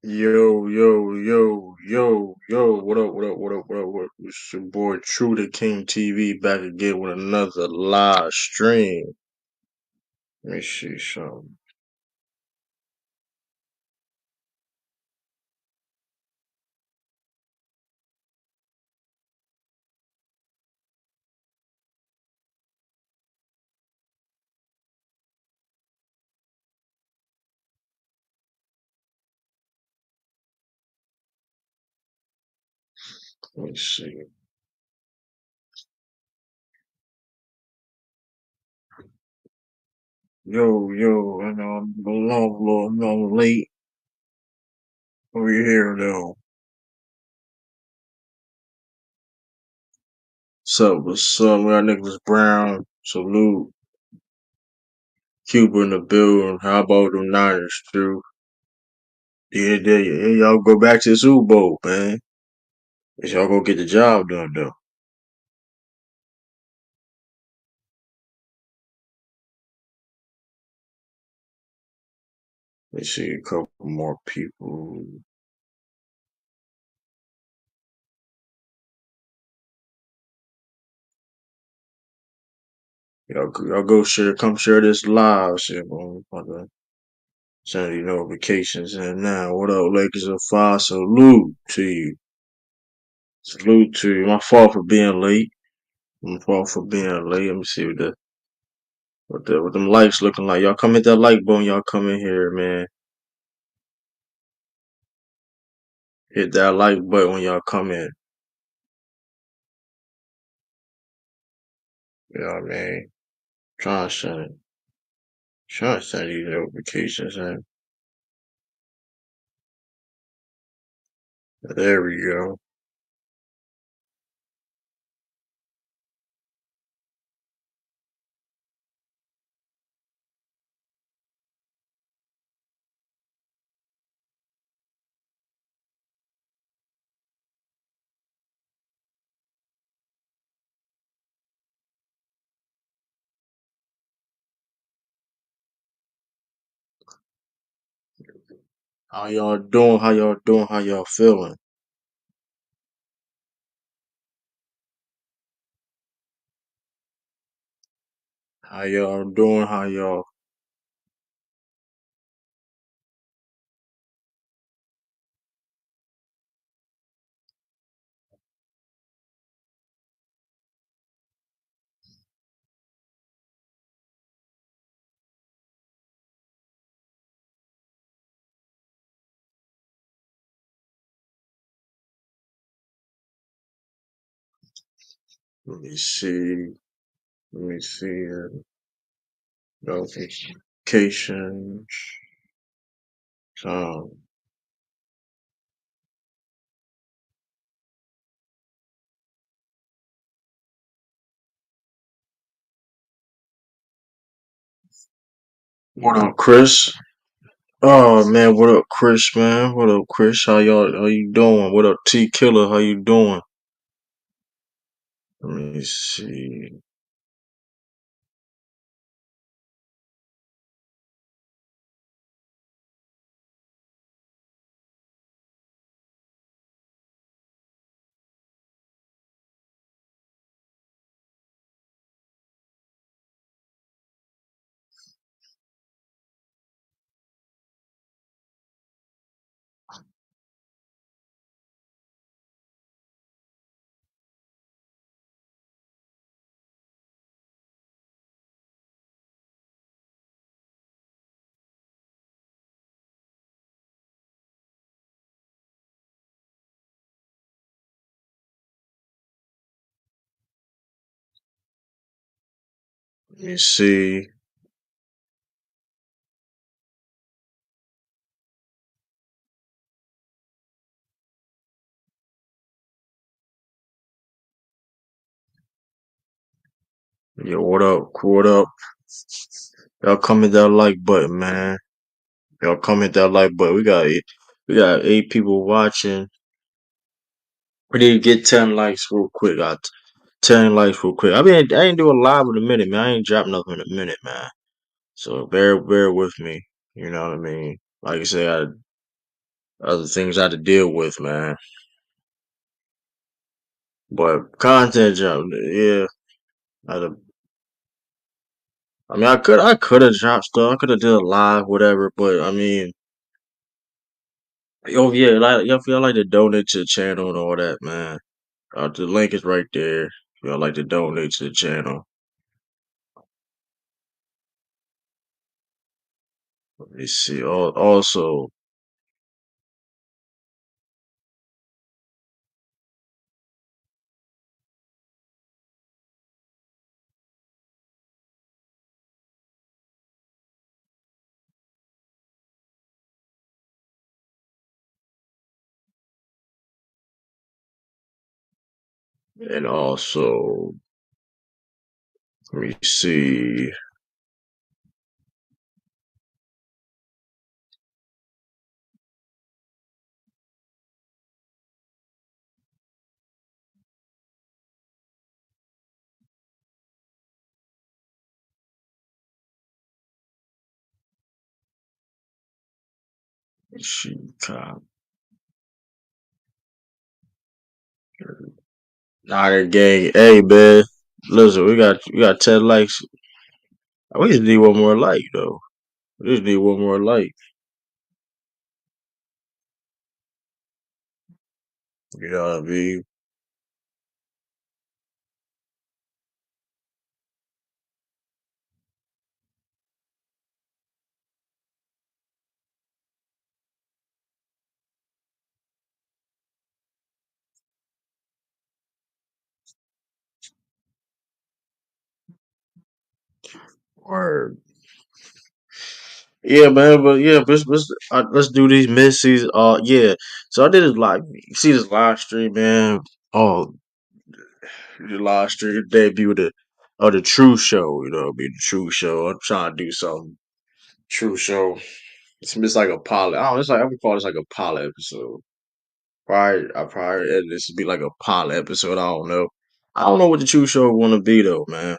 Yo, yo, yo, yo, yo, what up, what up, what up, what up, what up? It's your boy True the King TV back again with another live stream. Let me see something. Let me see. Yo, I know I'm a little late over here though. What's up? We got Nicholas Brown. Salute. Cuba in the building. How about them Niners, True? Yeah, y'all go back to the Super Bowl, man. Y'all go get the job done though. Let's see a couple more people. Y'all go share, come share this live shit, bro. I'm about to send you notifications in now. What up, Lakers of Five? Salute to you. Salute to you. My fault for being late. My fault for being late. Let me see what them likes looking like. Y'all come hit that like button. Y'all come in here, man. Hit that like button when y'all come in. You know what I mean? Trying to send it. Trying to send you notifications in. There we go. How y'all doing? How y'all doing? How y'all feeling? How y'all doing? How y'all? Let me see. Let me see. Notifications. Um, what up, Chris? Oh man, what up, Chris? Man, what up, Chris? How y'all? How you doing? What up, T Killer? How you doing? Let me see. Let me see. Yo, what up? What up? Y'all comment that like button, man. Y'all comment that like button. We got 8 people watching. We need to get 10 likes real quick. Got 10 likes real quick. I ain't doing live in a minute, man. I ain't dropping nothing in a minute, man. So bear with me. You know what I mean? Like I said, other things I had to deal with, man. But content jump, yeah. I, I mean, I could have dropped stuff. I could have did a live, whatever. But I mean, oh yeah, like y'all feel like to donate to the channel and all that, man. The link is right there. If y'all like to donate to the channel. Let me see. Also, and also, let me see. She cop. Nah, that gang. Hey, man. Listen, we got 10 likes. We just need one more like though. We just need one more like. You know what I mean? Or yeah, man. But yeah, let's do these mid season. Yeah. So I did this live. You see this live stream, man. Oh, the live stream debut of the True Show. You know, what I mean, the True Show. I'm trying to do something. True Show. It's like a pilot. I don't. It's like I would call this like a pilot episode. Probably I probably edit this to be like a pilot episode. I don't know. I don't know what the True Show want to be though, man.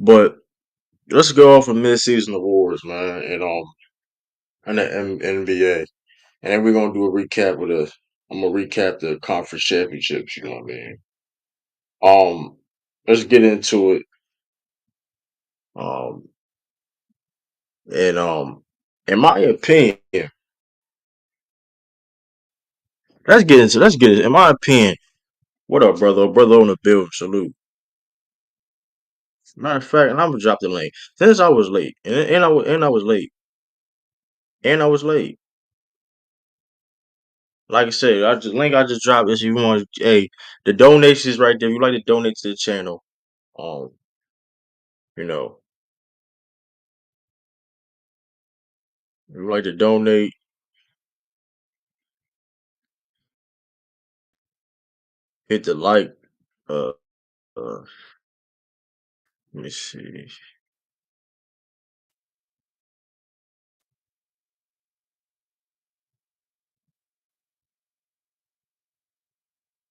But let's go off of mid-season awards, man, and the NBA, and then we're gonna do a recap with the. I'm gonna recap the conference championships. You know what I mean? Um, let's get into it. Um, and in my opinion, let's get it. In my opinion, what up, brother? Brother on the building, salute. Matter of fact, and I'm gonna drop the link since I was late, and I was late, and I was late. Like I said, I just dropped this. If you want, hey, the donations right there. If you like to donate to the channel, um, you know, if you like to donate, hit the like. Uh, let me see.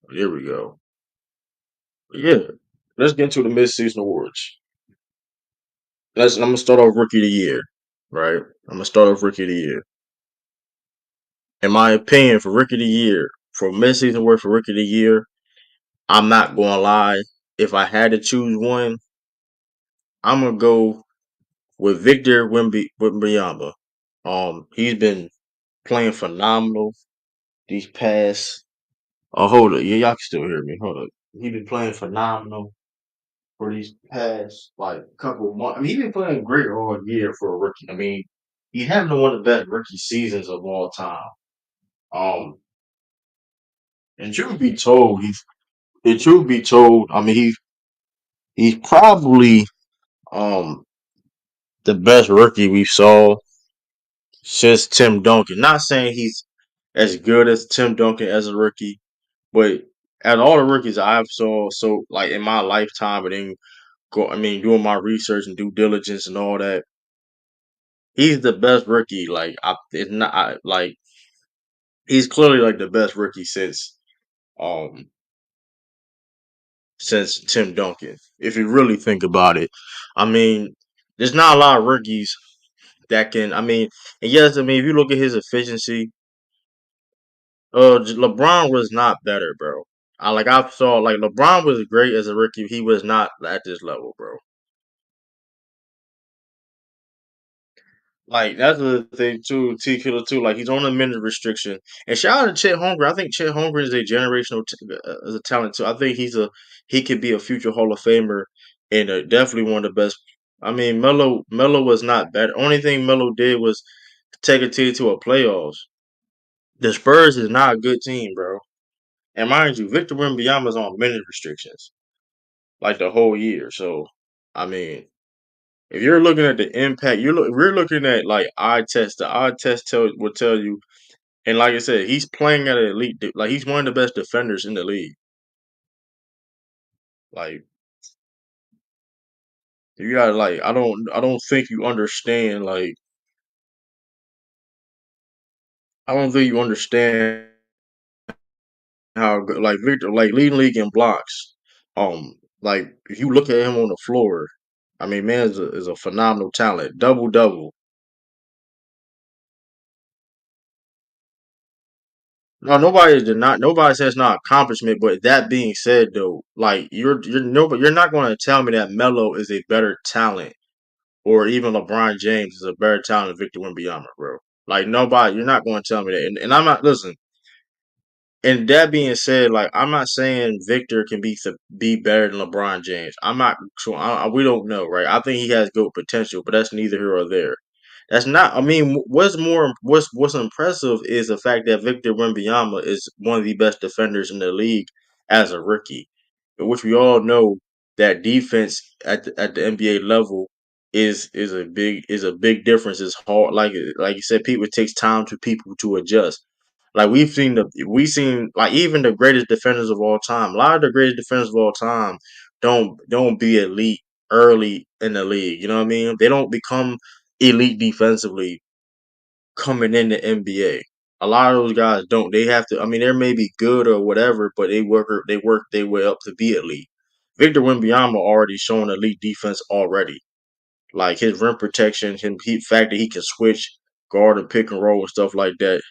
Here we go. Yeah, let's get into the mid-season awards. I'm gonna start off rookie of the year, right? I'm gonna start off rookie of the year. In my opinion, for rookie of the year, for mid-season award for rookie of the year, I'm not gonna lie. If I had to choose one, I'm gonna go with Victor Wembanyama. He's been playing phenomenal these past. Oh, hold up, yeah, y'all can still hear me. Hold up, he's been playing phenomenal for these past like couple months. I mean, he's been playing great all year for a rookie. I mean, he's having one of the best rookie seasons of all time. Um, and truth be told, I mean, he's probably um the best rookie we saw since Tim Duncan. Not saying he's as good as Tim Duncan as a rookie, but out of all the rookies I've saw so like in my lifetime and then doing my research and due diligence and all that, he's the best rookie. Like it's not like he's clearly like the best rookie um since Tim Duncan. If you really think about it, I mean, there's not a lot of rookies that can. I mean, and yes, I mean if you look at his efficiency, LeBron was not better, bro. I saw like LeBron was great as a rookie. He was not at this level, bro. Like that's the thing too. T Killer too. Like he's on a minute restriction. And shout out to Chet Holmgren. I think Chet Holmgren is a generational as a talent too. I think he could be a future Hall of Famer and definitely one of the best. I mean, Melo was not bad. Only thing Melo did was take a team to a playoffs. The Spurs is not a good team, bro. And mind you, Victor Wembanyama's on minute restrictions like the whole year. So I mean, if you're looking at the impact, we're looking at like eye test. The eye test will tell you. And like I said, he's playing at an elite. Like he's one of the best defenders in the league. Like you got to like I don't think you understand. Like I don't think you understand how good like Victor like leading league in blocks. Like if you look at him on the floor, I mean, man is a phenomenal talent. Double double. No, nobody says not accomplishment, but that being said though, like you're not going to tell me that Melo is a better talent or even LeBron James is a better talent than Victor Wembanyama, bro. Like nobody, you're not going to tell me that. And I'm not listen. And that being said, like I'm not saying Victor can be better than LeBron James. I'm not. So we don't know, right? I think he has good potential, but that's neither here or there. That's not. I mean, what's impressive is the fact that Victor Wembanyama is one of the best defenders in the league as a rookie, which we all know that defense at the NBA level is a big difference. It's hard, like you said, people it takes time to people to adjust. Like we've seen like even the greatest defenders of all time. A lot of the greatest defenders of all time don't be elite early in the league. You know what I mean? They don't become elite defensively coming in the NBA. A lot of those guys don't. They have to. I mean, they may be good or whatever, but they work their way up to be elite. Victor Wembanyama already shown elite defense already. Like his rim protection, fact that he can switch guard and pick and roll and stuff like that.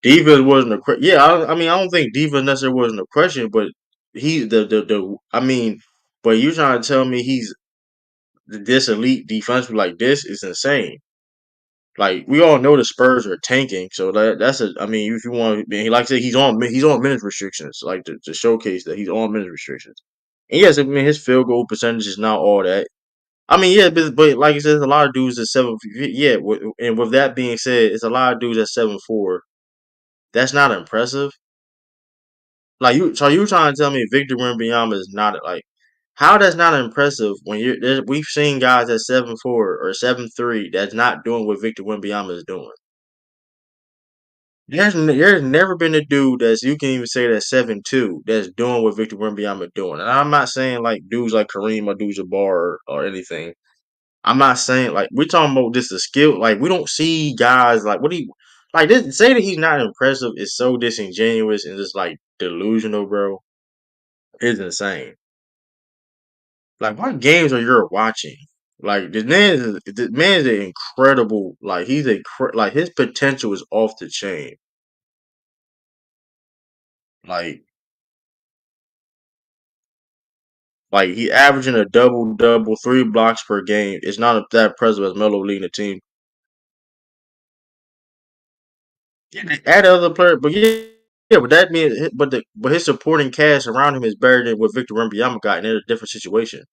Divas wasn't a question. Yeah, I mean, I don't think Divas necessarily wasn't a question, but he the I mean, but you trying to tell me he's this elite defensive like this is insane. Like we all know the Spurs are tanking, so that's a. I mean, if you want, like I said, he's on minutes restrictions, like to showcase that he's on minutes restrictions. And yes, I mean his field goal percentage is not all that. I mean, yeah, but like I said, a lot of dudes at 7. Yeah, and with that being said, it's a lot of dudes at 7'4". That's not impressive. Like you trying to tell me Victor Wembanyama is not like how that's not impressive when we've seen guys at 7'4" or 7'3" that's not doing what Victor Wembanyama is doing. There's never been a dude that's you can even say that's 7'2" that's doing what Victor Wembanyama doing. And I'm not saying like dudes like Kareem or Abdul-Jabbar or anything. I'm not saying like we're talking about just the skill. Like we don't see guys like what do you like this, say that he's not impressive is so disingenuous and just like delusional, bro. It's insane. Like what games are you watching? Like the man is an incredible. Like like his potential is off the chain. Like he averaging a double double, 3 blocks per game. It's not that impressive as Melo leading the team. Yeah, they add other players, but yeah, but that means but his supporting cast around him is better than what Victor Wembanyama got, and in a different situation.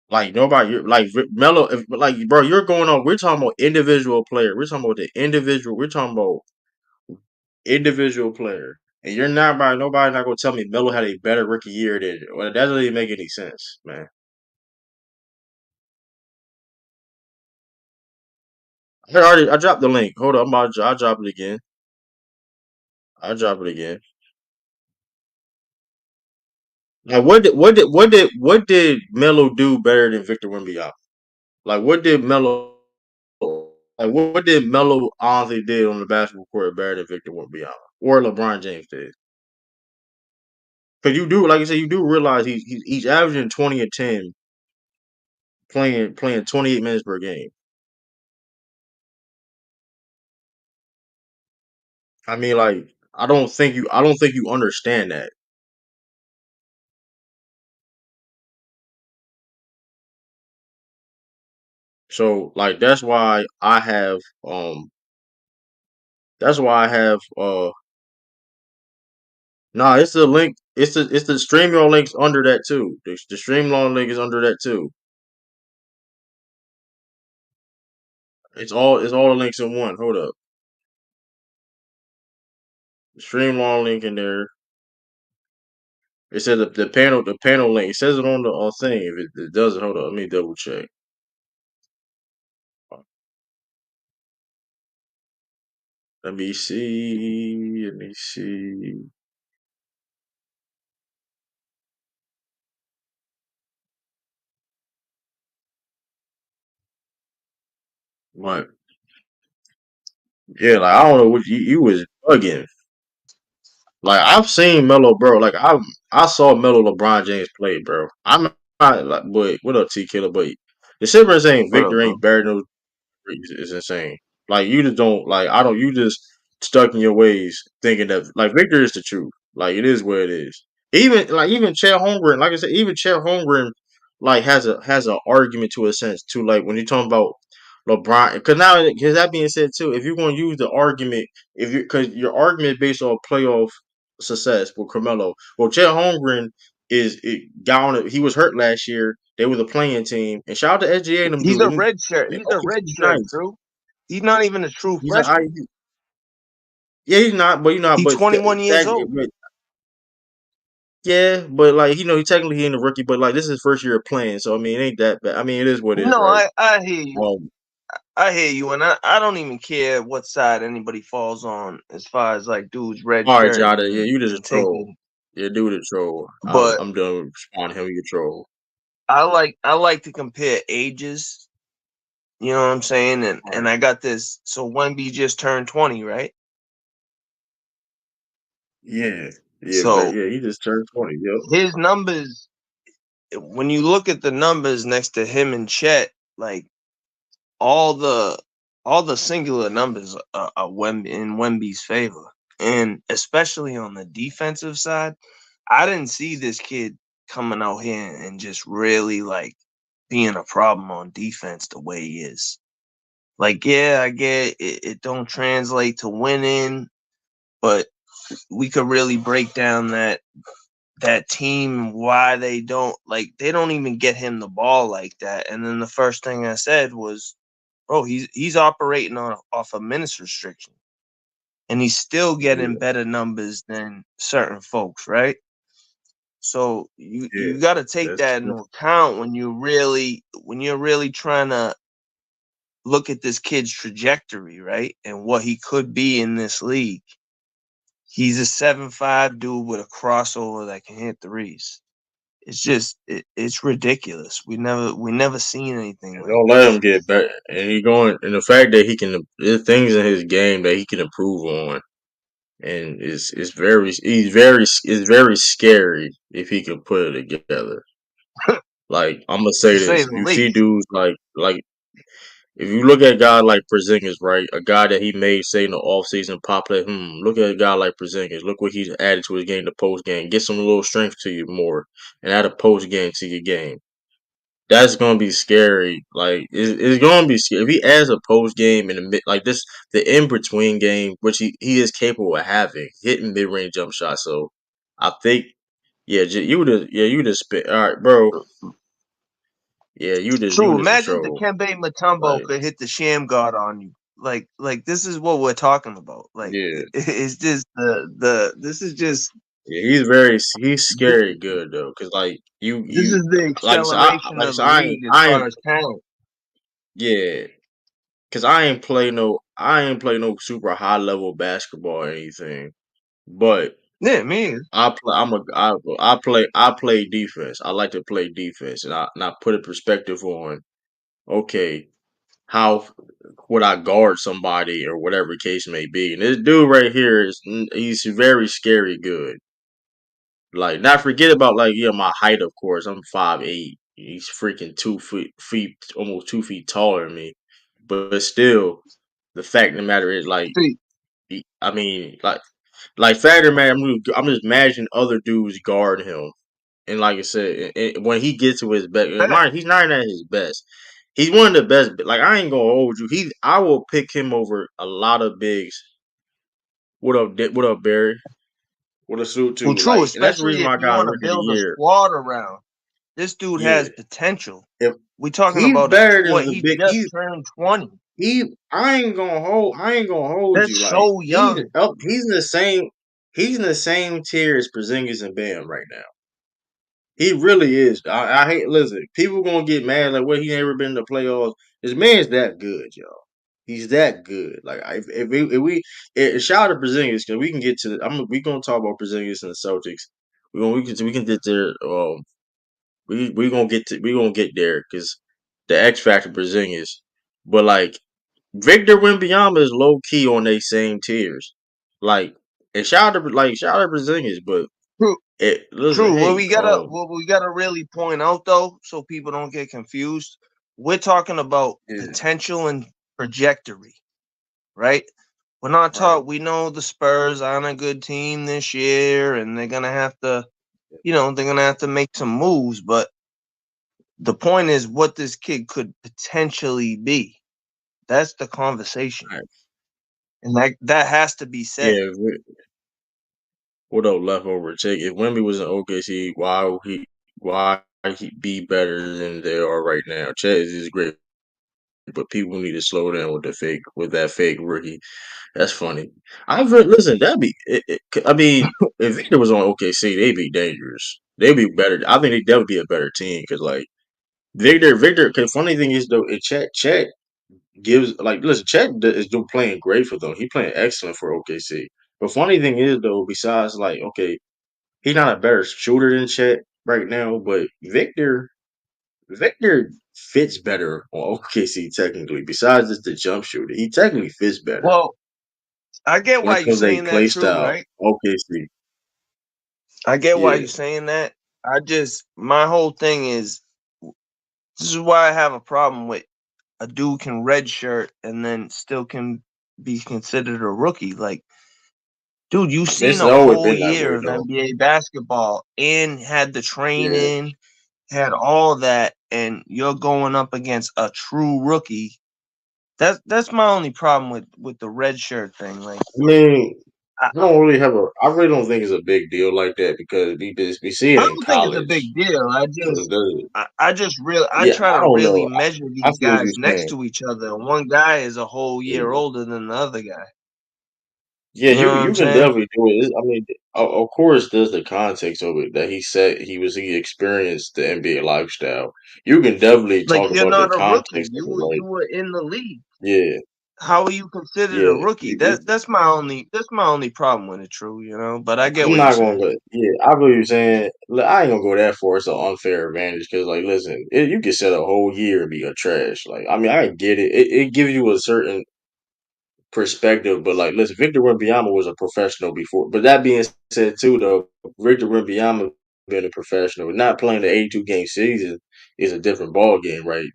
Like nobody, like Melo, like bro, you're going on. We're talking about individual player. We're talking about the individual. We're talking about individual player. And you're not by nobody not gonna tell me Melo had a better rookie year than well, that doesn't even make any sense, man. I dropped the link. Hold on, I'll drop it again. I'll drop it again. Like what did Melo do better than Victor Wembanyama? Like what did Melo what did Melo honestly did on the basketball court better than Victor Wembanyama or LeBron James did? Because you do, like I said, you do realize he's averaging 20 and 10, playing 28 minutes per game. I mean, like, I don't think you understand that. So, like, that's why I have nah, it's the link. It's the StreamYard links under that too. The StreamYard link is under that too. It's all the links in one. Hold up, the StreamYard link in there. It says the panel link. It says it on the thing. If it doesn't, hold up. Let me double check. Let me see. Let me see. Like, yeah, like I don't know what you was bugging. Like I've seen Melo, bro. Like I saw Melo LeBron James play, bro. I'm not like, but what up, T Killer? But the difference ain't What up, Victor bro? ain't better than is insane. Like you just don't like I don't you just stuck in your ways thinking that like Victor is the truth. Like it is what it is. Even Chet Holmgren, like I said, even Chet Holmgren like has a argument to a sense too. Like when you're talking about LeBron, because now because that being said too, if you're going to use the argument, if you because your argument based on playoff success with Carmelo, well, Chet Holmgren got on it. He was hurt last year. They were the playing team, and shout out to SGA and them He's dude. a Them red shirt. they He's a always red shirt, nice. bro. He's not even a true He's an freshman. IU. Yeah, he's not, but He's but 21 years that, old. but yeah, but like he ain't a rookie, but like this is his first year of playing, so I mean it ain't that bad. I mean it is what it is, No, right? I hear you. Um, I hear you, and I don't even care what side anybody falls on as far as like dudes red all right, shirting Jada, yeah, you just and troll. taking. Yeah, do the troll. I'm But I'm done with responding to him. You troll. I like to compare ages. You know what I'm saying? All And right. I got this. So Wemby just turned 20, right? Yeah, yeah, but So yeah, he just turned 20. Yep. his numbers, when you look at the numbers next to him and Chet, like all the all the singular numbers are in Wemby's favor, and especially on the defensive side, I didn't see this kid coming out here and just really like being a problem on defense the way he is. Like, yeah, I get it, it don't translate to winning, but we could really break down that team why they don't even get him the ball like that. And then the first thing I said was, bro, he's operating on off a minutes restriction, and he's still getting Yeah, better numbers than certain folks, right? So you yeah, you got to take that's that true. into account when you're really trying to look at this kid's trajectory, right, and what he could be in this league. He's a 7'5" dude with a crossover that can hit threes. It's ridiculous. We never seen anything And like don't let him this. get better. And the fact that there's things in his game that he can improve on, and it's very scary if he can put it together. Like I'm gonna To say say this: the you see least. dudes like if you look at a guy like Porzingis, right, a guy that he made say in the offseason pop play, look at a guy like Porzingis. Look what he's added to his game, the post game. Get some little strength to you more, and add a post game to your game. That's gonna be scary. Like it's gonna be scary if he adds a post game in the mid, like this, the in between game, which he is capable of having, hitting mid range jump shots. So I think, yeah, you just spit. All right, bro. Yeah, you True. just a Imagine troll. Dikembe Mutombo Like, could hit the sham guard on you. Like this is what we're talking about. Like yeah, it's just the this is just yeah, he's scary good though, cause like this you is the like I said, I acceleration like I of said, the league as I far ain't as talent. yeah, cause I ain't play no super high level basketball or anything, but Yeah, me. I play. I play defense. I like to play defense, and I put a perspective on. Okay, how would I guard somebody or whatever the case may be? And this dude right here he's very scary good. Like, not forget about like yeah my height of course. I'm 5'8". He's freaking 2 feet almost 2 feet taller than me. But still, the fact of the matter is like See, I mean, like Factor Man, I'm just imagining other dudes guarding him. And like I said, when he gets to his best, Fact. he's not at his best. He's one of the best. Like I ain't gonna hold you. I will pick him over a lot of bigs. What up, What up, Barry? What a suit Well, too. true, Like, and that's the especially reason if why I you got want to Rookie of the build a Year. squad around. This dude Yeah, has potential. if We talking he's about better than what the he big, just turned 20. I ain't gonna hold That's you. Like so young. he's in the same, he's in the same tier as Porzingis and Bam right now. He really is. I hate listen. People gonna get mad like, well, he never been in the playoffs. This man's that good, y'all. He's that good. Like shout out to Porzingis because we can get to. We gonna talk about Porzingis and the Celtics. We can get there. We gonna get there because the X factor Porzingis. But like Victor Wembanyama is low key on they same tiers. Like and shout out to Porzingis, but True, listen, true. hey, What we gotta really point out though, so people don't get confused. We're talking about yeah, potential and trajectory, right? We're not right. taught. We know the Spurs aren't a good team this year, and they're gonna have to, they're gonna have to make some moves. But the point is what this kid could potentially be. That's the conversation, Right. and that has to be said. Yeah, what up, leftover chick? If Wemby was in OKC, why he be better than they are right now? Chet is great, but people need to slow down with that fake rookie. That's funny. Listen. I mean, if Victor was on OKC, they'd be dangerous. They'd be better. I think that would be a better team because like Victor. Cause funny thing is though, Chet gives like listen, is doing playing great for them. He playing excellent for OKC. But funny thing is though, besides like okay, he's not a better shooter than Chet right now, but Victor fits better on OKC technically. Besides just the jump shooter, he technically fits better Well, I get when why it you're comes to their saying that, play true, style. right? OKC, I get why yeah, you're saying that. My whole thing is this is why I have a problem with a dude can redshirt and then still can be considered a rookie. Like, dude, you this seen has a always whole been that year way of though. NBA basketball and had the Yeah, training, had all that, and you're going up against a true rookie. That's my only problem with the red shirt thing. Like, I mean, I, I really don't think it's a big deal like that because we see it I in don't think it's a big college. deal. So I yeah, try I to don't really know. measure I these feel what guys you're next saying. to each other. One guy is a whole year Yeah. older than the other guy. Yeah, You know what I'm you can saying? definitely do it. I mean, of course, there's the context of it that he said he experienced the NBA lifestyle. You can definitely Like talk you're about the not a rookie. context of it, like You were in the league. yeah, How are you considered a yeah. rookie? That's my only problem with it, true, But I get I'm what you're not gonna saying. go. Yeah, I believe you're saying. Look, I ain't gonna go that far. It's an unfair advantage because, like, listen, you can set a whole year and be a trash. Like, I mean, I get it. It gives you a certain perspective. But like, listen, Victor Wembanyama was a professional before. But that being said, too, though, Victor Wembanyama being a professional, not playing the 82 game season is a different ball game, right?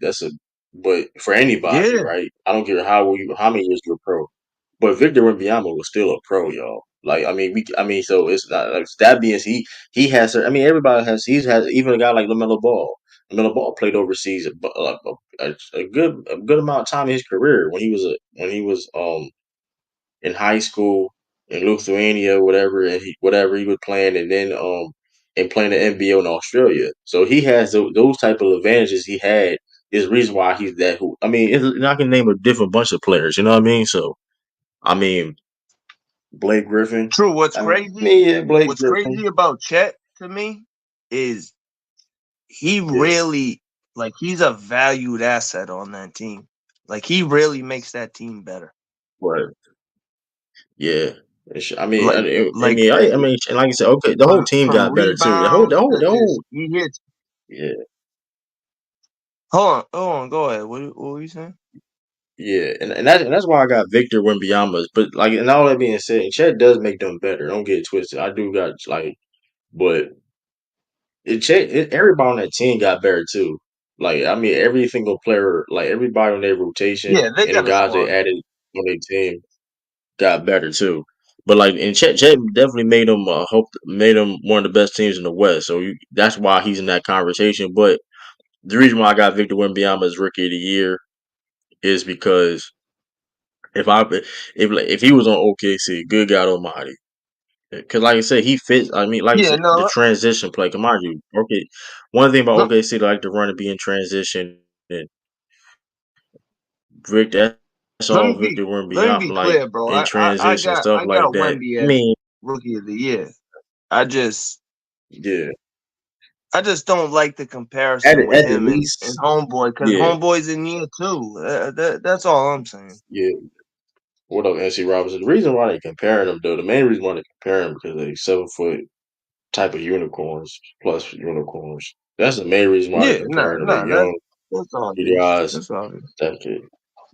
But for anybody, Yeah. right? I don't care how many years you're a pro. But Victor Wembanyama was still a pro, y'all. Like, I mean, so it's not like that being he has. I mean, everybody has. He's has even a guy like Lamelo Ball. Lamelo Ball played overseas a good amount of time in his career when he was in high school in Lithuania, whatever, and whatever he was playing, and then and playing the NBA in Australia. So he has those type of advantages he had. Is the reason why he's that. Who I mean, I can name a different bunch of players. You know what I mean? So I mean, Blake Griffin. True. I mean, yeah, Blake What's Griffin. crazy about Chet to me is he Yeah, really like he's a valued asset on that team. Like he really makes that team better. right. Yeah. I mean, Like I mean, and like I said, okay, the whole team from got better too. rebounds to The just whole, he hits. yeah, Hold on, go ahead. What were you saying? yeah, and that's why I got Victor Wembanyama's. But like, and all that being said, Chet does make them better. Don't get it twisted. I do got like, but everybody on that team got better too. Like, I mean, every single player, like everybody on their rotation Yeah, they and the got a guys they squad. added on their team. got better too. But like, and Chet definitely made him one of the best teams in the West. So that's why he's in that conversation. But the reason why I got Victor Wembanyama as Rookie of the Year is because if he was on OKC, good God Almighty, because like I said, he fits. I mean, like I Yeah, said, the no. transition play. Come on, you. Okay, one thing about OKC, they like to run and be in transition. And Vic, that's Let all me be Victor let me Wembanyama be like clear, bro. in I transition got stuff I like got that. Wemby I as mean, rookie of the year. I just yeah, I just don't like the at comparison with the him and least, Homeboy because yeah, Homeboy's in year two. That's all I'm saying. yeah. What up, NC Robinson? The reason why they comparing them, though, the main reason why they compare them because they 7 foot type of unicorns plus unicorns. That's the main reason why they're Yeah, nah, comparing them. They nah. young, That's pretty obvious. guys. That's obvious. That kid.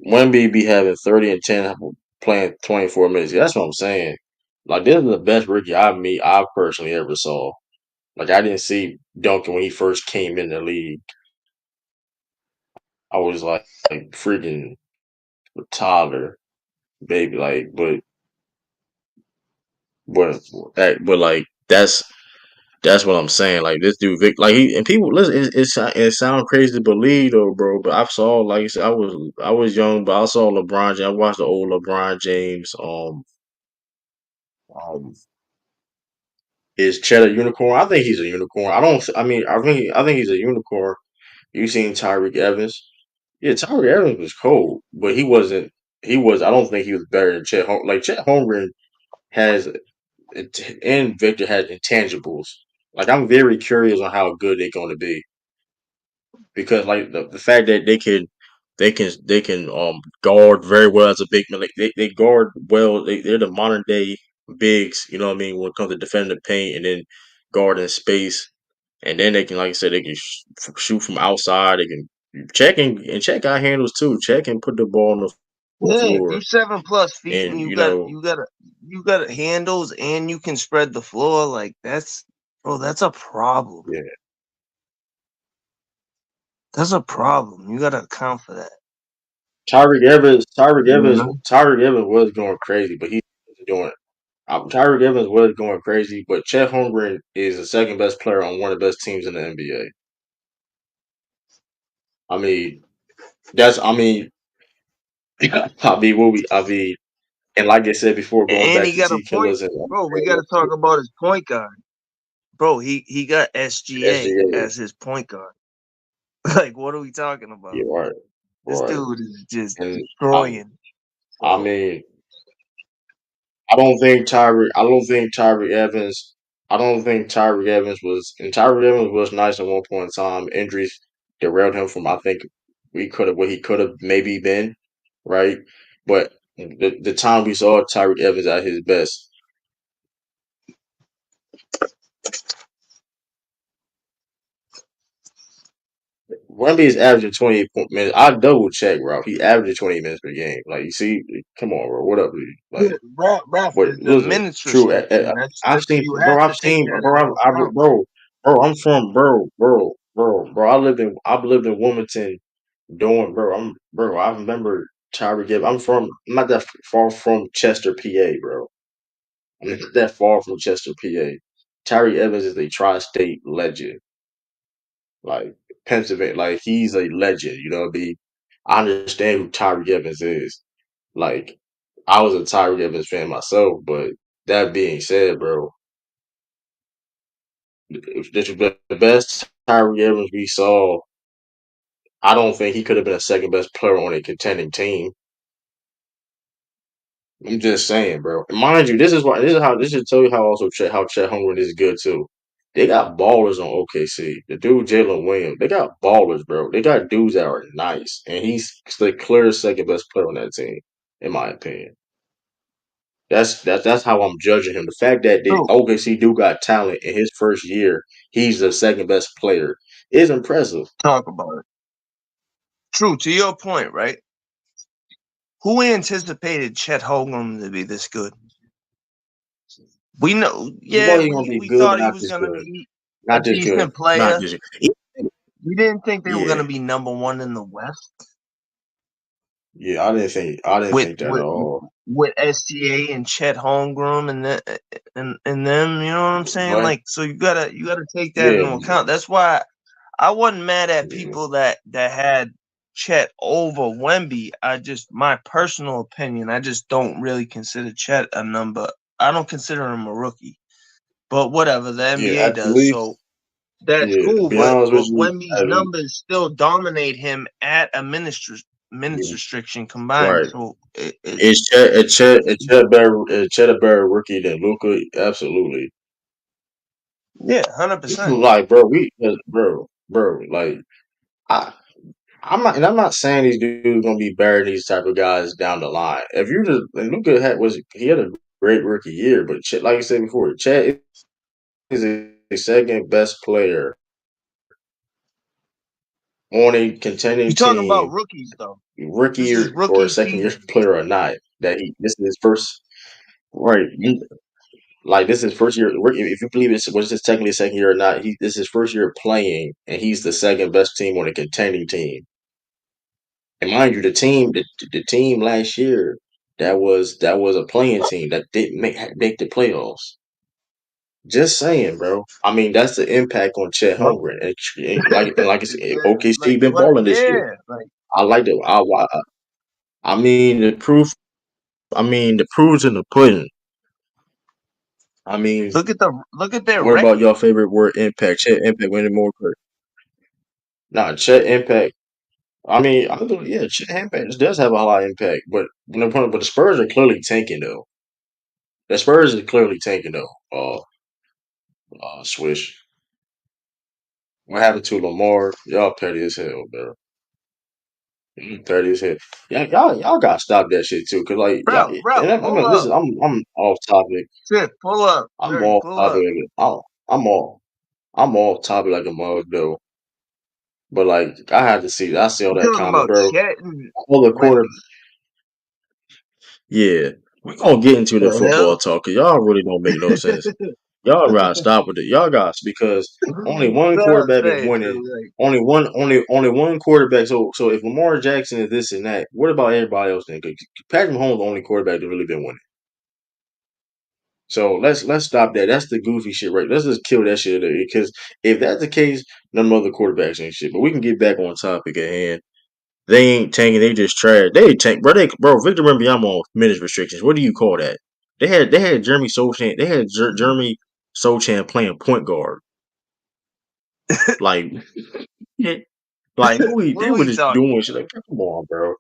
Wemby be having 30 and 10 playing 24 minutes. That's what I'm saying. Like this is the best rookie I personally ever saw. Like I didn't see Duncan when he first came in the league. I was like freaking toddler, baby. Like, but but like that's what I'm saying. Like this dude, Vic, like he and people listen. It sounds crazy to believe though, bro. But I saw, like I said, I was young, but I saw LeBron James. I watched the old LeBron James. Um, is Chet a unicorn? I think he's a unicorn. I don't. I mean, I think he's a unicorn. You seen Tyreek Evans? Yeah, Tyreek Evans was cold, but he wasn't. He was. I don't think he was better than Like Chet Holmgren has, and Victor had intangibles. Like I'm very curious on how good they're going to be because like the fact that they can guard very well as a big man. Like they guard well. They're the modern day bigs. You know what I mean when it comes to defending the paint and then guarding space. And then they can, like I said, they can shoot from outside. They can check out handles too. Check and put the ball on the Yeah, if you floor. 7+ feet and And you know, you got handles and you can spread the floor, like that's a problem. yeah, That's a problem. You gotta account for that. You know? Tyreek Evans was going crazy, but he wasn't doing it. Tyreek Evans was going crazy, but Chet Holmgren is the second best player on one of the best teams in the NBA. I mean, that's I mean, I mean, and like I said before, going And back he to got a T point, Killers and bro. We got to talk about his point guard, bro. He got SGA SGA. as his point guard. Like, what are we talking Yeah, about? right, This right. dude is just And I, destroying. I So mean, I don't think Tyreek Evans. I don't think Tyreek Evans was. And Tyreek Evans was nice at one point in time. Injuries derailed him from. I think we could have what he could have maybe been, right? But the time we saw Tyreek Evans at his best, Wemby is averaging 28 minutes. I double check, bro. He averaging 20 minutes per game. Like you see, come on, bro. What up, dude? yeah, Like, Ralph, but the listen, minutes true. restriction. I've That's seen, you bro. have I've to take seen, that bro. into account. Bro. I'm from, bro. I've lived in Wilmington, doing, bro. Bro. I remember Tyreek Evans. I'm not that far from Chester, PA, bro. I'm not that far from Chester, PA. Tyree Evans is a tri-state legend, like Pennsylvania. Like he's a legend. You know what I mean? I understand who Tyree Evans is. Like I was a Tyree Evans fan myself, but that being said, bro, this was the best Tyree Evans we saw. I don't think he could have been a second best player on a contending team. I'm just saying, bro. And mind you, this should tell you how also how Chet Holmgren is good too. They got ballers on OKC. The dude Jalen Williams, they got ballers, bro. They got dudes that are nice, and he's the clear second best player on that team, in my opinion. That's how I'm judging him. The fact that the True. OKC do got talent in his first year, he's the second best player, is impressive. Talk about it. True. To your point, right? Who anticipated Chet Holmgren to be this good? We know, You know yeah, he's gonna be we good, but thought he not was this gonna good. be a Not this good. decent Not player. this. We didn't think they were Yeah. gonna be number one in the West Yeah, I didn't think with that at all. with SGA and Chet Holmgren and them. You know what I'm saying? Right? Like, so you gotta take that Yeah, into account. That's why I wasn't mad at yeah, people that had Chet over Wemby. I just my personal opinion. I just don't really consider Chet a number. I don't consider him a rookie. But whatever, the yeah. NBA At the does. least, So that's yeah. To cool. be But honest with but you, Wemby's numbers still dominate him at a minutes yeah, restriction combined. right. So it's Is Chet a better rookie than Luca? Absolutely. yeah, 100%. Like, bro, like I. I'm not saying these dudes gonna be better than these type of guys down the line. If you just and Luka he had a great rookie year, but Chet, like I said before, Chet is a second best player on a You're contending talking about team, rookies though. rookie This is year or a rookie second year season. player or not. This is his first right. Like this is his first year. If you believe it was just technically second year or not, this is his first year playing, and he's the second best team on a contending team. And mind you, the team last year that was a playing team that didn't make the playoffs. Just saying, bro. I mean, that's the impact on Chet Well, Holmgren. And like I said, yeah, like OKC been what? balling this year. Yeah, like I like it. I mean, the proof. I mean, the proof's in the pudding. I mean, look at their what about record. your favorite word? Impact. Chet impact winning more. Nah, Chet impact. I mean, yeah, Chet impact does have a lot of impact, but the Spurs are clearly tanking though. The Spurs is clearly tanking though. Swish. What happened to Lamar? Y'all petty as hell, bro. Petty as hell. Yeah, y'all gotta stop that shit too, cause like y'all. Bro, And pull this is up. I'm off topic. Shit, pull up. I'm Dirty, off pull topic. up. I'm all I'm off topic like a mug though. But like I had to see. I see all You that talking comment, about bro. Chet and All the quarter. Wemby. Yeah, we gonna get into the The football hell? talk, cause y'all really don't make no sense. Y'all gotta stop with it. Y'all got because only one No, quarterback been say it, winning. true. Like, Only one quarterback. So if Lamar Jackson is this and that, what about everybody else then? 'Cause Patrick Mahomes the only quarterback that really been winning. So let's stop that. That's the goofy shit, right? Let's just kill that shit because if that's the case, none of the other quarterbacks ain't shit. But we can get back on topic at hand. They ain't tanking. They just trash. They tank, bro. Victor Wembanyama on minutes restrictions. What do you call that? They had Jeremy Sochan. They had Jeremy Sochan playing point guard. Like, yeah, like they what were we just talking doing shit. about? Like, come on, bro.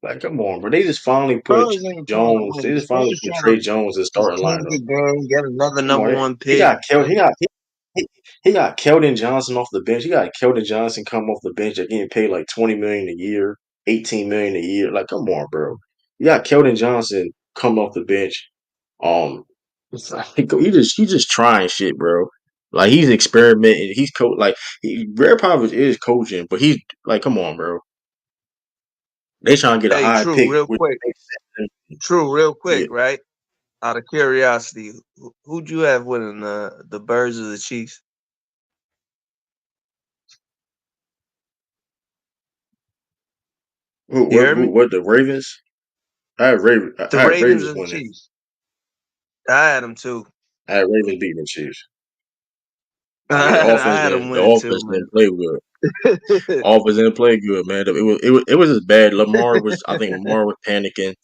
Like, come on, bro. They just finally put Spurs ain't trying to Jones. They win. just finally Spurs put trying Trey to Jones as just starting tank lineup. again, get another Come number on, one he pick. got killed. He got Keldon Johnson off the bench. He got Keldon Johnson come off the bench at getting paid like 20 million a year, 18 million a year. Like, come on, bro. You got Keldon Johnson coming off the bench. It's like, he just trying shit, bro. Like he's experimenting. He's like Brad Povich is coaching, but he's like, come on, bro. They trying to get a Hey, high true, pick. real quick. True, real quick, Yeah. right? Out of curiosity, who'd you have winning the Birds or the Chiefs? You heard me? What the Ravens? The I had Ravens Ravens and the winning. Chiefs. I had them too. I had Ravens beating the Chiefs. I mean, I had them the winning too, offense didn't play good. man. Offense didn't play good, man. It was as bad. I think Lamar was panicking.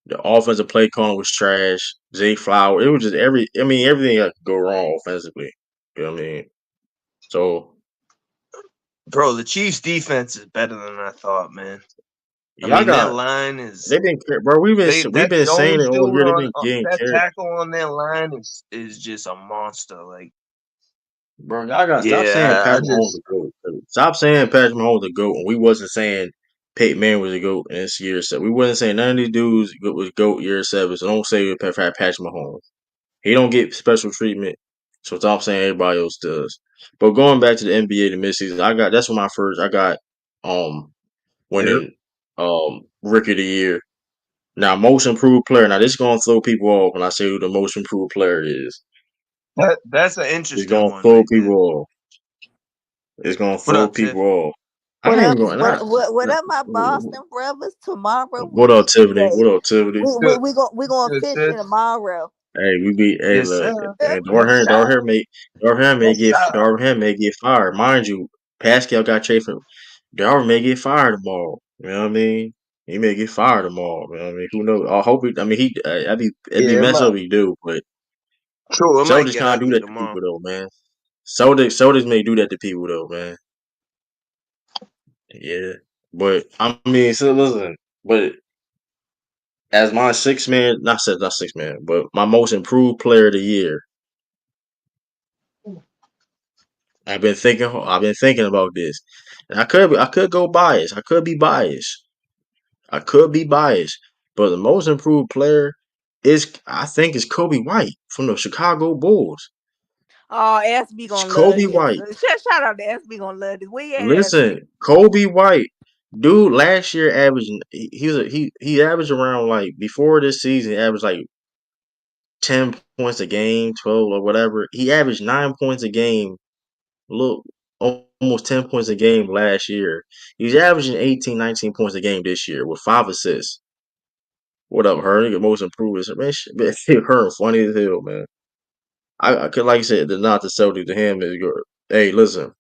The offensive play calling was trash. Zay Flower. It was just everything that could go wrong offensively. You know what I mean? So Bro, the Chiefs defense is better than I thought, man. I y'all mean, their got line is they've been bro. We've that been saying it Jones dude all year. They've on been getting that carried. tackle on their line is just a monster. Like, Bro, y'all gotta stop saying yeah, I Patrick Mahomes just the GOAT. Stop saying Patrick Mahomes the GOAT. And we wasn't saying Peyton Manning was the GOAT in this year 7. We wasn't saying none of these dudes was GOAT year 7. So don't say Patrick Mahomes. He don't get special treatment. So stop saying everybody else does. But going back to the NBA, the midseason, that's when I got yep. winning rookie of the year. Now most improved player. Now this is gonna throw people off when I say who the most improved player is. That's an It's interesting gonna one throw right people there. off. It's gonna What throw up, people Tiff? off. I What ain't up? even going. What up, my Boston brothers? Tomorrow we What up, Tiffany? day. What up, Tiffany? We going Good fishing sis. tomorrow. Hey, we be. Hey, Yes, look. sir. Yes, sir. Dorham may Yes, get. sir. Dorham may get fired. Mind you, Pascal got traded from. Dorham may get fired tomorrow. You know what I mean? He may get fired tomorrow. You know what I mean? Who knows? I hope. I mean, he. It'd be Yeah, it messed up might. if he do, but True, it might Celtics get kind of do ugly that to tomorrow. people though, man. Celtics may do that to people though, man. Yeah, but I mean, so listen, but as my six man, not six man, but my most improved player of the year, I've been thinking about this, and I could go biased, I could be biased, but the most improved player I think is Kobe White from the Chicago Bulls. Oh, SB It's gonna love Kobe this. White. Shout out to SB gonna love this. Where you at, SB? Listen, Kobe White, dude, last year averaged he averaged around like before this season, he averaged like 10 points a game, 12 or whatever. He averaged 9 points a game. Look, almost 10 points a game last year. He's averaging 18, 19 points a game this year with 5 assists. What up, her? Nigga, most improved. Man, her funny as hell, man. I could like I said, not the Celtics to him is good. Hey, listen.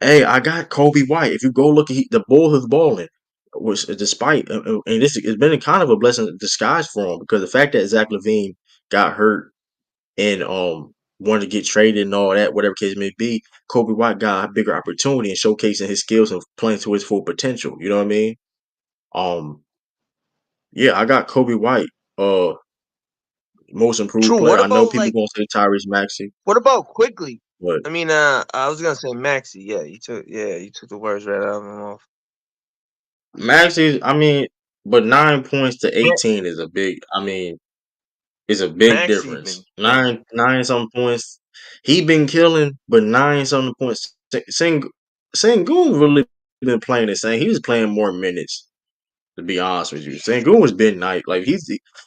Hey, I got Kobe White. If you go look at the Bulls is balling, which despite and this it's been kind of a blessing in disguise for him because the fact that Zach LaVine got hurt and wanted to get traded and all that, whatever case may be, Kobe White got a bigger opportunity in showcasing his skills and playing to his full potential. You know what I mean? Um, yeah, I got Kobe White, most improved True. player. What I know about people like? gonna say Tyrese Maxey, What about quickly? but I mean, I was gonna say Maxi. Yeah, you took the words right out of my mouth. Maxey, I mean, but 9 points to Ma- 18 is a big. I mean, it's a big Maxi been difference. killing. Nine some points. He been killing, but 9 some points. Sengun really been playing the same. He was playing more minutes. To be honest with you, Sengun has been nice. Like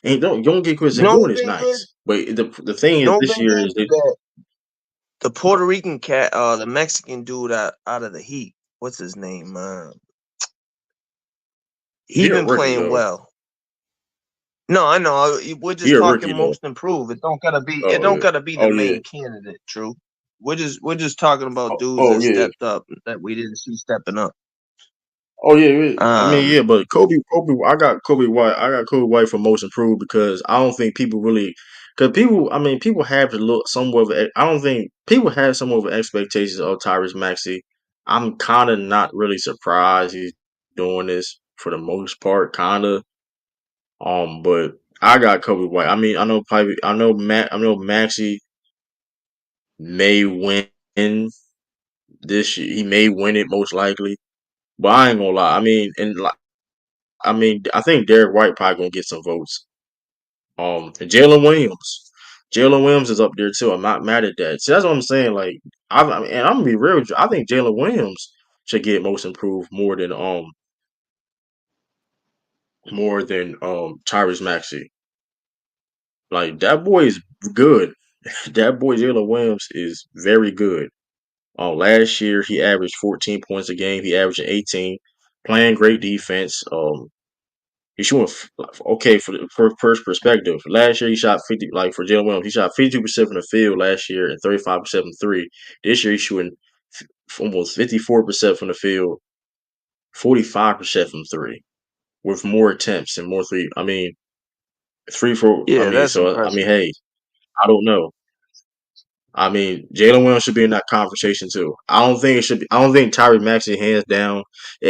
and don't get Chris You know Sengun who is been good? nice. But the thing You is know who this been year good? is that The Puerto Rican cat, the Mexican dude out of the Heat. What's his name? He he a been rookie playing though. well. No, I know. We're He just a talking rookie though. most improved. It don't gotta be. It Oh don't yeah. gotta be the Oh yeah. main candidate. True. We're just talking about dudes Oh that yeah. stepped up that we didn't see stepping up. Oh yeah, I mean Um, yeah, but I got Kobe White. I got Kobe White for most improved because I don't think people really, because people, I mean, people have to look somewhat of. I don't think people have somewhat of expectations of Tyrese Maxey. I'm kind of not really surprised he's doing this for the most part, kind of. But I got Kobe White. I mean, I know Maxey may win this year. He may win it most likely, but I ain't gonna lie. I think Derek White probably gonna get some votes. And Jalen Williams is up there too. I'm not mad at that. See, that's what I'm saying. Like, and I'm gonna be real. With you. I think Jalen Williams should get most improved more than Tyrese Maxey. Like that boy is good. That boy Jalen Williams is very good. Last year he averaged 14 points a game. He averaged 18, playing great defense. He's shooting okay for first perspective. Last year he shot 50. Like for Jalen Williams, he shot 52% from the field last year and 35% from three. This year he's shooting almost 54% from the field, 45% from three, with more attempts and more three. I mean, three for. I yeah, mean, that's so I mean, impressive. hey, I don't know. I mean, Jalen Williams should be in that conversation too. I don't think it should be. I don't think Tyree Maxey hands down.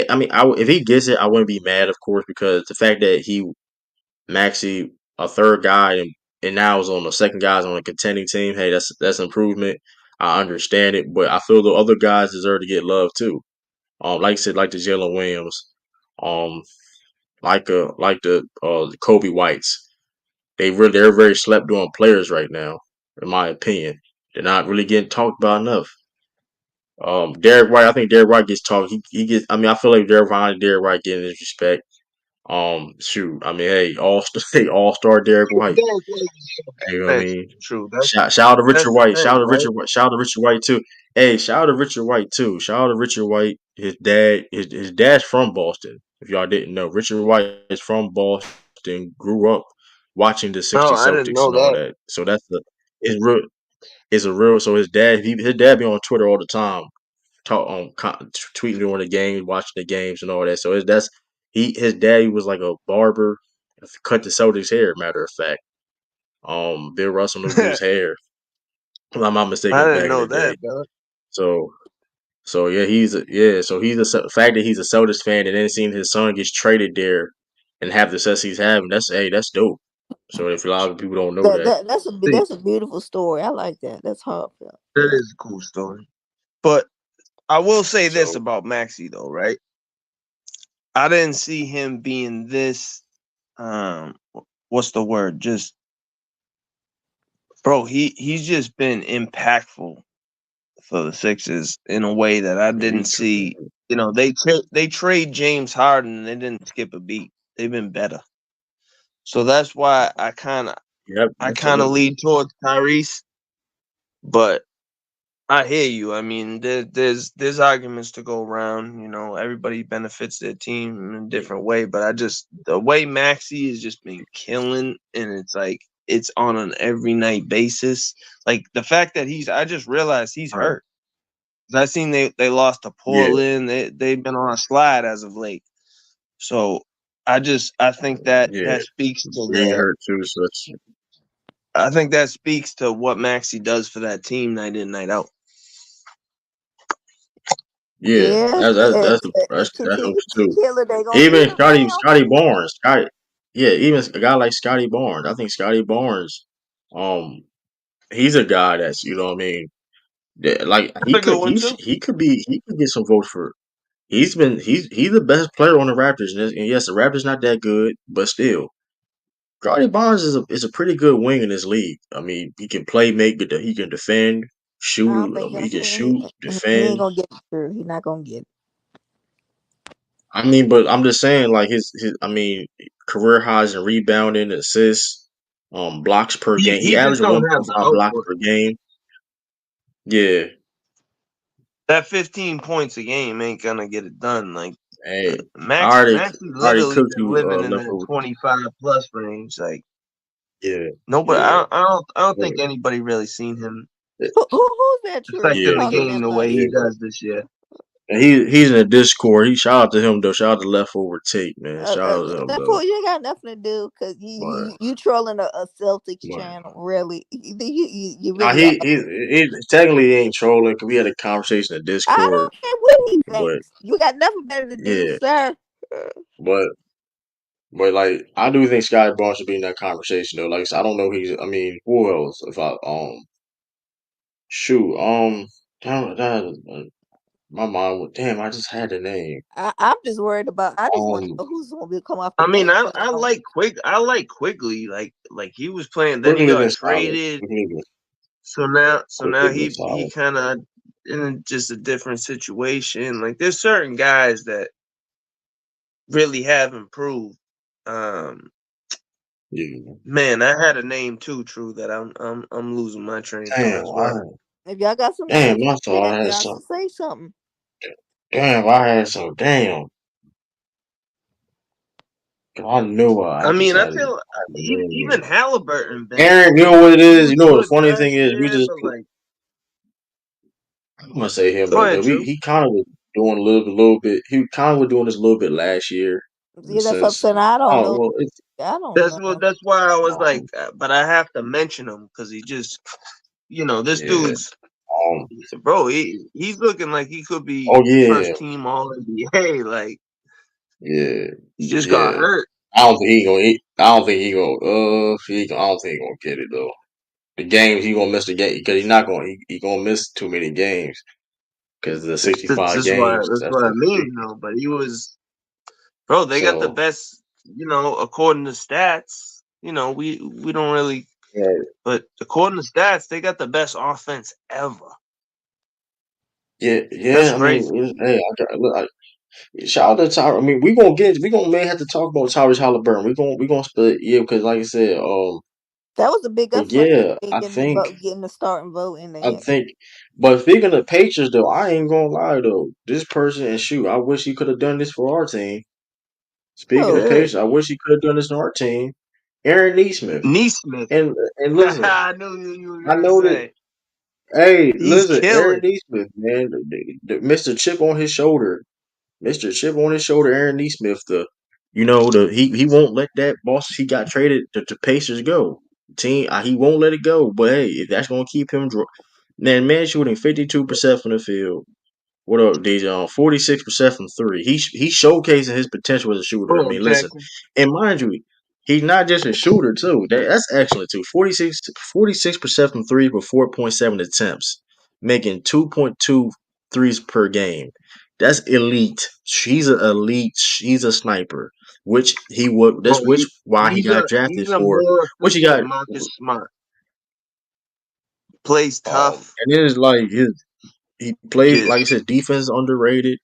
I mean, if he gets it, I wouldn't be mad, of course, because the fact that he Maxey, a third guy, and now is on the second guys on a contending team. Hey, that's improvement. I understand it, but I feel the other guys deserve to get love too. Like I said, like the Jalen Williams, um, like the Kobe Whites. They're very slept on players right now, in my opinion. They're not really getting talked about enough. Derek White, I think Derek White gets talked. He gets. I mean, I feel like Derek White getting his respect. Shoot, I mean, hey, all star Derek White. Derek White was Hey, you know what I defense. mean? True. Shout out to Richard That's White. defense, right? Shout out to Richard White too. Hey, shout out to Richard White too. Shout out to Richard White. His dad's from Boston. If y'all didn't know, Richard White is from Boston. Grew up watching the '60s No, I Celtics didn't and know all that. that. So that's the it's real. It's a real. So his dad be on Twitter all the time, tweeting during the games, watching the games and all that. So his daddy was like a barber, cut the Celtics hair. Matter of fact, Bill Russell knew dude's hair. If I'm not I mistaken, didn't back in know the day. that, bro. So yeah, so fact that he's a Celtics fan and then seeing his son gets traded there and have the success he's having. That's dope. So if a lot of people don't know that, See, That's a beautiful story. I like that. That's heartfelt. that Yeah. is a cool story. But I will say this so about Maxi though, right? I didn't see him being this what's the word? Just bro, he's just been impactful for the Sixers in a way that I didn't he, see. You know, they trade James Harden and they didn't skip a beat. They've been better. So that's why yep, I kind of absolutely, lean towards Tyrese, but I hear you. I mean, there's arguments to go around. You know, everybody benefits their team in a different way, but the way Maxi has just been killing, and it's like it's on an every night basis. Like the fact that I just realized he's right? hurt. 'Cause I seen they lost to Yeah, Portland. They've been on a slide as of late. So I think yeah. that speaks to Green hurt too, so I think that speaks to what Maxi does for that team night in night out. yeah. Yes, That continue helps to too. kill it. They gonna need Even him now. Scotty Barnes, yeah, even a guy like Scotty Barnes. I think Scotty Barnes, um, he's a guy that's what I mean. Like That's a good one too. he could get some votes for. He's the best player on the Raptors, and yes, the Raptors not that good, but still, Scotty Barnes is a pretty good wing in this league. I mean, he can play, he can defend, I don't shoot. think He can he, shoot, he ain't defend. gonna get it through. He's not gonna get it. I mean, but I'm just saying, like I mean, career highs in rebounding, assists, blocks per game. He He just averaged don't have the 1.5 blocks output. per game. Yeah, That 15 points a game ain't gonna get it done. Like hey, Maxi I already literally cooked been you living in that leftover. 25 plus range. Like Yeah, nobody, yeah, I don't think yeah, anybody really seen him Who's that true affecting yeah, the talking game that the much? way he yeah. does this year. And he's in the Discord. Shout out to him though. Shout out to Leftover Tape, man. Shout out to him That though. fool, you ain't got nothing to do because But you trolling a Celtics but channel. Really, you nah, really are. he technically he ain't trolling because we had a conversation in I Discord. don't care what he But thinks. You got nothing better to do, yeah, sir. but like I do think Scotty Barnes should be in that conversation though. Like I said, I don't know I mean who else? If I shoot damn, my mind damn I just had the name. I'm just worried about. I just want to Um know who's going to come off the I mean, bench now. I like Quickly. Like he was playing. Then he Quickly been got solid. traded. So now Quickly been he solid. kind of in just a different situation. Like there's certain guys that really have improved. Um, Yeah. Man, I had a name too. True that I'm losing my train of thought Damn, as well. If y'all got some damn, names, I thought I had y'all some. should say something. Damn, I had some. Damn, I knew I I just mean, I had it. feel I had the name. even Halliburton Aaron, you been know what it he is. You was know what the good funny thing last is. We year, just. but like I'm gonna say him go though, ahead, because Drew. he kind of was doing a little bit. He kind of was doing this a little bit last year, in a See, that's what I'm sense. saying. I don't Oh know. well, it's I don't know. That's why I was like, um, but I have to mention him because he just this yeah, dude's um, bro. He's looking like he could be oh yeah, first team All NBA. Like yeah, he just got yeah. hurt. I don't think he gonna. I don't think he gonna. I don't think he gonna get it though. The games he gonna miss the game because he's not gonna. He gonna miss too many games because the 65 games. That's That's what I like mean, ridiculous. though. But he was, bro. They got the So best, according to stats. We don't really, yeah, but according to stats, they got the best offense ever. yeah, That's yeah. I mean, crazy. hey, I got look. Shout out to Tyrese. I mean, we gonna may have to talk about Tyrese Halliburton. We gonna split, yeah, because like I said, That was a big but upset for yeah, me getting the starting vote in the I end. think, but speaking of Patriots though, I ain't gonna lie though, this person and shoot, I wish he could have done this for our team. Speaking of Who? Yeah. Patriots, I wish he could have done this on our team. Aaron Neesmith, Neesmith. and listen, I knew you were I gonna know that. say. Hey, He's listen, Aaron killing. Neesmith, man, Mr. Chip on his shoulder. Mr. Chip on his shoulder, Aaron Neesmith, he won't let that boss he got traded to Pacers go. Team, he won't let it go. But hey, if that's gonna keep him, man shooting 52% from the field. What up, Dejon? 46% from three. He's showcasing his potential as a shooter. I What up, mean, listen, Jackson? and mind you, he's not just a shooter too. That's excellent too. 46% from three with 4.7 attempts, making 2.2 threes per game. That's elite. She's an elite. She's a sniper, which he would. Bro, That's which why he got he's drafted a for. more Which he efficient got. Marcus Smart. Plays tough. And it is like he plays like I Just said. Defense is underrated.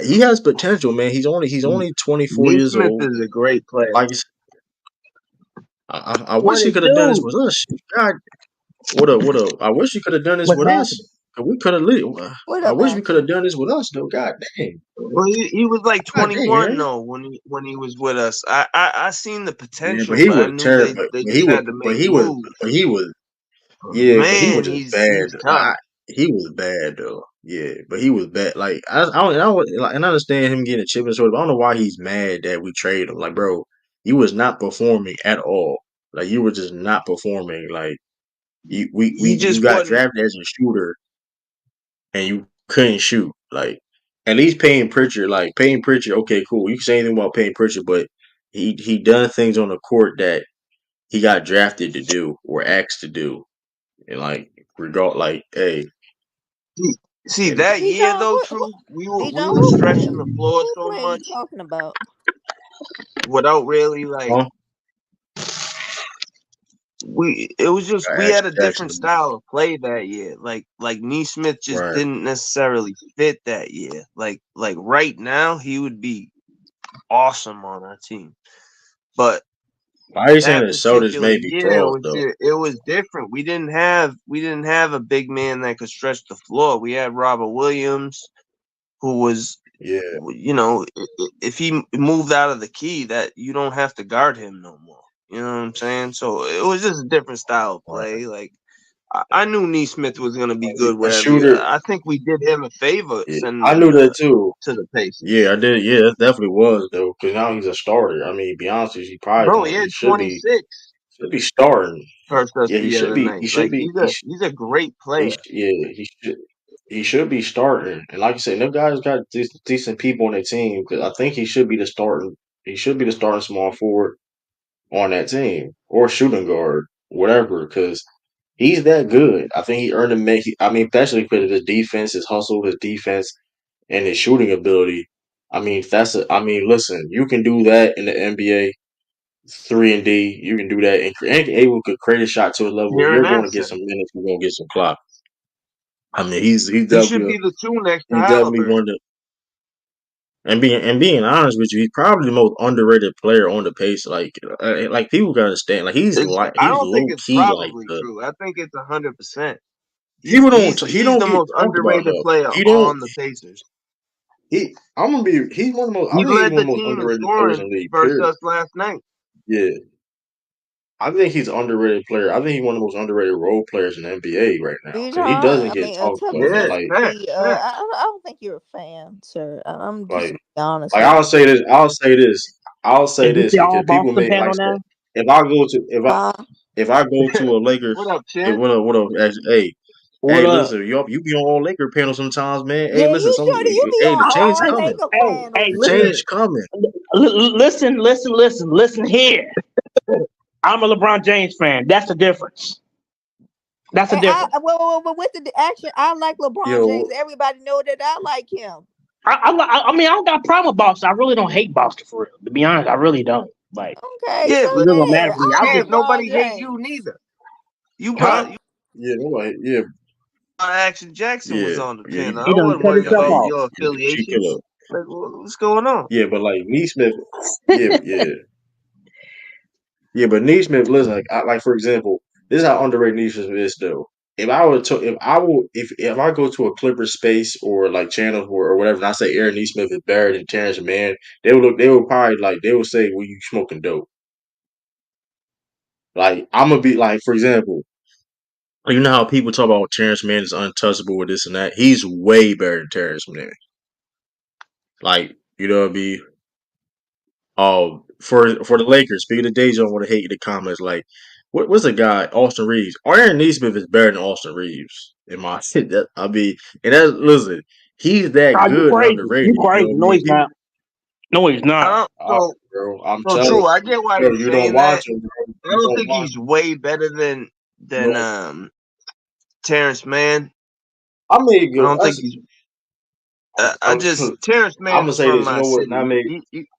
He has potential, man. He's only 24 years Neesmith old. is a great player. Like I wish he could have done this 22. with us. God, what up? I wish he could have done this What's with happening? us. 'Cause we could have. What I up, wish we could have action? done this with us, though. God dang, Well, he was like God dang, 21 man. though when he was with us. I seen the Yeah, but potential, he but I was knew terrible. they But just he was, had to but make he was, moves. but he was. Yeah, but he was Man, just bad. he's tough. He was bad though. Yeah, but he was bad. Like and I understand him getting a chip and sort of. I don't know why he's mad that we traded him. Like, bro, you was not performing at all. Like, you were just not performing. Like, He you just got wasn't. drafted as a shooter and you couldn't shoot. Like, at least Payne Pritchard. Like, Payne Pritchard. Okay, cool. You can say anything about Payne Pritchard, but he done things on the court that he got drafted to do or asked to do. And like, hey, See, see and that year Dijon, though, Truth, we Dijon, were stretching the floor who so player you much talking about? without really like huh? it was just we had Action a different Jackson, style of play that year. Like Neesmith just right? didn't necessarily fit that year. Like right now he would be awesome on our team. But Why are you saying that the Celtics particular may be year flaws though? it was different. We didn't have a big man that could stretch the floor. We had Robert Williams, who was, Yeah, if he moved out of the key, that you don't have to guard him no more. You know what I'm saying? So it was just a different style of right. play. Like I knew Neesmith was gonna be good A wherever. shooter. I think we did him a favor Yeah, sending I him knew that too. to the Pacers. Yeah, I did. Yeah, that definitely was though, because now he's a starter. I mean, to be honest with you, he probably Bro, he gonna. had He should be. 26 Should be starting. first us Yeah, he the should other be. night. He should Like be. he's a great player. Yeah, he should. He should be starting. And like I said, them guys got decent people on their team. Because I think he should be the starting. He should be the starting small forward on that team or shooting guard, whatever. Because he's that good. I think he earned a make. I mean, especially because of his defense, his hustle, his defense, and his shooting ability. I mean, I mean, listen, you can do that in the NBA. 3 and D, you can do that, and able to create a shot to a level where You're an you're going to get asset. some minutes, you're going to get some clock. I mean, he's He should definitely be the two next to he's definitely one Halliburton. of the. And being honest with you, he's probably the most underrated player on the pace. Like people gotta understand, like I he's don't think low it's key like probably the true. I think it's 100%. He's people don't he's he he's don't the get most talked about underrated enough. player He don't on the Pacers. I'm gonna be he's one of the most I He think he's led one the of the most team in underrated players scoring in the league. versus Period. us last night. Yeah, I think he's an underrated player. I think he's one of the most underrated role players in the NBA right now because he Dijon, doesn't I get mean, talked tell me about enough. Yeah, this. facts, facts. I don't think you're a fan, sir. I'm just Like gonna be honest Like with I'll say this, I'll say Is this this the all because people Boston may like I panel said, now? if I go to you. if I go to a Lakers, What up, champ? what up, What up? listen, you be on all Laker panels sometimes, man. Hey, Yeah, listen, you be hey, the on change all coming, Laker Hey, panels. hey, the listen, change coming. listen here. I'm a LeBron James fan. That's the difference. That's the And difference. well, with the action, I like LeBron James. Yo, Everybody know that I like him. I mean, I don't got a problem with Boston. I really don't hate Boston for real. To be honest, I really don't. Like, Okay, Yeah, so it but doesn't matter there. to me. I I like just, champ, LeBron nobody hate you James. neither. You huh? brought you yeah, nobody, yeah, Action Jackson was yeah, on the yeah, panel. He I done wasn't cut worried himself about off. your G Killer. affiliations. Like, what's going on? Yeah, but like Neesmith, yeah, but Neesmith, listen, like for example, this is how underrated Neesmith is though. If I go to a Clipper space or like channels or whatever, and I say Aaron Neesmith is better than Terrence Mann, they would probably like they would say, "Well, you smoking dope." Like I'm gonna be like, for example, you know how people talk about Terrence Mann is untouchable with this and that. He's way better than Terrence Mann. Like you know what I mean? For the Lakers, speaking of Deja, I want to hate the comments. Like, what's the guy? Austin Reeves. Aaron Neesmith is better than Austin Reeves in my. I mean, and that's listen. He's that Ah, you good and crazy. underrated. You You know crazy. what I No, mean? he's not. No, he's not. All right, bro. I'm So telling true. I you, get why bro. he's You don't saying watch that. him, bro. I You don't don't think watch he's way better than him. than Terrence Mann. I mean, I don't think that's. he's. I I'm, just Terrence I'm Mann gonna is say from this. You my know what? Not city. make.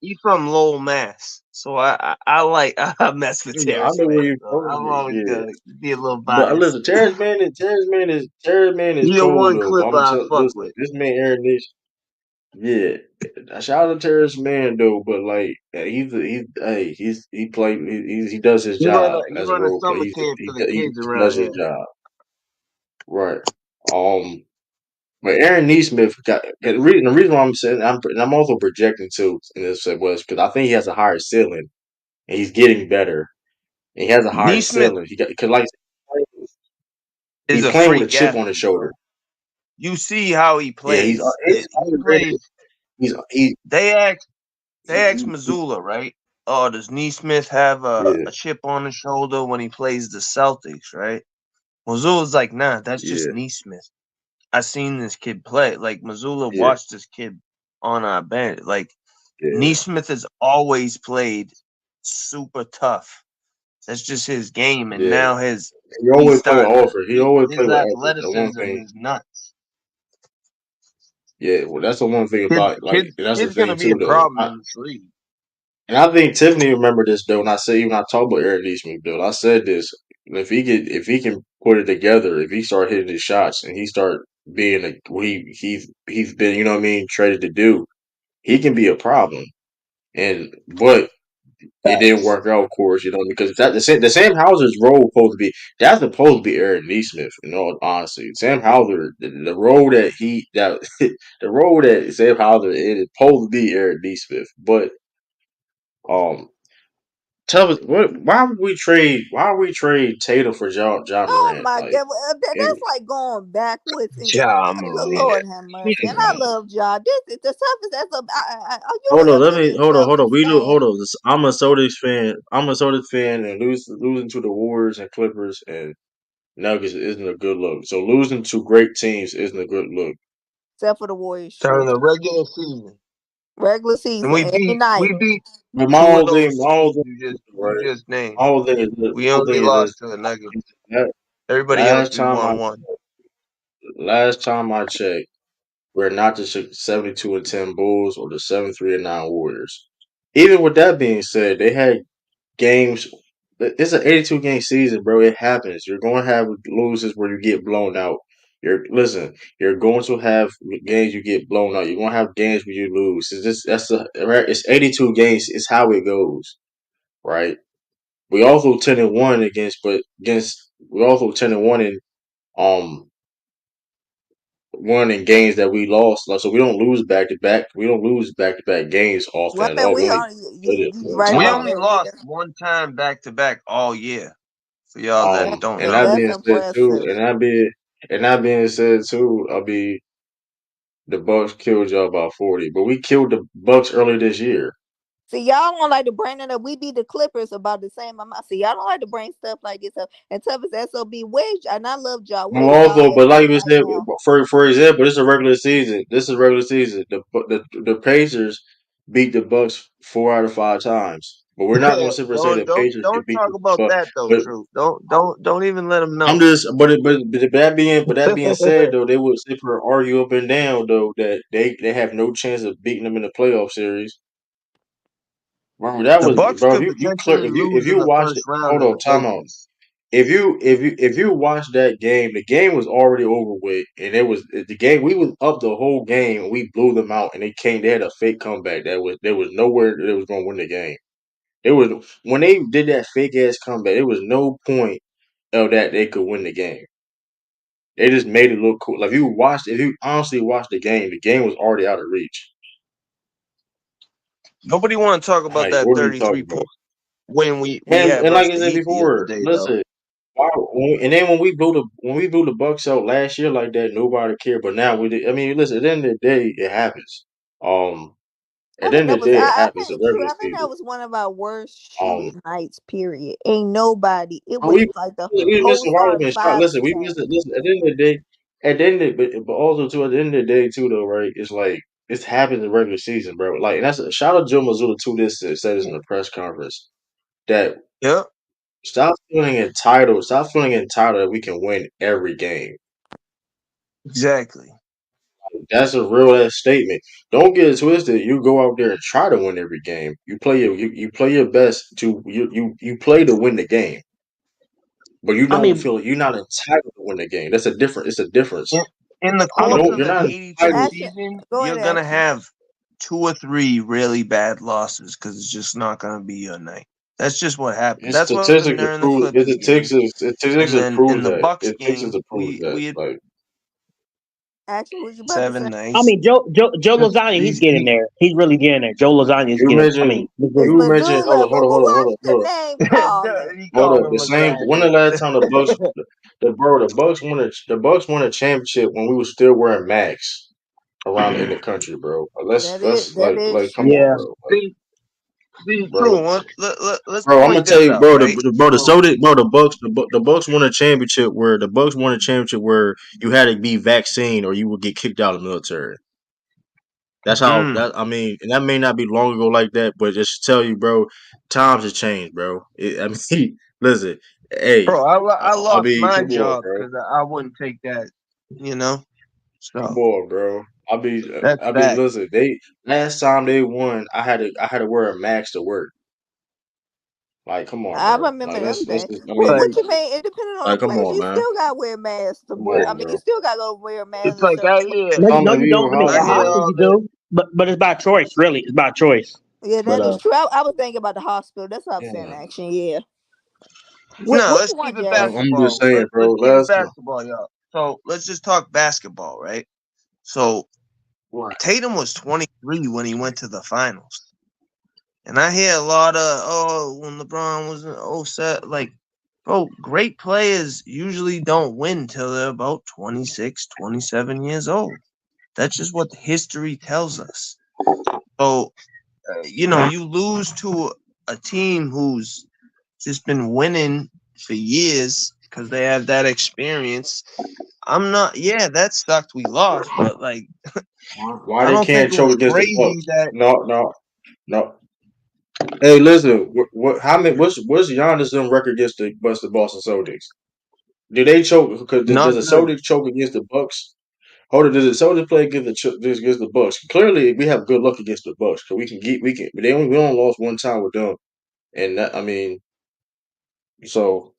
He from Lowell, Mass. So I like I mess with I Terrence know where Mann. you're So from. I'm always Yeah. gonna be a little But biased. listen, Terrence Mann is He the cool one though. But clip I'm I telling, fuck listen, with. this man Aaron Nish, yeah, shout out to Terrence Mann though. But like, he does his job He as a run a role player. summer camp for the He kids around does his here. job right. But Aaron Neesmith got the reason why I'm saying I'm also projecting too in this was because I think he has a higher ceiling and he's getting better. And he has a higher Neesmith ceiling. He got because like is he's a playing with a freak chip on his athlete, shoulder. bro. You see how he Yeah, plays. it's He underrated. plays. He They asked he Missoula, right? Oh, does Neesmith have yeah, a chip on his shoulder when he plays the Celtics, right? Missoula's like, nah, that's just yeah, Neesmith. I seen this kid play. Like Missoula yeah, watched this kid on our bench. Like yeah. Neesmith has always played super tough. That's just his game. And Yeah. now He he's always play with starting to effort. He always play his with effort. The one athleticism thing. is nuts. Yeah, well that's the one thing about like that's the Kid's gonna thing be a too though. problem in this league. And I think Tiffany remember this though, and I said even I talked about Eric Neesmith though. I said this if he can put it together, if he start hitting his shots and he start being what he's been, you know what I mean, traded to do, he can be a problem. But it didn't Facts. work out, of course, you know, because the Sam Hauser's role supposed to be that's supposed to be Eric Neesmith, in all honesty. Sam Hauser, the role that the role that Sam Hauser is supposed to be Eric Neesmith. But um tell us why would we trade Tatum for John Oh Morant? my Like God, and that's like going backwards. And Ja Lord Morant. have mercy. And I love y'all. This is the toughest. Are you hold on, hear let me, me hold on. Celtics Hold fan? on. I'm a Celtics fan. I'm a Celtics fan and losing to the Warriors and Clippers and Nuggets isn't a good look. So losing to great teams isn't a good look. Except for the Warriors, During true. the regular season. Regular And season, every night. we beat But two of those my whole teams thing you right. just named. My whole thing is We whole only thing is lost this. to the Nuggets. La- Everybody else Last we time I won. last time I checked, we're not the 72-10 Bulls or the 73-9 Warriors. Even with that being said, they had games. It's an 82 game season, bro. It happens. You're going to have losses where you get blown out. You're going to have games you get blown out. You're going to have games where you lose. It's 82 games. It's how it goes, right? We also 10-1 we also 10-1 in um one in games that we lost. Like, so we don't lose back to back. We don't lose back to back games often Well, at man, all. We we only are did you, it you one right We about time. only that, lost Rita. one time back to back all year. For y'all that don't And know. that That's being said too, impressive. and that being said too, I mean the Bucks killed y'all by 40, but we killed the Bucks earlier this year. See, y'all don't like to bring it up. We beat the Clippers about the same amount. See, y'all don't like to bring stuff like this up. And tough as SOB, and I love y'all. Well, Where's y'all also, at but like we right said, now? for example, this is a regular season. This is regular season. The Pacers beat the Bucks 4 out of 5 times, but we're not going to sit and say the Pacers can Don't beat talk the about Bucks. that though, But True. Don't even let them I'm know. just, but that being said, though, they would sit here and argue up and down, though, that they have no chance of beating them in the playoff series. Bro, that The was Bucks bro. could potentially If lose in you the watch first it, round hold of on, the time out. Pacers. if you watch that game, the game was already over with, and it was the game. We was up the whole game, and we blew them out, and they had a fake comeback. There was nowhere that was going to win the game. It was when they did that fake ass comeback. There was no point of that they could win the game. They just made it look cool. Like if you honestly watched the game was already out of reach. Nobody want to talk about Like, that what are you 33 talking point about? win we had And like versus I the said Heat the other before, day, though. listen. And then when we blew the Bucks out last year like that, nobody cared. But now we did. I mean, listen. At the end of the day, it happens. I At the think end that of the was day, it I happens. The think true. regular I think season. that was one of our worst Um, shooting nights. Period. Ain't nobody. It but was like the we whole missing wide starting open shot. five Listen, was we trash. missed it. Listen, at the end of the day, at the end of but also too at the end of the day too though, right? It's like it's happened in the regular season, bro. Like, and that's shout out Joe Mazzulla too. This said this in the press conference that Yeah, Stop feeling entitled that we can win every game. exactly. That's a real ass statement. Don't get it twisted. You go out there and try to win every game. You play your best to you play to win the game. But you I don't mean, feel you're not entitled to win the game. That's a different. It's a In, difference. in the I'm You a, course don't. of You're an not 82 entitled. Action. season, Go you're ahead, gonna action. have 2 or 3 really bad losses because it's just not gonna be your night. That's just what happened. It's That's what happened statistics to during the prove. It's Clippers game, statistics and to then in prove the that. Bucks It takes us game, to prove that. we Like, Action. What you about to say? 7 I nights. mean, Joe Just Lasagna, he's these getting there. He's really getting there. Joe Lasagna is you getting. I mentioned. mean, he's It's You getting mentioned. Medulla. What's Hold the on. name calling? he Hold called up. him The same. When the lasagna. last time the Bucks won a championship when we were still wearing masks around in the country, bro. Let's That is like come on, yeah. true. bro. Like, See, bro. true. Let's Bro, I'm gonna point tell this you, out, bro. right? Bro, So, the Bucks won a championship where you had to be vaccinated or you would get kicked out of the military. That's how mm, that I mean, and that may not be long ago like that, but just to tell you, bro, times have changed, bro. I mean, listen, hey, bro, I I lost mean, my come on, job bro, because I wouldn't take that, you know. come So on, bro. that's I mean, fact. listen, they last time they won, I had to wear a mask to work. Like, come on, I bro. remember Like, them let's days. just, I Well, mean, what Like you mean? It depending on the like, come place. on, You man, still got to wear masks to come work. I on, mean, you bro. still got to go wear masks it's in like certain places. No, Some no, of you you don't. I mean, I at hear hospital, hospitals all you this. do, but it's by choice. Really, it's by choice. Yeah, But that is true. I was thinking about the hospital. That's what I'm saying. yeah. Action. Yeah. No, What let's you keep want, it Jay? I'm just basketball. saying, Let's bro. keep it Last time, basketball, y'all. So let's just talk basketball, right? So right. Tatum was 23 when he went to the finals. And I hear a lot of, when LeBron was in set, like, bro, great players usually don't win till they're about 26, 27 years old. That's just what history tells us. So, you lose to a team who's just been winning for years because they have that experience. I'm not, yeah, that sucked. We lost, but like, Why I they don't think can't it choke was against the crazy Bucks? that No. Hey, listen. How many? What's Giannis' record against the Boston Celtics? Do they choke? Because does not the good. Celtics choke against the Bucks? Hold on. Does the Celtics play against the Bucks? Clearly, we have good luck against the Bucks because we can. We only lost one time with them, and that, I mean, so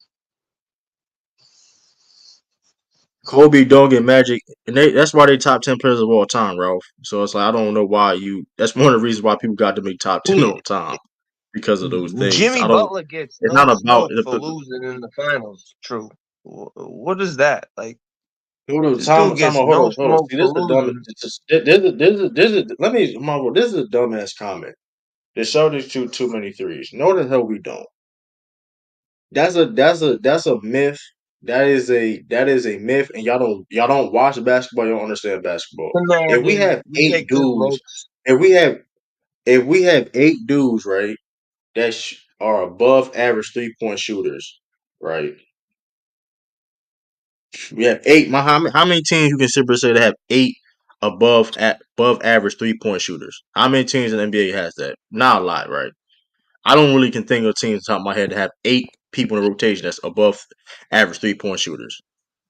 Kobe, don't get Magic, and that's why they top 10 players of all time, Ralph. So it's like I don't know why you. That's one of the reasons why people got to make top 10 all time because of those things. Jimmy I don't. Butler gets It's no not about smoke for losing in the finals. True. What is that? Like, hold on, this dude time gets out. no Hold on. smoke See, for this is a dumb. losing. Let me, Marvel. This is a dumbass comment. The Celtics shoot too many threes. No, the hell we don't. That's a myth. That is a myth, and y'all don't watch basketball. You don't understand basketball. If we Imagine have you eight take his dudes, looks. if we have 8 dudes, right, that are above average 3-point shooters, right? We have 8. How many teams you can simply say that have 8 above average 3-point shooters? How many teams in the NBA has that? Not a lot, right? I don't really can think of teams on top of my head to have 8 people in a rotation that's above average 3-point shooters.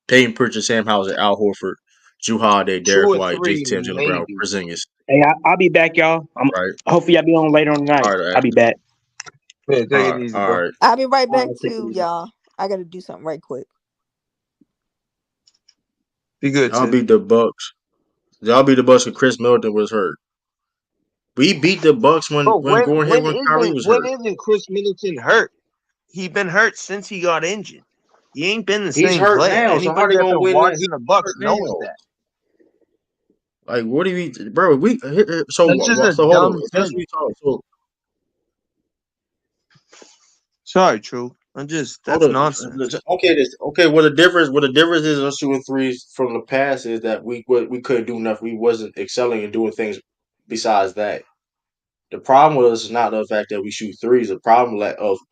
Peyton Pritchard, Sam Hauser, Al Horford, Drew Holiday, Two Derek or White, Jason three, Tatum, Jalen Brown, maybe. Porzingis. hey, I'll be back, y'all. Right. Hopefully I'll be on later on tonight. All right. I'll be back. Yeah, take it easy, All bro. right. I'll be right All back right, take it too, easy. y'all. I gotta do something right quick. Be good, Y'all Tiff. beat the Bucks. Y'all beat the Bucks when Chris Middleton was hurt. We beat the Bucks Bro, when Gordon Hayward and Kyrie was when hurt. isn't Chris Middleton hurt? He been hurt since he got injured. He ain't been the He's same hurt player. now, so how Anybody they that's gonna been win that? watching He's the Bucks hurt knows now. that. Like, what do you, bro? That's just a So hold on. dumb Since thing. we talk, so Sorry, True. hold That's on. nonsense. Okay. What the difference is us shooting threes from the past is that we couldn't do enough. We wasn't excelling and doing things besides that. The problem with us is not the fact that we shoot threes. The problem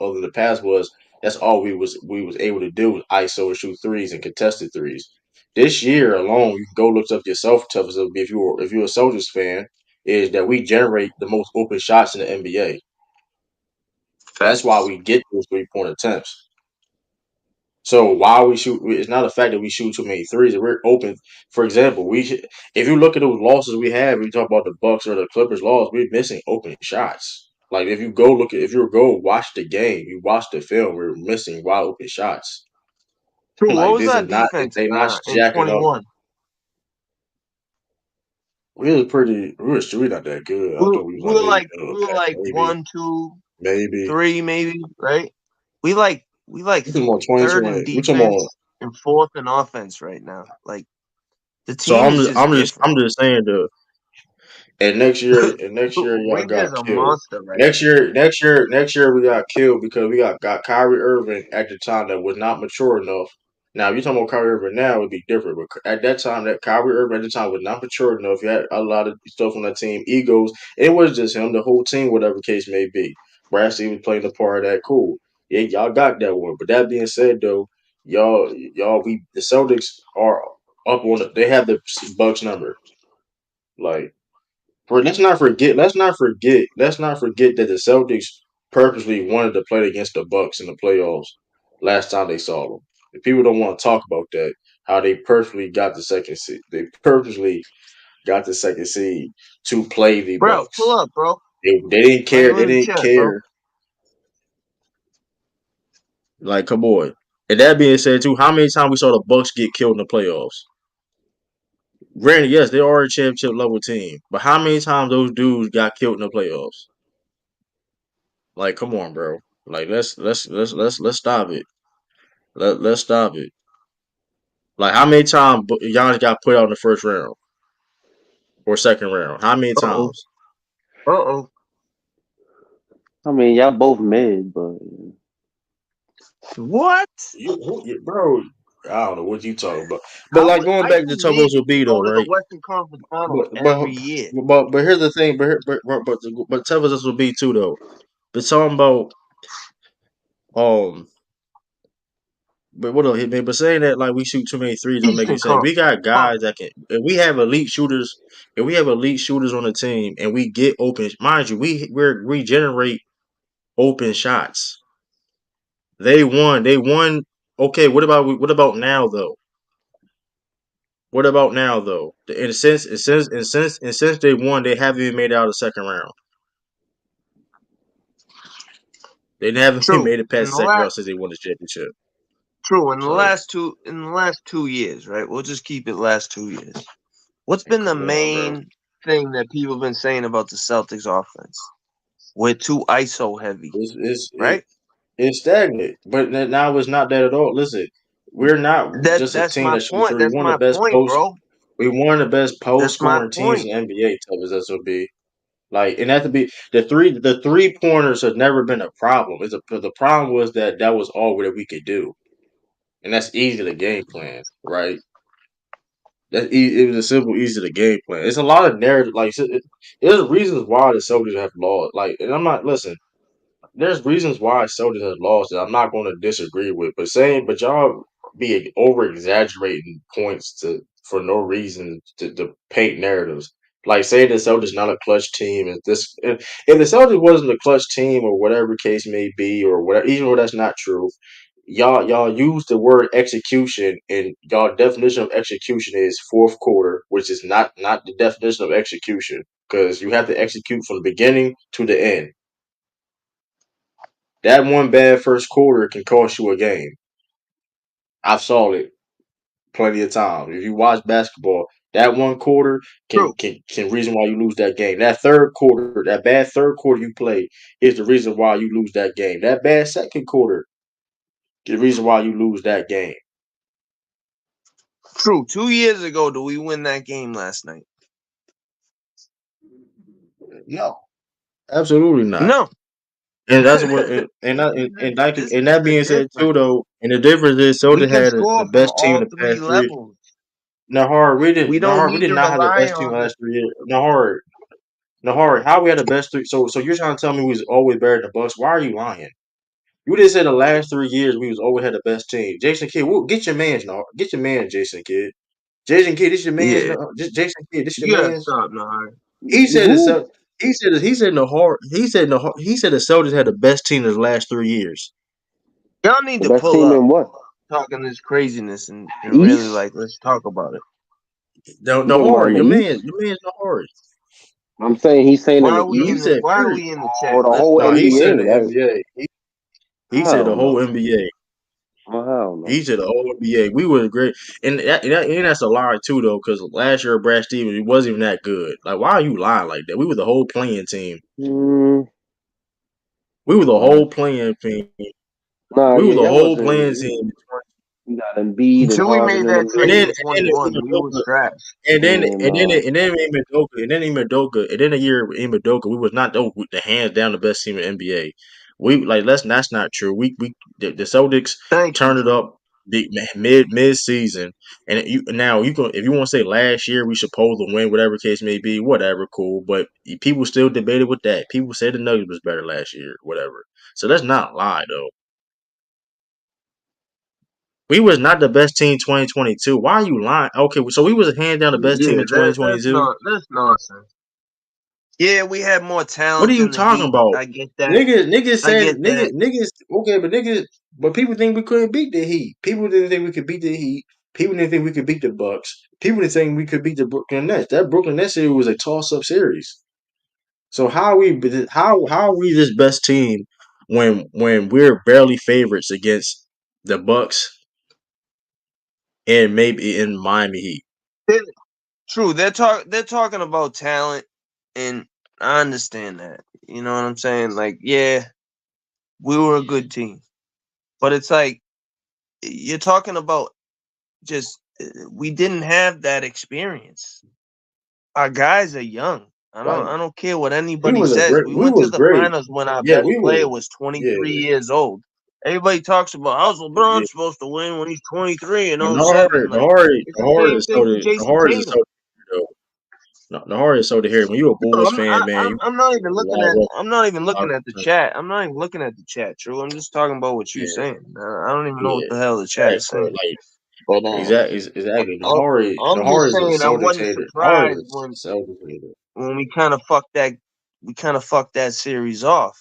of the past was that's all we was able to do was ISO and shoot threes and contested threes. This year alone, you can go look up yourself. Tough as it'll be if you're a Soldiers fan, is that we generate the most open shots in the NBA. That's why Facts. we get those 3-point attempts. So why we shoot? It's not the fact that we shoot too many threes. If we're open, for example, if you look at those losses we have, we talk about the Bucks or the Clippers loss. We're missing open shots. Like if you go watch the game, you watch the film, we're missing wide open shots. True. What Like was this is that not defense they not in jacking up. 21? We were not that good. I thought we was like maybe We were like maybe one, two, maybe. three, maybe, right? We like We talking about third in 2020. We talking about. defense and fourth in offense right now. Like the So team is just different. I'm just saying the. And next year, y'all Wiggins got is a killed. monster right Next year, we got killed because we got Kyrie Irving at the time that was not mature enough. Now, if you're talking about Kyrie Irving now, it'd be different. But at that time, that Kyrie Irving at the time was not mature enough. He had a lot of stuff on that team, egos. It was just him, the whole team, whatever case may be. Brassy was playing the part of that. Cool. Yeah, y'all got that one. But that being said, though, the Celtics are up on. They have the Bucks number. Like. Let's not forget. Let's not forget that the Celtics purposely wanted to play against the Bucks in the playoffs last time they saw them. If people don't want to talk about that, how they purposely got the second seed. They purposely got the second seed to play the Bro, pull Bucks. up, bro. They didn't Right care. They on the didn't chest, bro. care. Like, come on. And that being said, too, how many times we saw the Bucks get killed in the playoffs? Granted, yes, they are a championship level team, but how many times those dudes got killed in the playoffs? Like, come on, bro. Like, let's stop it. Let's stop it. Like, how many times Giannis got put out in the first round or second round? How many Uh-oh. times? Uh-oh. I mean, y'all both mid, but What? Bro, I don't know what you talking about. But like going I back to think mid Tubos will be go though, to the right? Western Conference Finals But but every year. but here's the thing. But Tubos will be too though. But talking about um. But what else hit me? But saying that like we shoot too many threes don't make Eastern any sense. We Conference. got guys that can. If we have elite shooters on the team, and we get open, mind you, we generate open shots. They won. They won. Okay, what about now though? What about now though? And since they won, they haven't even made it out of the second round. They haven't even True. made it In past the the second last round since they won the championship. True. So In the last 2 years, right? We'll just keep it last 2 years. What's like, been the come on, bro. main thing that people have been saying about the Celtics offense? We're too ISO heavy, It's it's it, right? it's stagnant. But now it's not that at all. Listen, we're not just a That's team my that shoots point. three. That's my point, bro. We one of the best post That's my scoring teams point. in NBA. Tough as SOB. Like, and that to be the three pointers has never been a problem. The problem was that was all that we could do, and that's easy to game plan, right? It was a simple, easy to game plan. It's a lot of narrative. Like, there's reasons why the Celtics have lost. Like, and I'm not listen. There's reasons why Celtics has lost that I'm not going to disagree with, but y'all be over exaggerating points for no reason to paint narratives. Like saying the Celtics not a clutch team and this if the Celtics wasn't a clutch team or whatever case may be or whatever, even though that's not true, y'all use the word execution and y'all definition of execution is fourth quarter, which is not the definition of execution because you have to execute from the beginning to the end. That one bad first quarter can cost you a game. I saw it plenty of times. If you watch basketball, that one quarter True. can reason why you lose that game. That third quarter, that bad third quarter you play is the reason why you lose that game. That bad second quarter, the reason why you lose that game. True. 2 years ago, do we win that game last night? No, absolutely not. No. And that's what, and This that the being said too, difference. though, and the difference is, We Soldier can had the score from best team in all the three past three. levels. We don't Nahar, we need did to not have the rely best team on the. last 3 years. Nahar, how we had the best three? So you're trying to tell me we was always better than the Bucks? Why are you lying? You just said the last 3 years we was always had the best team. Jason Kidd, get your man's, Nahar. Get your man, Jason Kidd. Jason Kidd, this your man's. Yeah, Jason Kidd, this your you gotta man's. stop, Nahar. He said the Who? Cel- he said the Celtics had the best team in the last 3 years. Y'all need The to best pull team up in what? talking this craziness and really East? like let's talk about it. You talking about in the East? Your man's Nahari. I'm saying he's saying in Why the are we in He the East said Why are period. we in the or chat? the Let's whole No, talk he about said it. NBA. the That NBA. He I said the don't whole know. NBA. Well, I don't know. He said the whole NBA. We were great, and that's a lie too, though, because last year Brad Stevens he wasn't even that good. Like, why are you lying like that? We were the whole playing team. Mm, We were the all right. whole playing team. Nah, We were yeah, the y'all whole wasn't. playing team. You got Embiid and Until we Harden made and that them trade niggas. in 21, we was trash. And And then Imadoka, and then a year with Imadoka, we was not the hands down the best team in the NBA. We like that's not true. The Celtics Thank you, turned it True. up the mid season, and you can if you want to say last year we supposed to win, whatever case may be, whatever, cool. But people still debated with that. People said the Nuggets was better last year, whatever. So let's not lie though. We was not the best team 2022. Why are you lying? Okay, so we was hands down the best team Yeah, in 2022. that's nonsense. Yeah, we had more What are talent you than the talking Heat. about? I get that. Niggas I said get that. okay, but people think we couldn't beat the Heat. People didn't think we could beat the Heat. People didn't think we could beat the Bucks. People didn't think we could beat the Brooklyn Nets. That Brooklyn Nets series was a toss up series. So how are we this best team when we're barely favorites against the Bucks and maybe in Miami Heat? They're- True, they're talking about talent, and I understand that. You know what I'm saying? Like, yeah, we were a good team, but it's like you're talking about just we didn't have that experience. Our guys are young. Like I don't care what anybody says. We we went to was the great. finals when our Yeah, best we player was was yeah, 23 years old. Everybody talks about how's yeah. LeBron supposed to win when he's 23 and But oh 07. Like it's The the hard same is so thing for the Jason hard is Tatum. so though. No, the hard is so to hear. When you're a No, Bulls fan, man, you I'm not even a looking lot at of the chat. I'm not even looking at the chat. True. I'm just talking about what you're yeah, saying. I don't even know what yeah, the hell the chat right. is But saying. like But exactly, I'm just saying I wasn't The hard surprised is a Celtics hater. when we kind of fucked that series off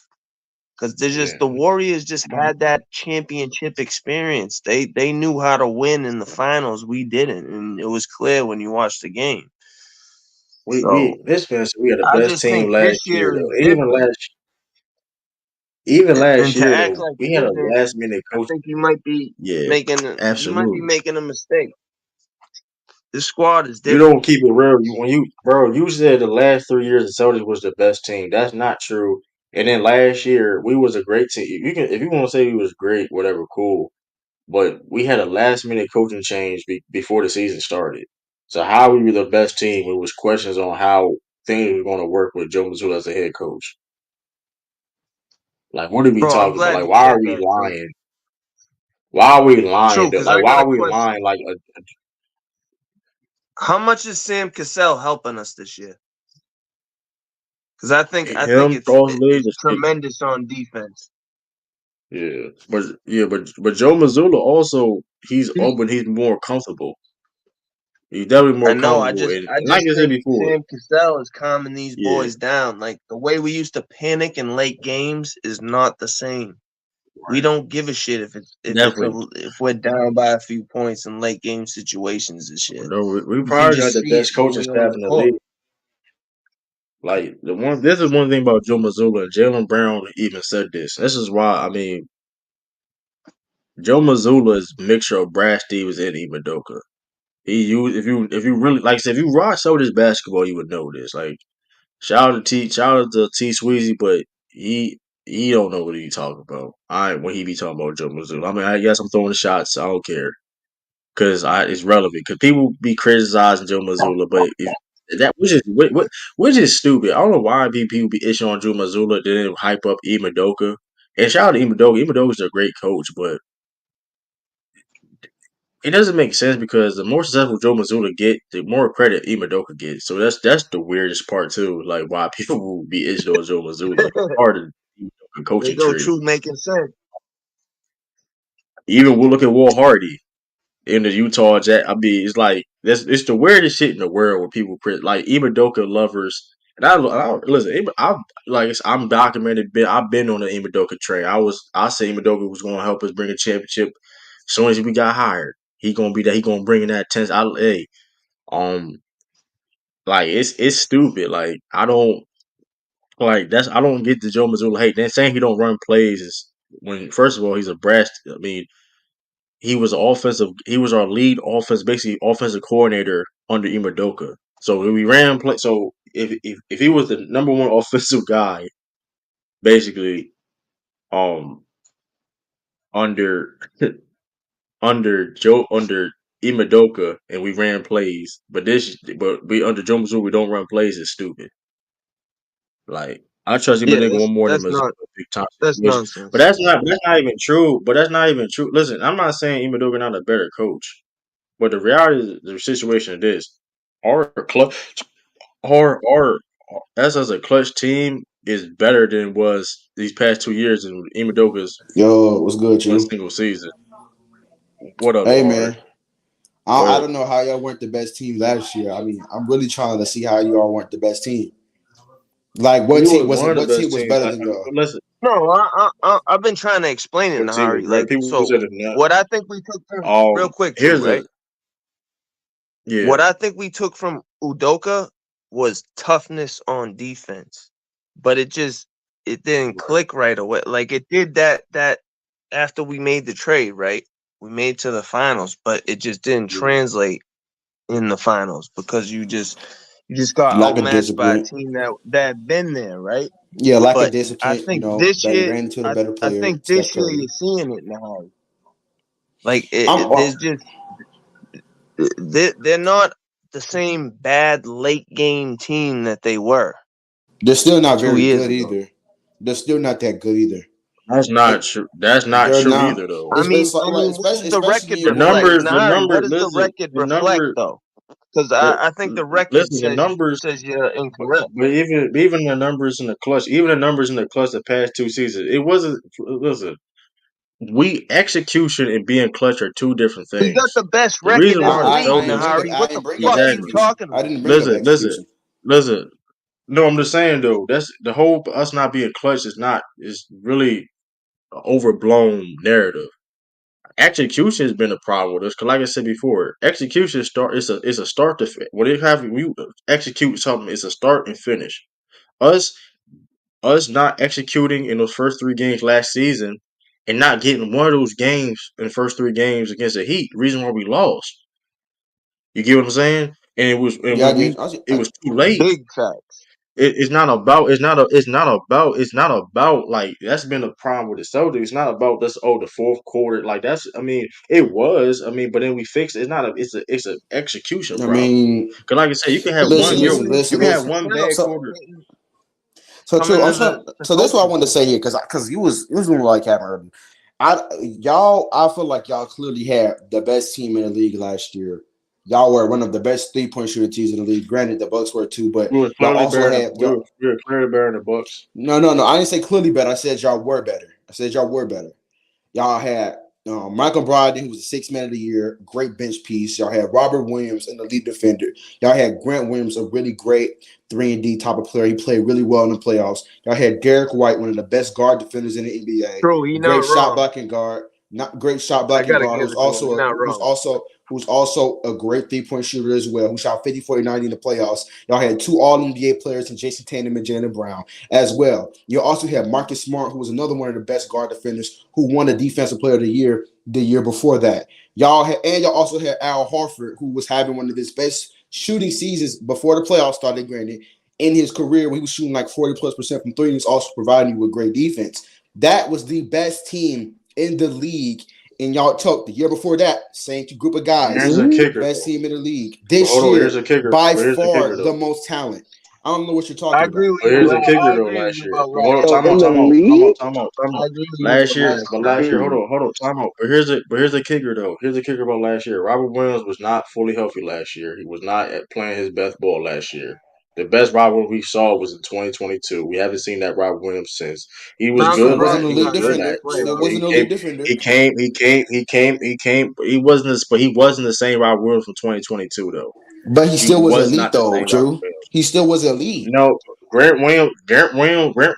because they're just Yeah, the Warriors just had that championship experience. They knew how to win in the finals. We didn't, and it was clear when you watched the game. So this fans we had the I best just team think this last year year is though. different. Even last And to year act though, like we it had a isn't, last minute I coach. think Yeah, you might be absolutely. making a mistake. This squad is You different. don't keep it real. You said the last 3 years the Celtics was the best team. That's not true. And then last year we was a great team. If you want to say we was great, whatever, cool. But we had a last minute coaching change before the season started. So how we were the best team? It was questions on how things were going to work with Joe Mazzulla as a head coach. Like, what are we Bro, I'm talking about? glad Like, you why said are we that too. lying? Why are we True, lying? because Like, I why got a are we question. lying? Like, How much is Sam Cassell helping us this year? Because I think him cross league, it's tremendous on defense. yeah, but Joe Mazzulla also he's open. He's more comfortable. He's definitely I more know. comfortable. I And like just I said think before, Sam Cassell is calming these yeah, boys down. Like the way we used to panic in late games is not the same. We right, don't give a shit definitely. if we're down by a few points in late game situations and shit. No, we You can probably got just the see it best when coaching we on staff the in the court. league. Like this is one thing about Joe Mazzulla. And Jalen Brown even said this. This is why I mean Joe Mazzulla is a mixture of Brad Stevens and Imadoka. If you really like I said, if you watch some of this basketball, you would know this. Like shout out to T Sweezy, but he don't know what he talking about. I when he be talking about Joe Mazzulla. I mean, I guess I'm throwing the shots. I don't care because it's relevant. Because people be criticizing Joe Mazzulla, but if that which is stupid. I don't know why people be itching on Joe Mazzulla, then hype up Imadoka. And shout out to Imadoka. Imadoka's a great coach, but it doesn't make sense because the more successful Joe Mazzulla get, the more credit Imadoka gets. So that's the weirdest part too. Like why people will be itching on Joe Mazzulla. He's part of the They coaching go tree. true making sense. Even we'll look at Will Hardy in the Utah Jazz. I mean, it's like it's the weirdest shit in the world where people like Imadoka lovers. And I listen. I'm documented. I've been on the Imadoka train. I say Imadoka was going to help us bring a championship as soon as we got hired. He gonna be that. He gonna bring in that tense. Hey, um, like it's stupid. Like I don't get the Joe Mazzulla hate. Then saying he don't run plays is when first of all he's a brass. I mean, he was offensive. He was our lead basically offensive coordinator under Imadoka. So we ran play. So if he was the number one offensive guy, basically, um, under under Imadoka, and we ran plays, but we under Joe Mazzulla we don't run plays is stupid. Like I trust Yeah, Imadoka one more than that's Mazzulla not big time that's situation. But nonsense. that's not even true. But that's not even true. Listen, I'm not saying Imadoka not a better coach. But the reality of the situation is our clutch, our us as a clutch team is better than was these past 2 years in Imadoka's Yo, what's good, one you? single season. What up, Hey, Lord? man. What I up? don't know how y'all weren't the best team last year. I mean, I'm really trying to see how you all weren't the best team. Like, We what team was was it? one of What the team best was teams. better than y'all? Listen, No, I've been trying to explain it what to team was Hari. right? Like, People so said it now. what I think we took from real quick, true, Here's a right? yeah. What I think we took from Udoka was toughness on defense, but it didn't Right. click right away. Like it did that after we made the trade, right? We made to the finals, but it just didn't Yeah. translate in the finals because you just got Lack of outmatched by a discipline. team that been there, right? Yeah, lack of But I discipline. think this Better year, ran into the I better I player, think Steph this year Curry. you're seeing it now. Like I'm. there's just they're not the same bad late game team that they were They're still not two very years good ago. either. They're still not that good either. That's not It, true. That's not they're true not. either, though. It's I like mean, what does the especially record year The one. reflect, numbers, the Nari? number. What does the Listen, record the reflect number. though? Because The I think the record listen, the says numbers. you're incorrect. But even the numbers in the clutch, even the numbers in the clutch the past 2 seasons, it wasn't. Listen, we execution and being clutch are two different We got things. the best The record reason in why the I'm I league, telling didn't this, bring up. Nahari. I What the didn't bring up fuck are you exactly. execution. talking I about? didn't bring up Listen, execution. listen. No, I'm just saying though. That's the whole us not being clutch is really an overblown narrative. Execution has been a problem with us because, like I said before, execution start. It's a start to when when you execute something, it's a start and finish. Us us not executing in those first 3 games last season and not getting one of those games in the first 3 games against the Heat, the reason why we lost. You get what I'm saying? And it was and Yeah, I when get. we it was too late. Big facts. It's not about it's not about like that's been the problem with the Celtics. It's not about this the fourth quarter like that's I mean it was but then we fixed it. It's a execution I problem. mean, Cause like I said, listen, listen, you listen, can have listen. one bad Still, So, quarter. so true. coming I'm to trying. the So that's what I coaching wanted to point. say here, because you was doing like having early. I feel like y'all clearly had the best team in the league last year. Y'all were one of the best 3-point shooting teams in the league. Granted, the Bucks were too, but We was y'all clearly also better than had we y'all. were clearly better than the Bucks. No. I didn't say clearly better. I said y'all were better. I said y'all were better. Y'all had Michael Brogdon, who was the sixth man of the year, great bench piece. Y'all had Robert Williams, an elite defender. Y'all had Grant Williams, a really great 3-and-D type of player. He played really well in the playoffs. Y'all had Derek White, one of the best guard defenders in the NBA. True, he not Great shot wrong. blocking guard. Not great shot I blocking gotta guard give it to him. He not wrong. who's also a great 3-point shooter as well, who shot 50, 40, 90 in the playoffs. Y'all had two all NBA players in Jason Tatum and Jaylen Brown as well. You also have Marcus Smart, who was another one of the best guard defenders who won the Defensive Player of the Year the year before that. Y'all also had Al Horford, who was having one of his best shooting seasons before the playoffs started, granted, in his career when he was shooting like 40+% from three. He was also providing you with great defense. That was the best team in the league. And y'all took the year before that, same group of guys, Here's a kicker. best team in the league. But This hold on, here's year, a kicker. by But here's the far kicker the though. most talent. I don't know what you're I talking agree about. with But you. here's a kicker I though. agree with Last you year. about But hold on, last So time year. in out, the time out, time league, out, time out, time I out. agree with you Last about year, last but year. last year, hold on, time out. But here's the kicker though. Here's the kicker about last year. Robert Williams was not fully healthy last year. He was not playing his best ball last year. The best Robert Williams we saw was in 2022. We haven't seen that Robert Williams since. He was But I'm Still good. wasn't surprised an He he was elite got good ready to defender. last play year. Still But though. wasn't an elite defender. he wasn't this, but he wasn't the same Robert Williams from 2022 though. But he He still was was elite not the though, same Robert Drew. Williams. He still was elite. No, Grant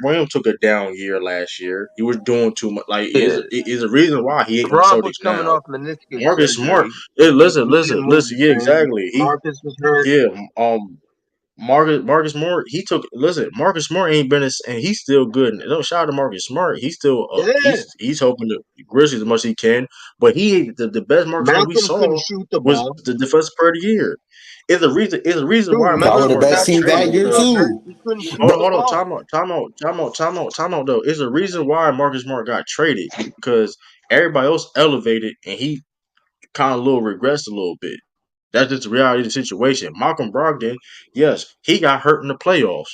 Williams took a down year last year. He was doing too much. Like, Yeah. is a reason why he ain't on the Rob was Celtics coming now. off meniscus Marcus Smart, surgery. listen, He didn't move the yeah, same. exactly. Marcus was hurt. Yeah, Marcus Smart, Marcus Smart ain't been and he's still good. And don't shout out to Marcus Smart. He's still Yeah. he's helping the Grizzlies as much as he can. But the best Marcus Smart we Malcolm couldn't saw shoot the was ball. the defensive player of the year. Is the reason Dude, why Y'all Marcus were remember the Smart best got Patrick team that traded year Beverly though. got hurt. too. He couldn't shoot Hold the on, ball. time out though. It's a reason why Marcus Smart got traded because everybody else elevated and he kind of regressed a little bit. That's just the reality of the situation. Malcolm Brogdon, yes, he got hurt in the playoffs.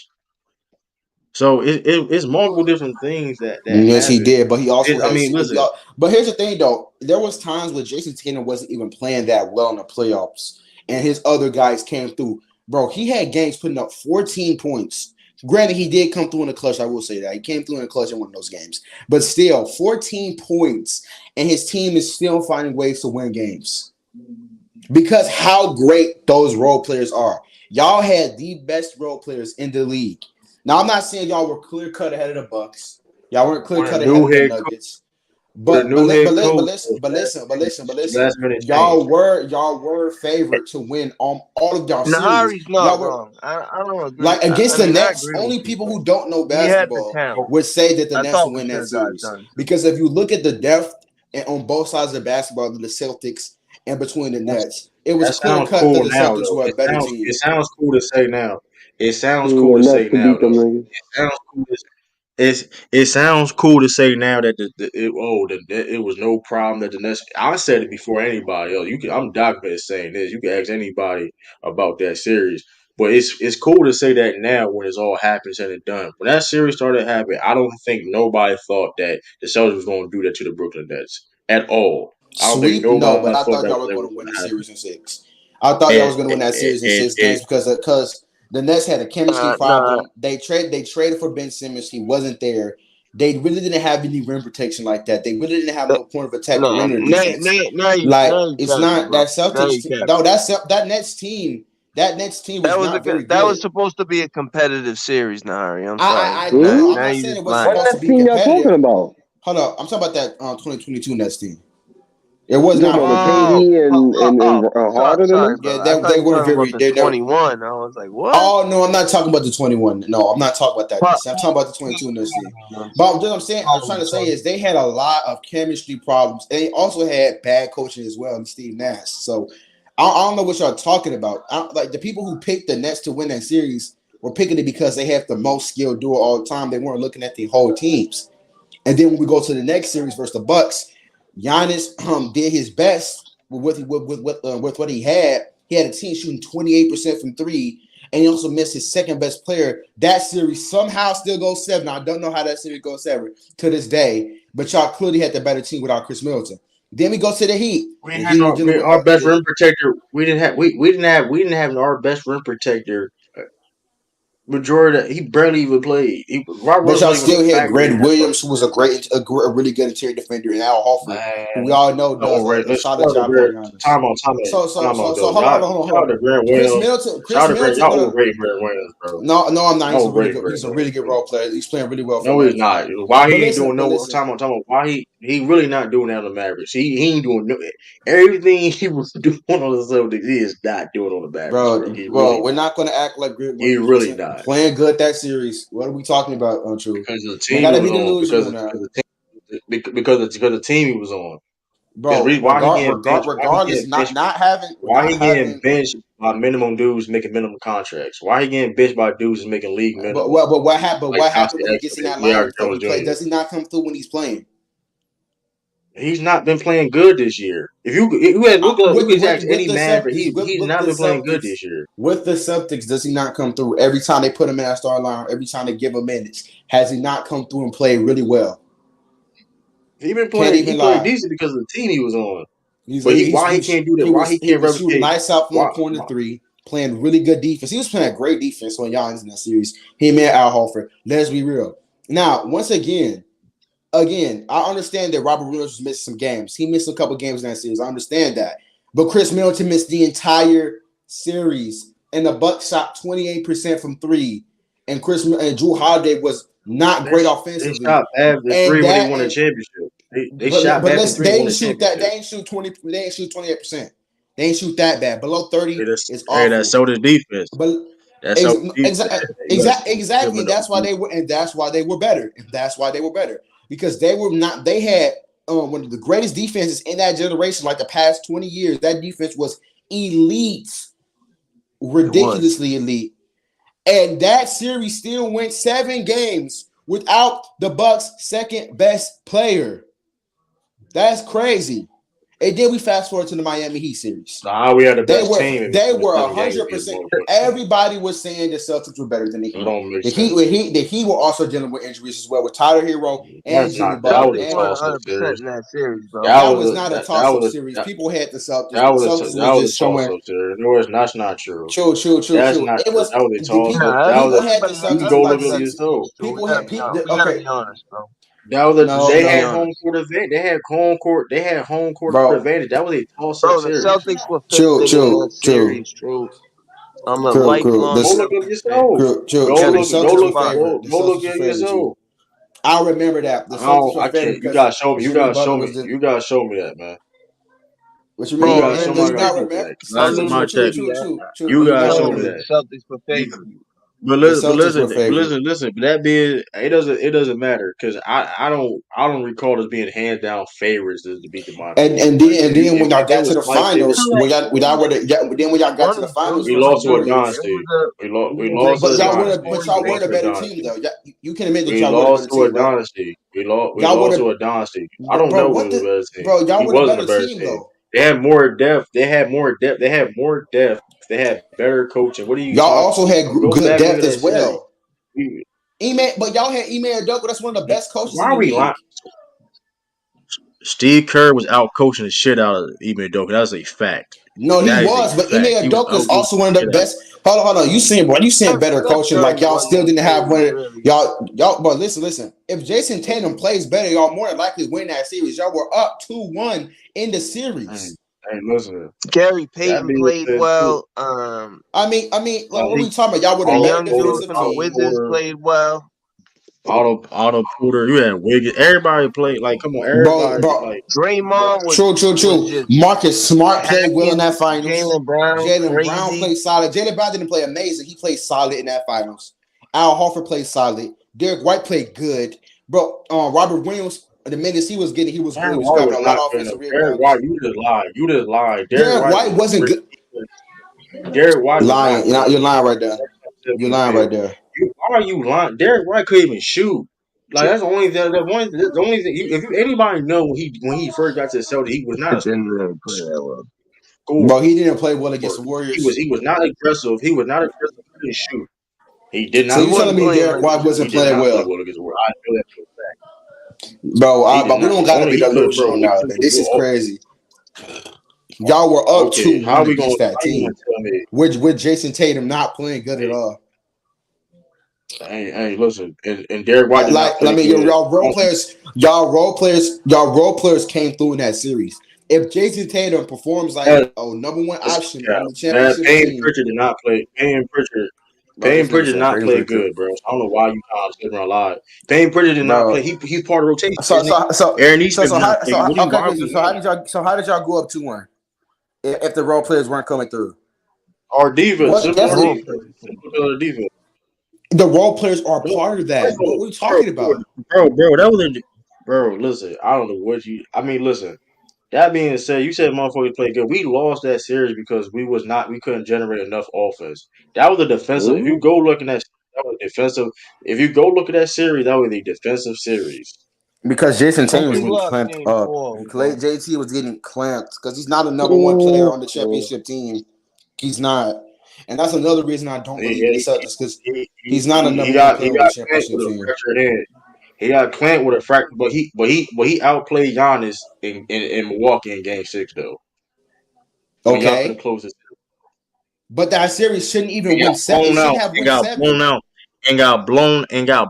So it's multiple different things that Yes, he happen. did. But he also I has. mean, listen, But here's the thing, though. There was times where Jason Tatum wasn't even playing that well in the playoffs, and his other guys came through. Bro, he had games putting up 14 points. Granted, he did come through in the clutch. I will say that he came through in the clutch in one of those games. But still, 14 points, and his team is still finding ways to win games because how great those role players are. Y'all had the best role players in the league. Now, I'm not saying y'all were clear cut ahead of the Bucks. Y'all weren't clear with a cut ahead new of the head Nuggets. with a But but new let, head but let, but coach, listen, but listen, but listen, but listen. last minute change. Y'all were favored to win all of y'all series. Nahari's not Y'all were wrong. I don't agree. like against I the mean, I Nets. agree with Only you, people but who don't know he had the basketball talent. would say that the I Nets thought will we win should that have got series done too. because if you look at the depth and on both sides of basketball, the Celtics and between the Nets, it was That clear sounds cut that cool the now Celtics though. were a better team. It sounds cool to say now. It sounds the cool to Nets say can now beat them though. niggas. It sounds cool to it sounds cool to say now that it was no problem that the Nets. I said it before anybody else. I'm documented saying this. You can ask anybody about that series, but it's cool to say that now when it's all happened said and done. When that series started happening, I don't think nobody thought that the Celtics was going to do that to the Brooklyn Nets at all. I don't think Sweep? No, but nobody I thought thought that y'all was were ever going to going win the to happen. series in six. I thought y'all was going to win that series in six And games because the Nets had a chemistry Nah. problem. They traded for Ben Simmons. He wasn't there. They really didn't have any rim protection like that. They really didn't have no point of attack Nah. perimeter defense. Now Like you it's capping, not bro. that Now Celtics. you capping. No, that Nets team. That Nets team was not very That was good. supposed to be a competitive series, Nahari. I'm sorry. I no, Now no. I'm Hmm? not you saying just it was What lying. supposed to Nets be team y'all talking competitive. about? Hold up, I'm talking about that 2022 Nets team. It was You talking not about with very Oh, good. KD and Harden and sorry, them? Yeah, bro. I thought they you were weren't talking about very. the 21. I was like, what? Oh no, I'm not talking about the 21. No, I'm not talking about that Pa- Nets. I'm talking about the 22 Nets team. But what I'm trying to say is they had a lot of chemistry problems. They also had bad coaching as well, and Steve Nash. So I don't know what y'all talking about. Like the people who picked the Nets to win that series were picking it because they have the most skilled duo all the time. They weren't looking at the whole teams. And then when we go to the next series versus the Bucks, Giannis did his best with what he had. He had a team shooting 28% from three, and he also missed his second best player. That series somehow still goes seven. I don't know how that series goes seven to this day, but y'all clearly had the better team without Chris Middleton. Then we go to the Heat. We The didn't have Heat were dealing with our best rim protector. We didn't have our best rim protector. Majority he barely even played. Robert but Williams y'all wasn't even still a had factor in Grant that Williams, first who was a really good interior defender, and Al Horford, who we man. all know does a Let's solid start with job on Grant. Giannis. Time out though. Hold Y'all on, hold shout out on. to Grant Chris Williams. Middleton, Shout out to Grant. Y'all no, overrating Grant Williams, bro. no, I'm not. Y'all He's overrating Grant he's a really Williams, good bro. role player. He's playing really well for the No, he's Mavericks. not. Why he ain't doing But no listen, time on. Why he really not doing that on the Mavericks? He ain't doing everything he was doing on the Celtics. He is not doing on the Mavericks, bro. He bro, really we're not. not going to act like Grant He Williams really wasn't not. playing good that series. What are we talking about, True? Because of the They team got he to was be on. delusional now. Because the team he was on. bro. Why he getting benched? Regardless, Why not he getting having. benched by minimum dudes making minimum contracts? Why he getting benched by dudes that's making league minimum? But what happened? Like What Johnson happened when he gets in Exum, that Derrick lineup? Though Jones he play. Jr. Does he not come through when he's playing? He's not been playing good this year. If you had look up, you could ask any The manager. Celtics, He's with not the been playing good Celtics, this year. with the Celtics, does he not come through every time they put him in that star line? Every time they give him minutes, has he not come through and played really well? He been Can't playing. He even played lie. decent because of the team he was on. He's But why he can't do that? Why he he can't was shooting replicate? nice out from Why? the corner three, playing really good defense. He was playing great defense when y'all in that series. Him and Al Horford. Let's be real. Now, once again, I understand that Robert Williams was missing some games. He missed a couple games in that series. I understand that. But Chris Middleton missed the entire series, and the Bucks shot 28% from three. And Drew Holiday was not great They offensively. shot bad for And three when they that won a and championship. They but shot but bad for let's three they and won ain't a shoot that. championship. They ain't shoot 20. They ain't shoot 28%. They ain't shoot that bad. Below 30 is That's awful. Celtics defense. But That's Celtics defense. exactly, and that's why they were, and that's why they were better. And that's why they were better because they were not. They had one of the greatest defenses in that generation, like the past 20 years. That defense was elite, ridiculously elite, and that series still went 7 games without the Bucks' second best player. That's crazy. And then we fast forward to the Miami Heat series. How we had the They best were team. they were 100%. Everybody was saying the Celtics were better than the Heat. The Heat were also dealing with injuries as well with Tyler Hero and Jimmy Butler. That was a toss-up series. In that series, bro. That was not a toss-up series. People had the Celtics. The Celtics was just showing. No, that's not true. True. That's not It true. was That was a toss-up. people had the You can Celtics go like look up 6. yourself. People We had gotta okay. be honest, bro. They had home court advantage. They had home court advantage. That was a toss-up Bro, the series. Celtics were favored in that series, true. I'm a lifelong Go look up Celtics fan. yourself. The Celtics were favored. The Go look Celtics were at favored. yourself. I remember that the Celtics were I favored can't. You because gotta show me. You Jimmy gotta show Butler me. was the. You gotta show me that, man. What you You mean? Bro, gotta show Do me. you I gotta not do remember? that. Last time I checked, you Do you gotta not show me remember? that. Celtics were favored. But The listen, Celtics were favored. listen. But that being, it doesn't matter because I don't recall us being hands down favorites to beat the Miami Heat. And Like then when y'all if it got to was the like they were, finals, then when y'all got to the finals we versus lost to a the Warriors, dynasty. We lost to but a dynasty. y'all We were lost the to a better team dynasty. though. You can admit that We y'all were the lost better to a team, right? dynasty. We Y'all were lost to the a dynasty. I don't know who was the better team. y'all He were the wasn't better a better team team. though. They had more depth. They had more depth. They had more depth. They had better coaching. What are you Y'all talking also had about? Go good back, look depth at that as series. well. But y'all had Ime Udoka. That's one of the best coaches Why in the are we lying? league. Steve Kerr was out coaching the shit out of Ime Udoka. That's a fact. No, he was, but Ime He was Udoka is out coaching also one of the the shit out. best. Hold on. You saying better Steph coaching? Curry Like y'all won still that didn't have series, one. really. Y'all. But listen. If Jason Tatum plays better, y'all more than likely win that series. Y'all were up 2-1 in the series. Hey, listen. Gary Payton played well. I mean, like, what we talking about? Y'all were The the better young dude defensive from the team. Wizards played well. Otto Porter, you had Wiggins. Everybody played like, come on, everybody Bro. like. Draymond was True. just Marcus Smart played well in hacking that finals. Jaylen Brown crazy. Played solid. Jaylen Brown didn't play amazing. He played solid in that finals. Al Horford played solid. Derek White played good. Bro, Robert Williams, the minutes he was getting, he was good. He was grabbing a lot of offensive Derek rebounds. White, you just lied. Derek White wasn't good. Derek White was lying. not good. You're lying right there. You're lying right there. Why are you lying? Derek White couldn't even shoot. Like that's the only thing. The only thing. If anybody know when he first got to the Celtics, he was not a Didn't really play that well. scorer. Bro, he didn't play well against the Warriors. He was not aggressive. He couldn't shoot. He did not. So you telling me Derek White wasn't playing well? Play well against the Warriors. I feel that for a fact. Bro, but we don't gotta be delusional now. This is crazy. Y'all were up 2-1 against that team. With Jason Tatum not playing good at all. Hey, listen, and Derek White did not play good. Y'all role players came through in that series. If Jason Tatum performs like number one option on the championship team, Pritchard did not play. Payne Pritchard did not play good, bro. I don't know why you kind of sitting around live. Payne Pritchard did not play. He's part of rotation. How did y'all go up 2-1 if the role players weren't coming through? Our defense. The role players are part of that. What are we talking about? Bro, listen. I don't know what you. I mean, listen. That being said, you said motherfuckers play good. We lost that series because we couldn't generate enough offense. That was a defensive. If you Really? go looking at that was defensive. If you go look at that series, that was a defensive series. Because Jason But Tatum was you getting lost clamped game up. four, And bro. JT was getting clamped because he's not a number one player on the Mm. championship team. He's not. And that's another reason I don't believe in the He, Celtics because he, he's not a he number one got player on the clamped championship with a team. fractured hand. He got clamped with a fracture, but he outplayed Giannis in Milwaukee in Game 6 though. When y'all could have Okay. closed it, But that series shouldn't even he got win seven. It blown shouldn't out have and win got blown seven. out and got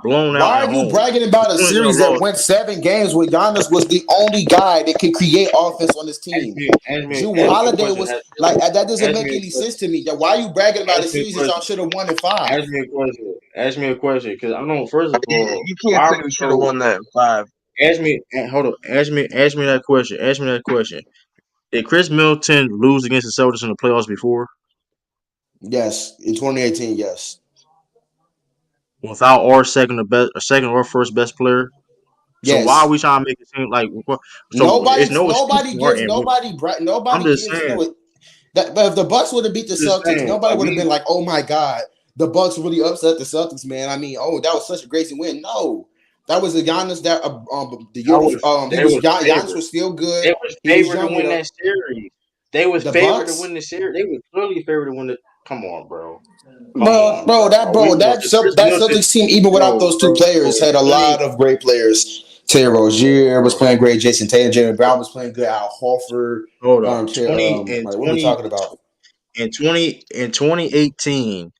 blown out Why at are you home. bragging about a The 20 series that lost. went 7 games when Giannis was the only guy that could create offense on this team? Drew Ask me a Holiday question. was like that doesn't Ask make me a any sense question. to me. Why are you bragging about a Ask me a series that y'all question. should have won in 5? Ask me a question. Ask me a question. Because I know, first of all, You can't why? say we should have So won that in 5. ask me. Hold on. Ask me that question. Ask me that question. Did Chris Middleton lose against the Celtics in the playoffs before Yes, in 2018, yes. without our second or first best player? So why are Yes. we trying to make it seem like so? It's Nobody no excuse nobody for gives it. I'm nobody just gives saying. that but if the Bucks would have beat the Just Celtics, saying. nobody Like would have been like, "Oh my god, the Bucks really upset the Celtics, man." I mean, oh, that was such a crazy win. No. That was the Giannis that the year I before was. he They was was Giannis favored. was still good. They was He was favored to young with win that series. They was the favored to Bucks. win the series. They was clearly favored to win the. Come on, bro. Come Bro, on, bro. Are we going? Is Chris That Middleton? Celtics team, even without Bro, those two bro. players, had a Twenty, lot of great players. Terry Rozier was bro. playing great. Jason Tatum, Jalen Brown was playing good. Al Horford. Hold up. Like what are we talking about, In 2018,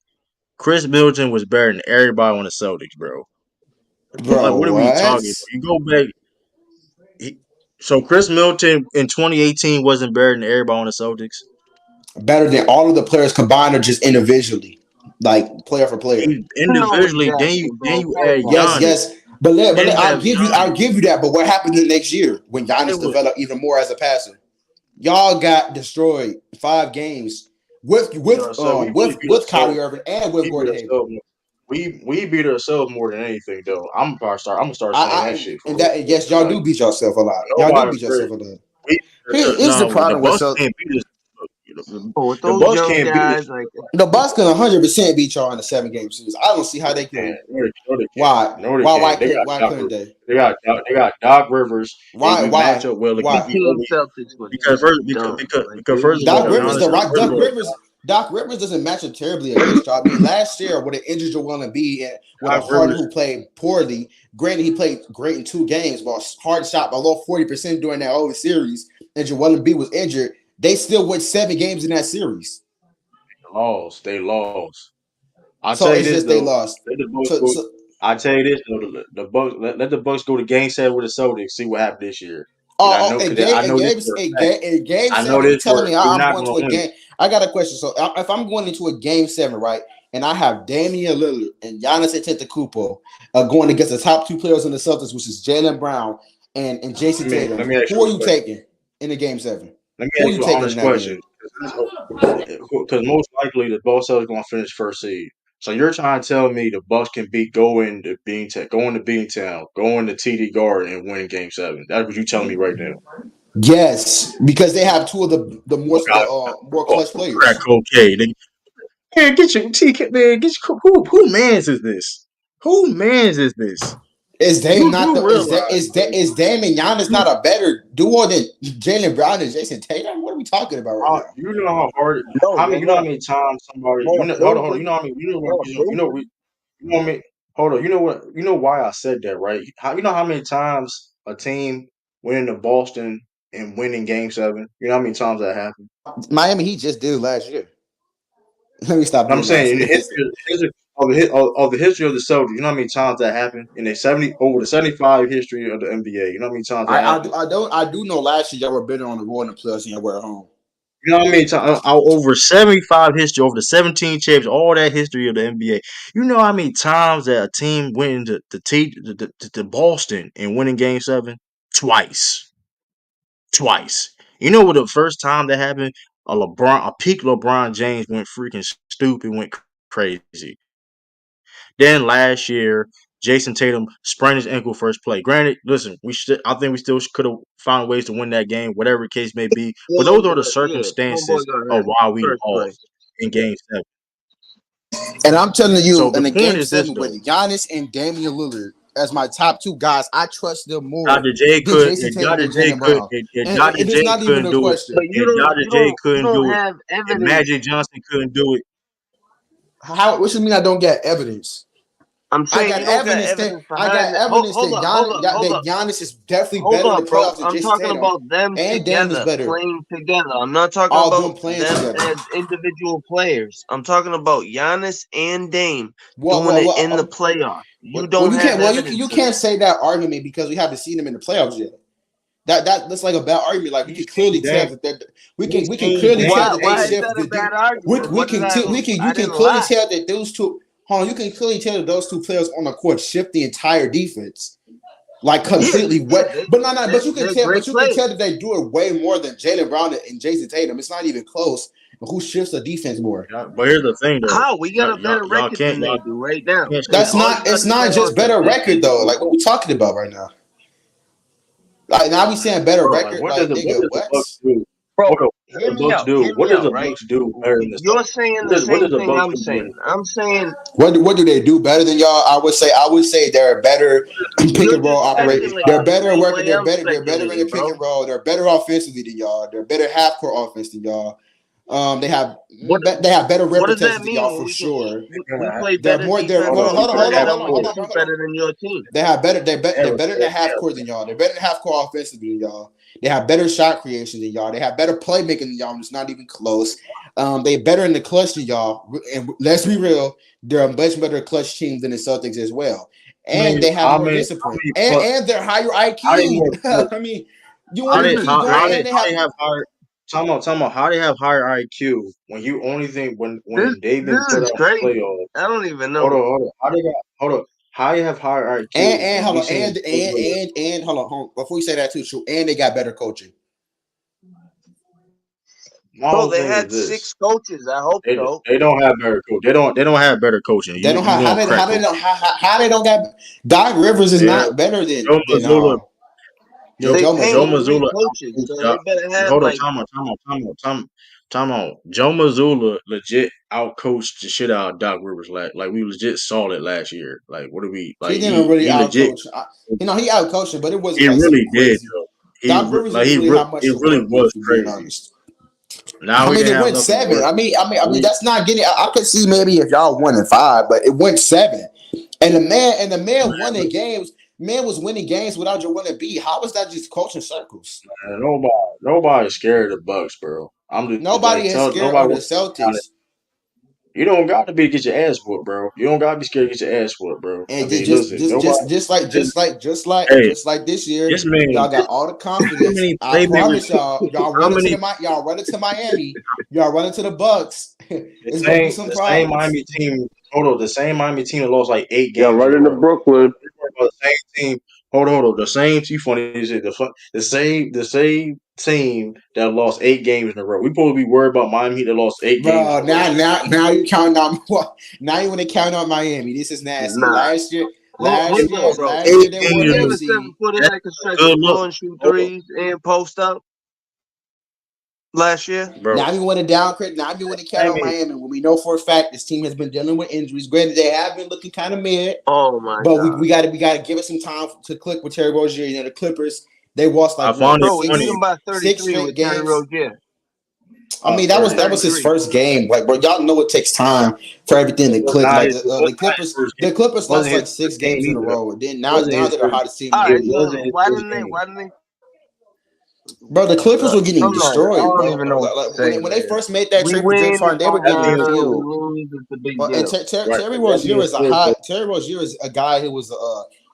Chris Middleton was better than everybody on the Celtics, bro. Like, bro? what are we talking What? about? You go back. He, so Chris Middleton in 2018 wasn't better than everybody on the Celtics. Better than all of the players combined, or just individually, like player for player. He No, individually, exactly, then bro. you Come add on. Yes, Giannis. yes. But Then you have I'll Giannis. give you that. But what happened the next year when It Giannis was developed even more as a passer? Y'all got destroyed 5 games beat ourselves. We really beat with Kyrie ourselves. Irving and with We beat Gordon Hayward. ourselves. We beat ourselves more than anything, though. I'm gonna start saying that shit for And real. that yes, y'all Like do beat yourself a lot. Y'all do nobody beat really. yourself a lot. We Here's the no, the problem with Bucks so can't beat us. But with The those Bucks young can't beat us. guys, like, the Bucks can 100% beat y'all in a 7 game series. I don't see how they Man, couldn't. no, they can't. Why? No, they can't. They got Why Doc couldn't Rivers. they? They got Doc Rivers, and we match Why? up well against Why? we 18 always Celtics were just dumb. Like, because they first was of all, Doc never Rivers, gonna the beat right them. Doc Rivers doesn't match up terribly against y'all. I mean, last year with an injured Joel Embiid and with a Doc Harden Rivers, who played poorly. Granted, he played great in 2 games, but Harden shot below 40% during that whole series, and Joel Embiid was injured. They still went 7 games in that series. lost. They lost. I'll So tell you it's this just they though. lost. Let the Bucks So, go. so I tell you this though. The Bucks let the Bucks go to Game 7 with the Celtics. See what happened this year. Cause I know. I know this for a fact. in game I know seven, you this telling for me we're I'm not going gonna to a win. game? I got a question. So if I'm going into a game 7, right, and I have Damian Lillard and Giannis Antetokounmpo going against the top 2 players in the Celtics, which is Jalen Brown and Jason Let Tatum, me ask who you are a you question. taking in the game 7? Let me Who are ask you you an taking in honest that question. game? Because most likely the Bucks are going to finish first seed. So you're trying to tell me the Bucks can go into Beantown, go into TD Garden and win Game 7. That's what you're telling me right now. Yes, because they have two of Okay, more clutch crack players. cocaine. Man, get your TK, man. Who man's is this? Who man's is this? Is Dame You not do the realize, is Dame and Giannis not a better duo than Jalen Brown and Jason Tatum? What are we talking about right now? you know how hard, No, you know how many times somebody, no, those hold are on, you know how many, no, those are you know what I mean? Hold on, you know what, you know why I said that, right? You know how many times a team went into Boston and winning Game 7? You know how many times that happened? Miami Heat just did last year. Let me stop And I'm being saying nasty. in the history of the history of the Celtics, you know how many times that happened in the 70 over the 75 history of the NBA. You know how many times that happened? I do know last year y'all were better on the road in the playoffs than y'all were at home. You know what I mean? Over 75 history, over the 17 champs, all that history of the NBA. You know how many times that a team went into to Boston and winning Game 7? Twice. Twice. You know what the first time that happened? A peak LeBron James went freaking stupid, went crazy. Then last year, Jason Tatum sprained his ankle first play. Granted, listen, I think we still could have found ways to win that game, whatever the case may be. But those are the Homeboy circumstances got of hurt why we first play. lost in Game 7. And I'm telling you, So in the the point game is this, 7 though. with Giannis and Damian Lillard as my top two guys, I trust them more Dr. J than could Jason if Tatum Dr. and J Jaylen could Brown. if And Dr. it's J not even couldn't a do it, question. But if Dr. J you couldn't don't do it, have if evidence. Magic Johnson couldn't do it, How? What you mean I don't get evidence? I'm I saying got you don't got evidence that evidence behind that. Hold up, that Giannis is definitely Hold better in the up, bro. playoffs than I'm Jason talking Tatum, about them and Dame is together, better. playing together. I'm not talking All about them playing them together. as individual players. I'm talking about Giannis and Dame Well, doing it in the playoffs. You don't have evidence. You can't say that argument because we haven't seen them in the playoffs yet. That's like a bad argument. Like we you've can clearly seen tell Dame. that we You've can seen clearly tell Dame that they Why play. is that a shifted. bad argument? What did I? You I can didn't clearly lie. tell that those two. Hold on, you can clearly tell that those two players on the court shift the entire defense, like completely. But you can They're tell. great But you can players. tell that they do it way more than Jaylen Brown and Jason Tatum. It's not even close. Who shifts the defense more? But here's the thing, though. How? We got a better Y'all record can't. than they Y'all do right now. can't say And That's that. all you not. got It's to say not just is that better they're record though. capable. Like what we talking about right now? Like now we saying better Bro, like record. Like what nigga, does the what? Bucks do? Bro, Okay, what hear does the me Bucks out. do? Hear What me does out, the right? Bucks do better than the You're Suns? saying the What same does the thing Bucks I'm do better? saying. I'm saying What do they do better than y'all? I would say they're better pick you're and roll just operate. They're speculating the better same working. way I'm They're better in the speculating, pick bro. and roll. They're better offensively than y'all. They're better half court offense than y'all. They have What better rim what does that protection than mean y'all when for sure. we play They're better more. They're defense Hold hold and on. on, we Hold on. we play Hold play on. half better Hold on. Hold court. on. shoot Hold on. better than your team? They have better. Yeah, They're better than half court than y'all. They're better than half court offensive than y'all. They have better shot creation than y'all. They have better playmaking than y'all. And it's not even close. They're better in the clutch than y'all. And let's be real, they're a much better clutch team than the Celtics as well. And they have How more many? discipline. But And they're higher how they IQ. more clutch? I mean, you want me to keep How going? they And they have. higher? Talking about how they have higher IQ when you only think This when they've been this put is out the crazy. playoffs. I don't even Hold on, know. How they got? Hold on. How you have higher IQ And and hold we on. seen Dame Lillard. And hold on. Before you say that too, true. And they got better coaching. My Bro, whole they thing is had this: 6 coaches. I hope so. they don't have better coach. They don't have better coaching. They don't You have want to crack coach? how they don't got Doc Rivers is Yeah, not better Joe Mazzulla. than They Joe Joe Joe paying Mazzulla. 3 Mazzulla coaches, outcoached. so they better have Hold on, like time out. Joe Mazzulla legit outcoached the shit out of Doc Rivers. Like we legit saw it last year. Like what do we like? He didn't really He legit. outcoach. He outcoached him, but it wasn't He like some really did crazy. though. Doc Rivers didn't really have much He to really work with, was to being crazy. honest. Now I he mean, didn't it have went nothing to 7. work. I mean, that's not getting. I could see maybe if y'all 1-5, but it went 7. And the man won in games. Man was winning games without your winning B. How was that just coaching circles? Nobody's scared of the Bucks, bro. I'm just Nobody like is tell scared nobody of the wants to be honest. Celtics. You don't got to be to get your ass whooped, bro. You don't got to be scared to get your ass whooped, bro. I And mean, listen, nobody. Hey, just like this year, this man, y'all got all the how confidence. many I playmakers? promise y'all How run into many? y'all run into Miami, y'all run into the Bucks. It's gonna be some The same problems. Miami team. Hold on, the same Miami team that lost like 8 Yeah, games in right a into row. Brooklyn. The same team. Hold on. The same team. Funny as shit. The same team that lost 8 games in a row. We supposed to be worried about Miami Heat that lost 8 games in Bro, a row. now you counting on now you want to count on Miami. This is nasty. nah. Hold on, bro. Last year Eight they won When games the you in have a a AC. 7-footer That's that can a stretch the good look. floor and shoot Hold on, threes and post up last year, bro. Now you want to downgrade. Now you want to count on Miami. Miami when we know for a fact this team has been dealing with injuries. Granted, they have been looking kind of mid. oh my But god, we got to give it some time to click with Terry Rozier. You know, the Clippers, they lost I like found what it bro, we beat funny. them by six 33 straight with Terry games. Rozier. I mean, that was his 33. first game. Like, bro, y'all know it takes time for everything to click. Like It was not his first game. The Clippers It wasn't lost his like 6 first game games in a either. row. Then It wasn't now his they're the first. hottest team in All the right, It league. wasn't so his first game. why didn't they? Bro, the Clippers were getting I'm not. I destroyed, don't bro. even know what to Like, say, when they man. first made that We trade for James win, Harden, they it were don't getting That matter. We killed. lose, it's a big And deal. right. Terry That Rozier being is said, though, Terry Rozier is a guy who was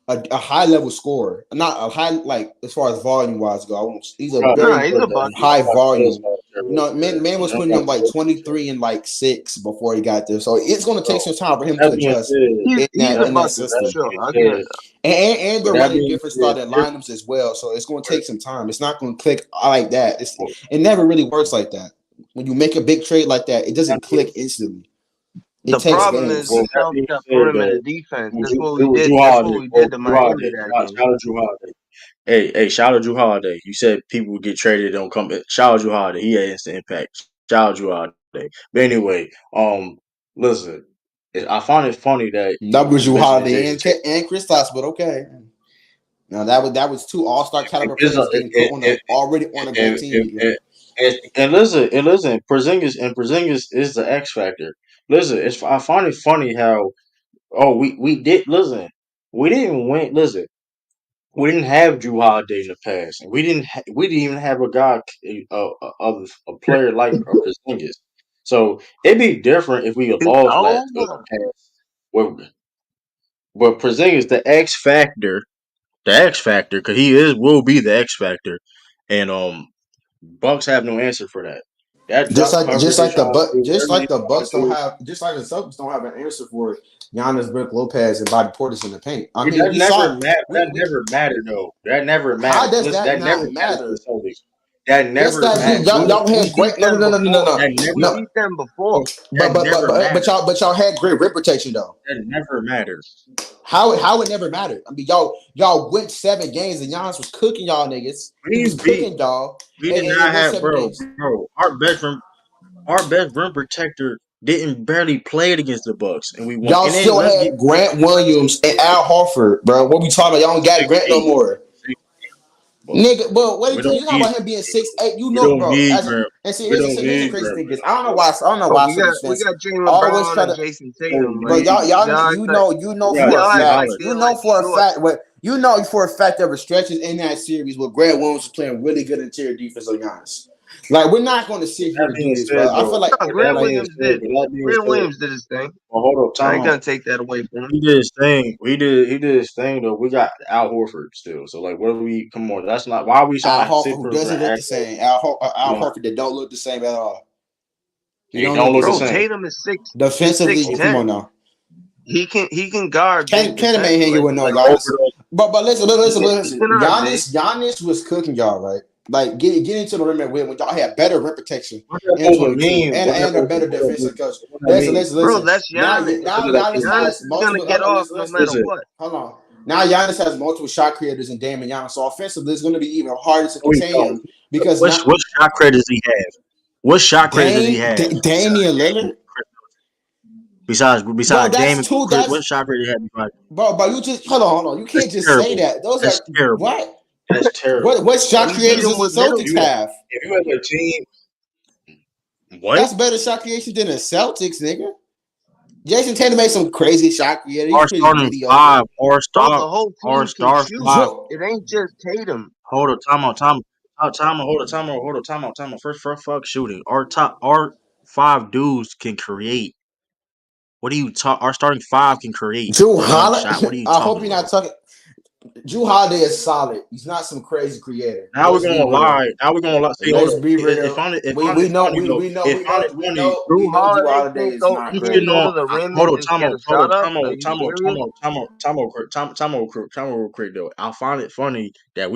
a high level scorer, not a high like as far as volume wise go. He's a Nah, very he's a bucket. high volume. You know, that man was putting him like 23 and like 6 before he got there. So it's going to take some time for him to being adjust said, He's a in that bucket for system. sure. I get it. And they're that running being different said, starting lineups as well. So it's going to take some time. It's not going to click like that. It never really works like that. When you make a big trade like that, it doesn't click instantly. The takes problem is games. Well, he with that helped being that said, perimeter though, defense. it was That's Drew, what it we was did. Drew That's what Holiday. we Bro, did to Drew Miami Holiday. that Shout, game. shout out Drew Holiday. Hey, shout out Drew Holiday. You said people would get traded, don't come. Shout out Drew Holiday. He had instant impact. Shout out Drew Holiday. But anyway, listen, I find it funny that That was you Drew mentioned Holiday Jason Tatum. and Kristaps, but okay. Now that was two all-star caliber It's a, players getting put on already on a great and, team and, together. and, and listen, Porzingis is the X factor. Listen, I find it funny how we did listen. We didn't win. Listen, we didn't have Drew Holiday in the past, and we didn't even have a guy of a player like Porzingis. So it'd be different if we had It's lost last over. past. But Porzingis, the X factor, because will be the X factor, and Bucks have no answer for that. That drop coverage they trying to do, Just whatever they like the trying Bucks to don't do, have just like the Celtics don't have an answer for Giannis, Brook Lopez, and Bobby Portis in the paint. I mean, that we saw never matter. That we never mattered though. That never how mattered. does Listen, that that never not mattered for the matter? Celtics. That Yes, never that We mattered. y'all, we y'all we had beat great them before. That We never. beat them before. That never mattered. but y'all had great rim protection though. That never mattered. How it never mattered? I mean, y'all went 7 games and Giannis was cooking y'all niggas. He We was beat. cooking y'all We did and not went have, seven bro. games. Our best rim protector didn't barely play it against the Bucks, and we won. Y'all And then still let's get had Grant Williams and Al Horford, bro. What we talking about? Y'all don't got six Grant no eight. more. But Nigga, but we what don't you talking need. about him being 6'8"? You We know, don't bro. need Graham. And see, We don't here's the need crazy Graham. thing is I don't know Bro, why we Celtics got fans Jalen always Brown try and to. Jason We don't Tatum. But Like need. you know We for got a y'all Ray act fact, like Allen. they're like short. you know for a fact there were stretches in that series where Grant Williams was playing really good interior defense on Giannis. Like we're not going to sit here That and do being this, bro. said, I feel though, like No, with Grant that like being Williams said, did. with that being Grant said, Williams did his thing. well, hold up, I time ain't out. gonna take that away from him. He did his thing. He did his thing though. We got Al Horford still. So like, what do we? Come on, that's not why we Al trying to Horford, sit who for doesn't look act the like same. we Al don't. Horford that don't look the same at all. He He don't don't look the look the Bro, same. same. Tatum is Defensively, six come ten. on now. He can guard big Can't ain't defense. hanging with no Like Giannis. Horford, But He listen. can guard big. Giannis was cooking y'all, right? Like getting to the rim when y'all had better rim protection what that in movement 22 mean? What that and a movement? better defensive coach. What that mean? Bro, Listen. that's Giannis. Now What that Giannis mean? Giannis has is gonna multiple. get off no matter Listen, what. Hold on. Now Giannis has multiple shot creators in Dame and Giannis. So offensively, it's going to be even harder to no, he contain don't. him because What now what shot credit does he have? What shot credit does he have Damian Lillard, bro. besides That's Dame and two. Chris? What shot credit do he have besides? Bro. You just hold on. You That's can't just say terrible. that. Those That's are terrible. what. That's terrible. What shot We beat creators him does with the Celtics Middleton. have? If you have a team, what? That's better shot creation than the Celtics, nigga. Jason Tatum made some crazy shot creator. He's Our pretty starting mediocre. five, Bro, the whole our team can star shoot. five. Drew, It ain't just Tatum. Hold on, time out, hold on, time out. First, fuck shooting. Our five dudes can create. What are you talk? Our starting five can create Drew a long shot. What are Holiday. you I hope talking you're about? not talking. Drew Holiday is solid. He's not some crazy creator. Now we're Let's be gonna real. lie. Now we're gonna lie. See, hold Let's up. be real. If We I'm we it know funny we though. we know If we I'm know it we funny. know Drew we know Drew Holiday Holiday is not I'm can't shitting go crazy. to on. the rim Hold and on, just get a shot up. Are you serious? real quick though. I find it funny that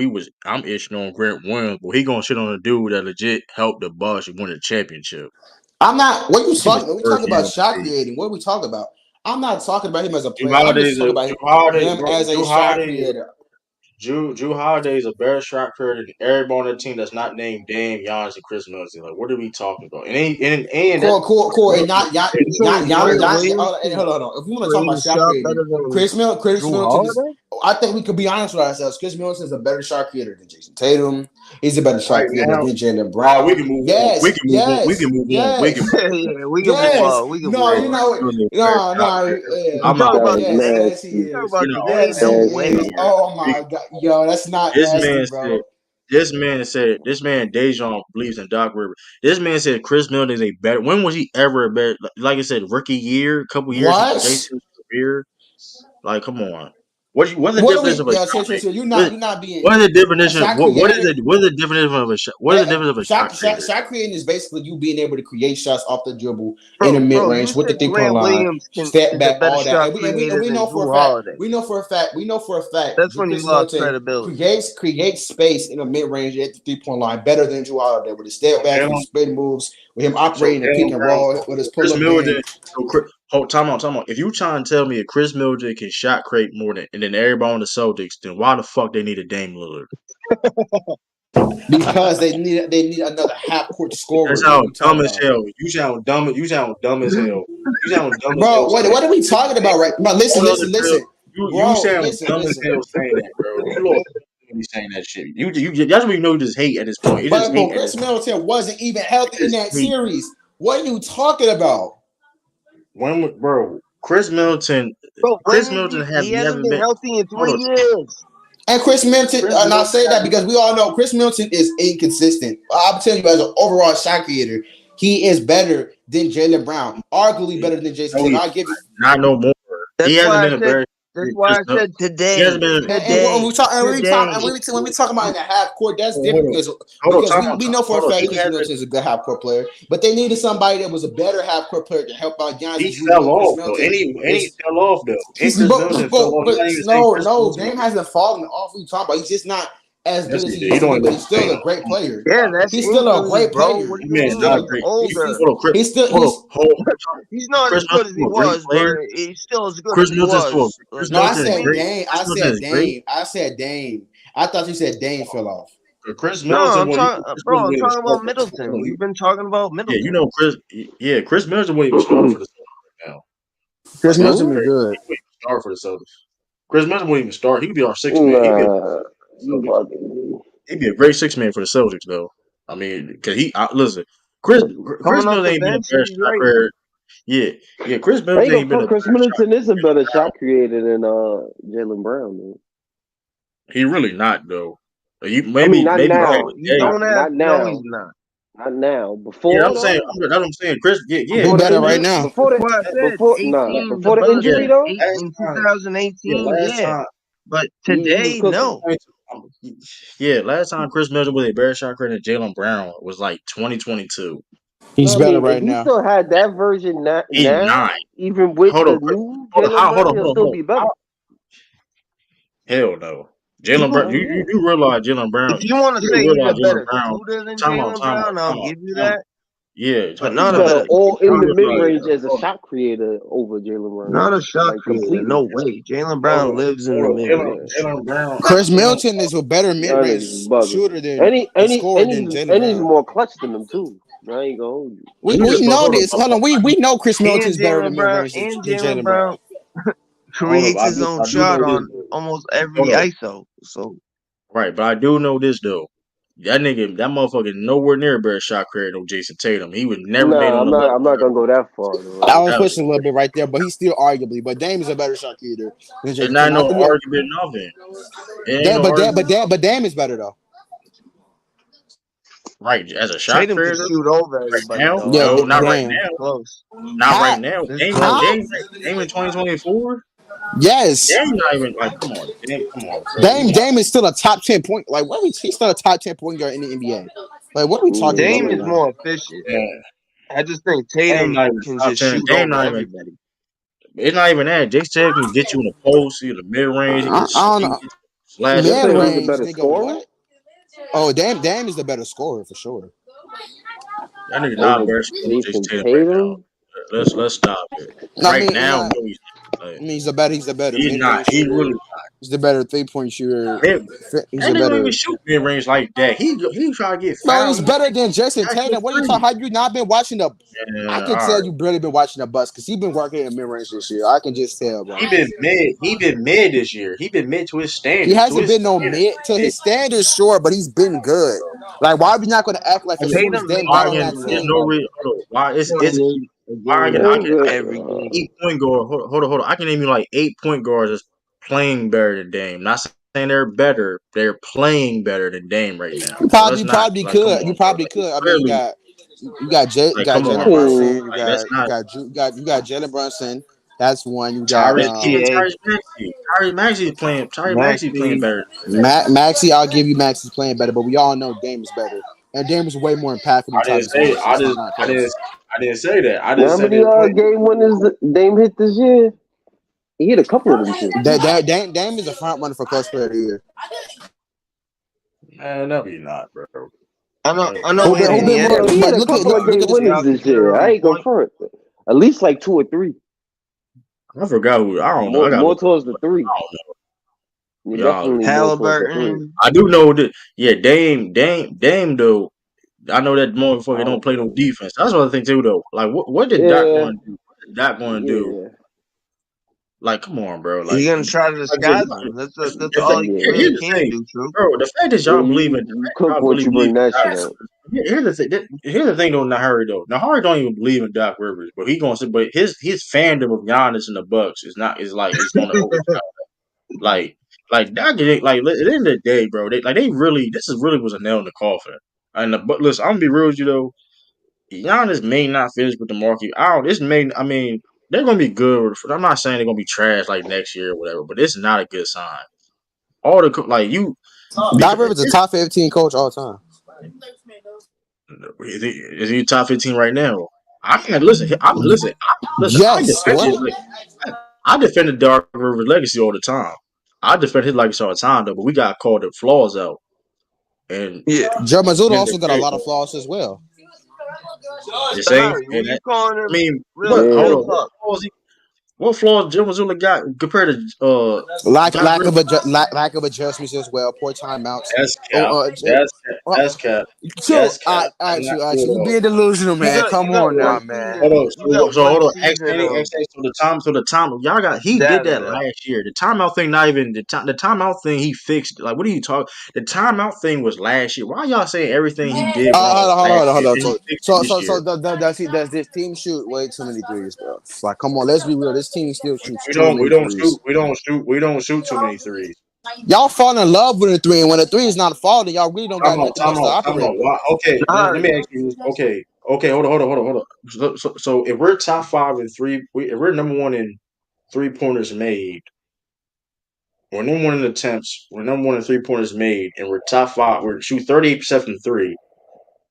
I'm itching on Grant Williams, but he gonna shit on a dude that legit helped the Bucks win a championship. I'm not. What are you This shit is talking? We worth talking you about on shot the page. creating. What are we talking about? I'm not talking about him as a Drew player. I'm just Holiday's talking a about Drew Holiday, him bro. as a Drew shot Holiday creator. Drew Holiday is a better shot creator than everybody on the team that's not named Dame, Giannis, and Chris Middleton. Like, what are we talking about? And that Cool. And not You saying Grant Williams can hold on. If we want to talk create about a shot shot creating, better than Chris Drew Middleton is. Holiday? I think we could be honest with ourselves. Chris Middleton is a better shot creator than Jason Tatum. He's a better right shot creator now, than Jalen we Brown. can move on. We Yes, can move on. We can yes, move on. We can yes, move on. Yeah, we can move yes. on. We can No, move you on. know, Really better no, shot no. creator. You I'm talk not That gonna about was lie. Yes, Dame. yes, he nasty. You talk is. about You know, Dame Yes, he don't Nasty. win. is. Oh my god, yo, that's not this nasty, man said. bro. This man Dejan believes in Doc Rivers. This man said Chris Middleton is a better. When was he ever a better? Like I said, rookie year, a couple years into What? Jason's career. Like, come on. What's the What are definition we? of a Yeah, shot? you're not being What is the a definition? shot What is creator. it? What is the definition of a shot? What is the definition of a shot creator? Shot creating is basically you being able to create shots off the dribble in the mid Bro, you range with the said 3 point Grant line, Williams step is a back, better all that, shot and creator we than know for a Drew fact, Holiday. That's Drew when you Chris lost Middleton credibility. creates space in the mid range at the 3 point line better than Drew Holiday with his step So back, his Jalen, spin moves, with him so operating the pick Jalen and Brown, roll with his pull Chris up game. Middleton, so Time out. If you trying to tell me if Chris Middleton can shot create more than everybody on the Celtics, then why the fuck they need a Dame Lillard? Because they need another half court scorer. That's What are how we dumb talking as about? hell. You sound dumb. You sound dumb as hell. You sound dumb as hell Bro, saying what are we talking about right now? Listen, all other girls. listen. You Bro, sound listen, dumb as listen. hell saying that, bro. You look be saying that shit. You that's when you know you just hate at this point. It's just But hate at Chris this point. Middleton wasn't even healthy in It's that hate. series. What are you talking about? Bro, Chris Middleton Bro, have he hasn't never been been. healthy in Hold 3 on. years. And Chris Middleton, Chris and I Middleton say that have because we all know Chris Middleton is inconsistent. I'm telling you, as an overall shot creator, he is better than Jaylen Brown, arguably better than Jason no, Tatum. he's I give it. not no more. He That's hasn't why I been a said. very That's Chris why I Middleton. said He hasn't today. been. And when we talk, Today. when we talk about in the half court, that's different Hold on, because time out, we know for a hold on. fact He Chris hasn't. Middleton is a good half court player, but they needed somebody that was a better half court player to help out He Giannis. We fell know Chris off though. Middleton Any is. fell off though. And He's Chris Middleton fell off. You but not even saying Chris no, Middleton. Dame hasn't fallen off. We talking about he's just not as good Yes, as he he did. He used to don't be, but even he's still Dame. a great player. Yeah, that's He's still a injuries, great bro. player. What do That you man He's is mean? still not a He's great. older. he's still He's not Chris as good Middleton's as he still a great was, player. but he's still as good as Chris he Middleton's still. was. Chris Like, no. you I know Middleton what is I said mean? great. Dame. Chris Middleton is great. I said Dame. I thought you said Dame fell off. Chris No, Middleton, I'm well, talking, Chris bro. Middleton I'm wouldn't even talking start about for the Middleton. Celtics. We've been talking about Yeah, you Middleton. know Chris. Yeah, Chris Middleton wouldn't even start for the Celtics right now. Chris Like that's Middleton is crazy. good. He wouldn't even start for the Celtics. Chris Middleton wouldn't even start. He could be our sixth man. He'd be a Nah, you Celtics. fucking. He'd be a great six man for the Celtics though. I mean, because listen, Chris Coming off Middleton the ain't been a bench, better he's shot great. creator. Yeah. Chris I ain't Middleton gonna ain't been a front. Chris better shot Middleton is a better creator. shot creator than Jaylen Brown, man. He really not though. You I mean, not maybe back in No, now. the you day. don't have. Not No, he's now. not. Not now. Yeah, Before though. that's what I'm saying. Chris, He yeah, Before the better right injury. now. Before That's the why I said before nah. 18. The Before the Bucks injury had though. 8 last in time, 2018. last Yeah, time, but He was today, cooking. no. last time Chris Middleton was a better shot creator than Jaylen Brown was like 2022. He's I better mean, if right he now. still had that version He's now, not. even with Hold on, the new hold on, Jaylen Brown, he'll hold still on. be better. Hell no. Jalen Brown, Hell you yeah. do realize Jalen Brown. If you want to You do say he's a realize Jalen better Brown. shooter than Time out, Jalen time out, Brown, I'll time out, give you time out. that. Yeah, But He's not a better better. all in Not the a mid shot range creator. as a shot creator over Jalen Brown. Not a shot Like creator. No completely. way. Jalen hold Brown on, lives in hold the on. mid range. Jalen Brown. Chris Jalen. Middleton is a better Y'all mid-range niggas bugging. shooter than Any and any scorer and than he's Jalen and he's Brown. more clutch than them too. I ain't gonna hold you. We But know hold on, this. Hold on. We know Chris Middleton And is better Jalen than Brown mid-range and than Jalen Jalen Brown. Brown creates his own I do shot know this on though. almost Hold every on, ISO. So right? But I do know this though. That motherfucker, nowhere near a better shot creator than Jason Tatum. He was never made Nah, on I'm the not. level. I'm not gonna go that far I though. was Ever. pushing a little bit right there, but he's still arguably. But Dame is a better shot creator than It's Jason not Tatum. I no think argument, nothing. It ain't no argument. but Dame is better though. Right, as a shot Tatum could creator, shoot over right everybody now, though. I Yeah, no, don't not know. right Dame. now. Close. Not right How? now. This Dame, close. Dame in 2024. Yes. Dame not even like. Come on, Dame, come on, bro. Dame is still a top 10 point. Like what? He's still a top 10 point guard in the NBA. Like what are we talking about Dame right Yeah. is now? more efficient. Yeah, I just think Dame Tatum not even can top just 10. shoot Dame over not even. everybody. It's not even that. Jason Tatum can get you in the post, in the mid range. He I don't can know. get you slash You're up Mid saying shot. he's a range, better nigga. scorer What? Oh, Dame is the better scorer for sure. That nigga not over better scorer than Jason Jason Tatum right now. Tatum? Let's stop it. I Right mean, now, no, he's not. I mean, he's a better He's mid not. range He shooter. really He's the better 3-point shooter. mid. He's That a nigga don't even better. shoot mid range like that. He try to get Bro, fouled. he's better than Jason That's the Tatum. What are you talking? three. Have you not been watching the? I Yeah, can all tell right. you barely been watching the bus because he's been working in mid range this year. I can just tell, bro. He been mid. He been mid this year. He been mid to his He standards. To hasn't his been no standards. mid to Mid, his standards, sure, but he's been good. Like, why are we not going to act like I as mean, soon as Tatum Dame makes got why on again? that something There's like team? no reason. Hold on. Why it's 28 a why game I Ain't can good. every game. 8 point guard. Hold on. I can name you like 8 point guards that's playing better than Dame. Not saying they're better. They're playing better than Dame right now. You So probably, let's you not probably like come could. You on, bro. probably Like it's could. I mean, clearly you like got come on, Jalen bro. Brunson. Hmm. You Like that's got you not got you got Jalen Brunson. That's one. You got Tyrese. Even SGA, Tyrese Maxey. Tyrese Maxey playing. Tyrese Maxey playing Maxey. better. Maxie. I'll give you Maxie's playing better, but we all know Dame is better, and Dame is way more impactful than I didn't Tyrese say. Maxey. So it's not close. I didn't say that. I just How said many they're playing. game winners Dame hit this year? He hit a couple of them shit. Dame is a front runner for Clutch Player of the Year. Man, no, you're not, bro. I know Who Anthony been more? Yeah, he Edwards hit But a look at couple look of look game at this. y'all winners this consider year. him I a ain't gonna point. front. At least like 2 or 3. I forgot who. I don't know. I gotta More look. towards the three. I don't know. You're Y'all, definitely more towards the three. Halliburton. I do know that. Yeah, Dame. Though I know that motherfucker don't play no defense. That's what I think too. Though, like, what did Doc Yeah, want to do? What did Doc want to do? yeah, Like, come on, bro. He gonna try to Like I said, disguise them. That's if all they, he yeah. here's really the can thing, do, True. bro. The fact that Yeah, y'all believe in, the you fact that cook y'all once really you believe bring in that Doc shit up. Rivers. Here's the thing. Here's the thing, though. Nahari though. Nahari don't even believe in Doc Rivers, but he gonna say, but his fandom of Giannis and the Bucks is like it's gonna overshadow. Like, Doc, like at the end of the day, bro, they really this is really was a nail in the coffin. And but listen, I'm gonna be real with you though. Giannis may not finish with the market. I mean, they're gonna be good. I'm not saying they're gonna be trash like next year or whatever, but it's not a good sign. All the like you Doc because Rivers is a top 15 coach all time. is he top 15 right now? I can't listen. Listen. I Yes. defended What? I defended Dark River's legacy all the time. I defend his legacy all the time though, but we got called the flaws out. And Yeah. Joe Mazzulla then the also got a lot of flaws as well. the same. Sorry, And when you calling I him mean, real what? Yeah, Hold real on. talk. What flaws Jim Mazzulla got compared to Lack Doc lack of Rivers? lack of adjustments as well. Poor timeouts. That's Oh, cap. That's cap. uh, That's cap. True. That's cap. That's not All right, true you at all. being delusional, You man. got Come you got on now, one man. Hold season. on. You got So one hold on. season of So the time y'all got he did that data. last year. The timeout thing, not even the timeout thing he fixed. Like what are you talking? The timeout thing was last year. Why y'all saying everything he did wrong last Hold year on. and he fixed it this year? Does this team shoot way too many threes, bro? It's like, come on, let's be real. This team still shoots We too don't we many don't shoot threes. too many threes. Y'all fall in love with a three, and when a three is not falling, y'all really don't got nothing else to Time operate out. with. Why? Okay, let Sorry. me ask you this. Okay, hold on. So if we're top five in three, if we're number one in 3-pointers made, we're number one in attempts, we're number one in 3-pointers made, and we're top five. We're shoot 38% from three.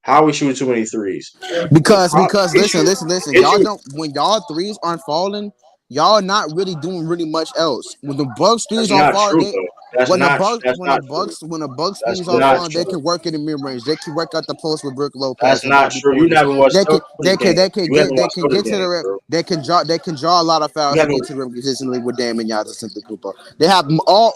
How are we shooting too many threes? The problem Because issue listen. Y'all issue. don't when y'all threes aren't falling, y'all not really doing really much else. When the Bucks threes That's are not falling, true though. That's not. That's not true. when the Bucks That's threes are not falling, they true. can work in the mid range. They can work out the post with Brook Lopez That's and not Bobby true. You Portis. haven't watched Celtics games. You haven't watched They can Celtics get to the games, rim. bro. They can draw a lot of You fouls and get haven't. to the rim consistently with Dame and Giannis and Cooper. They have all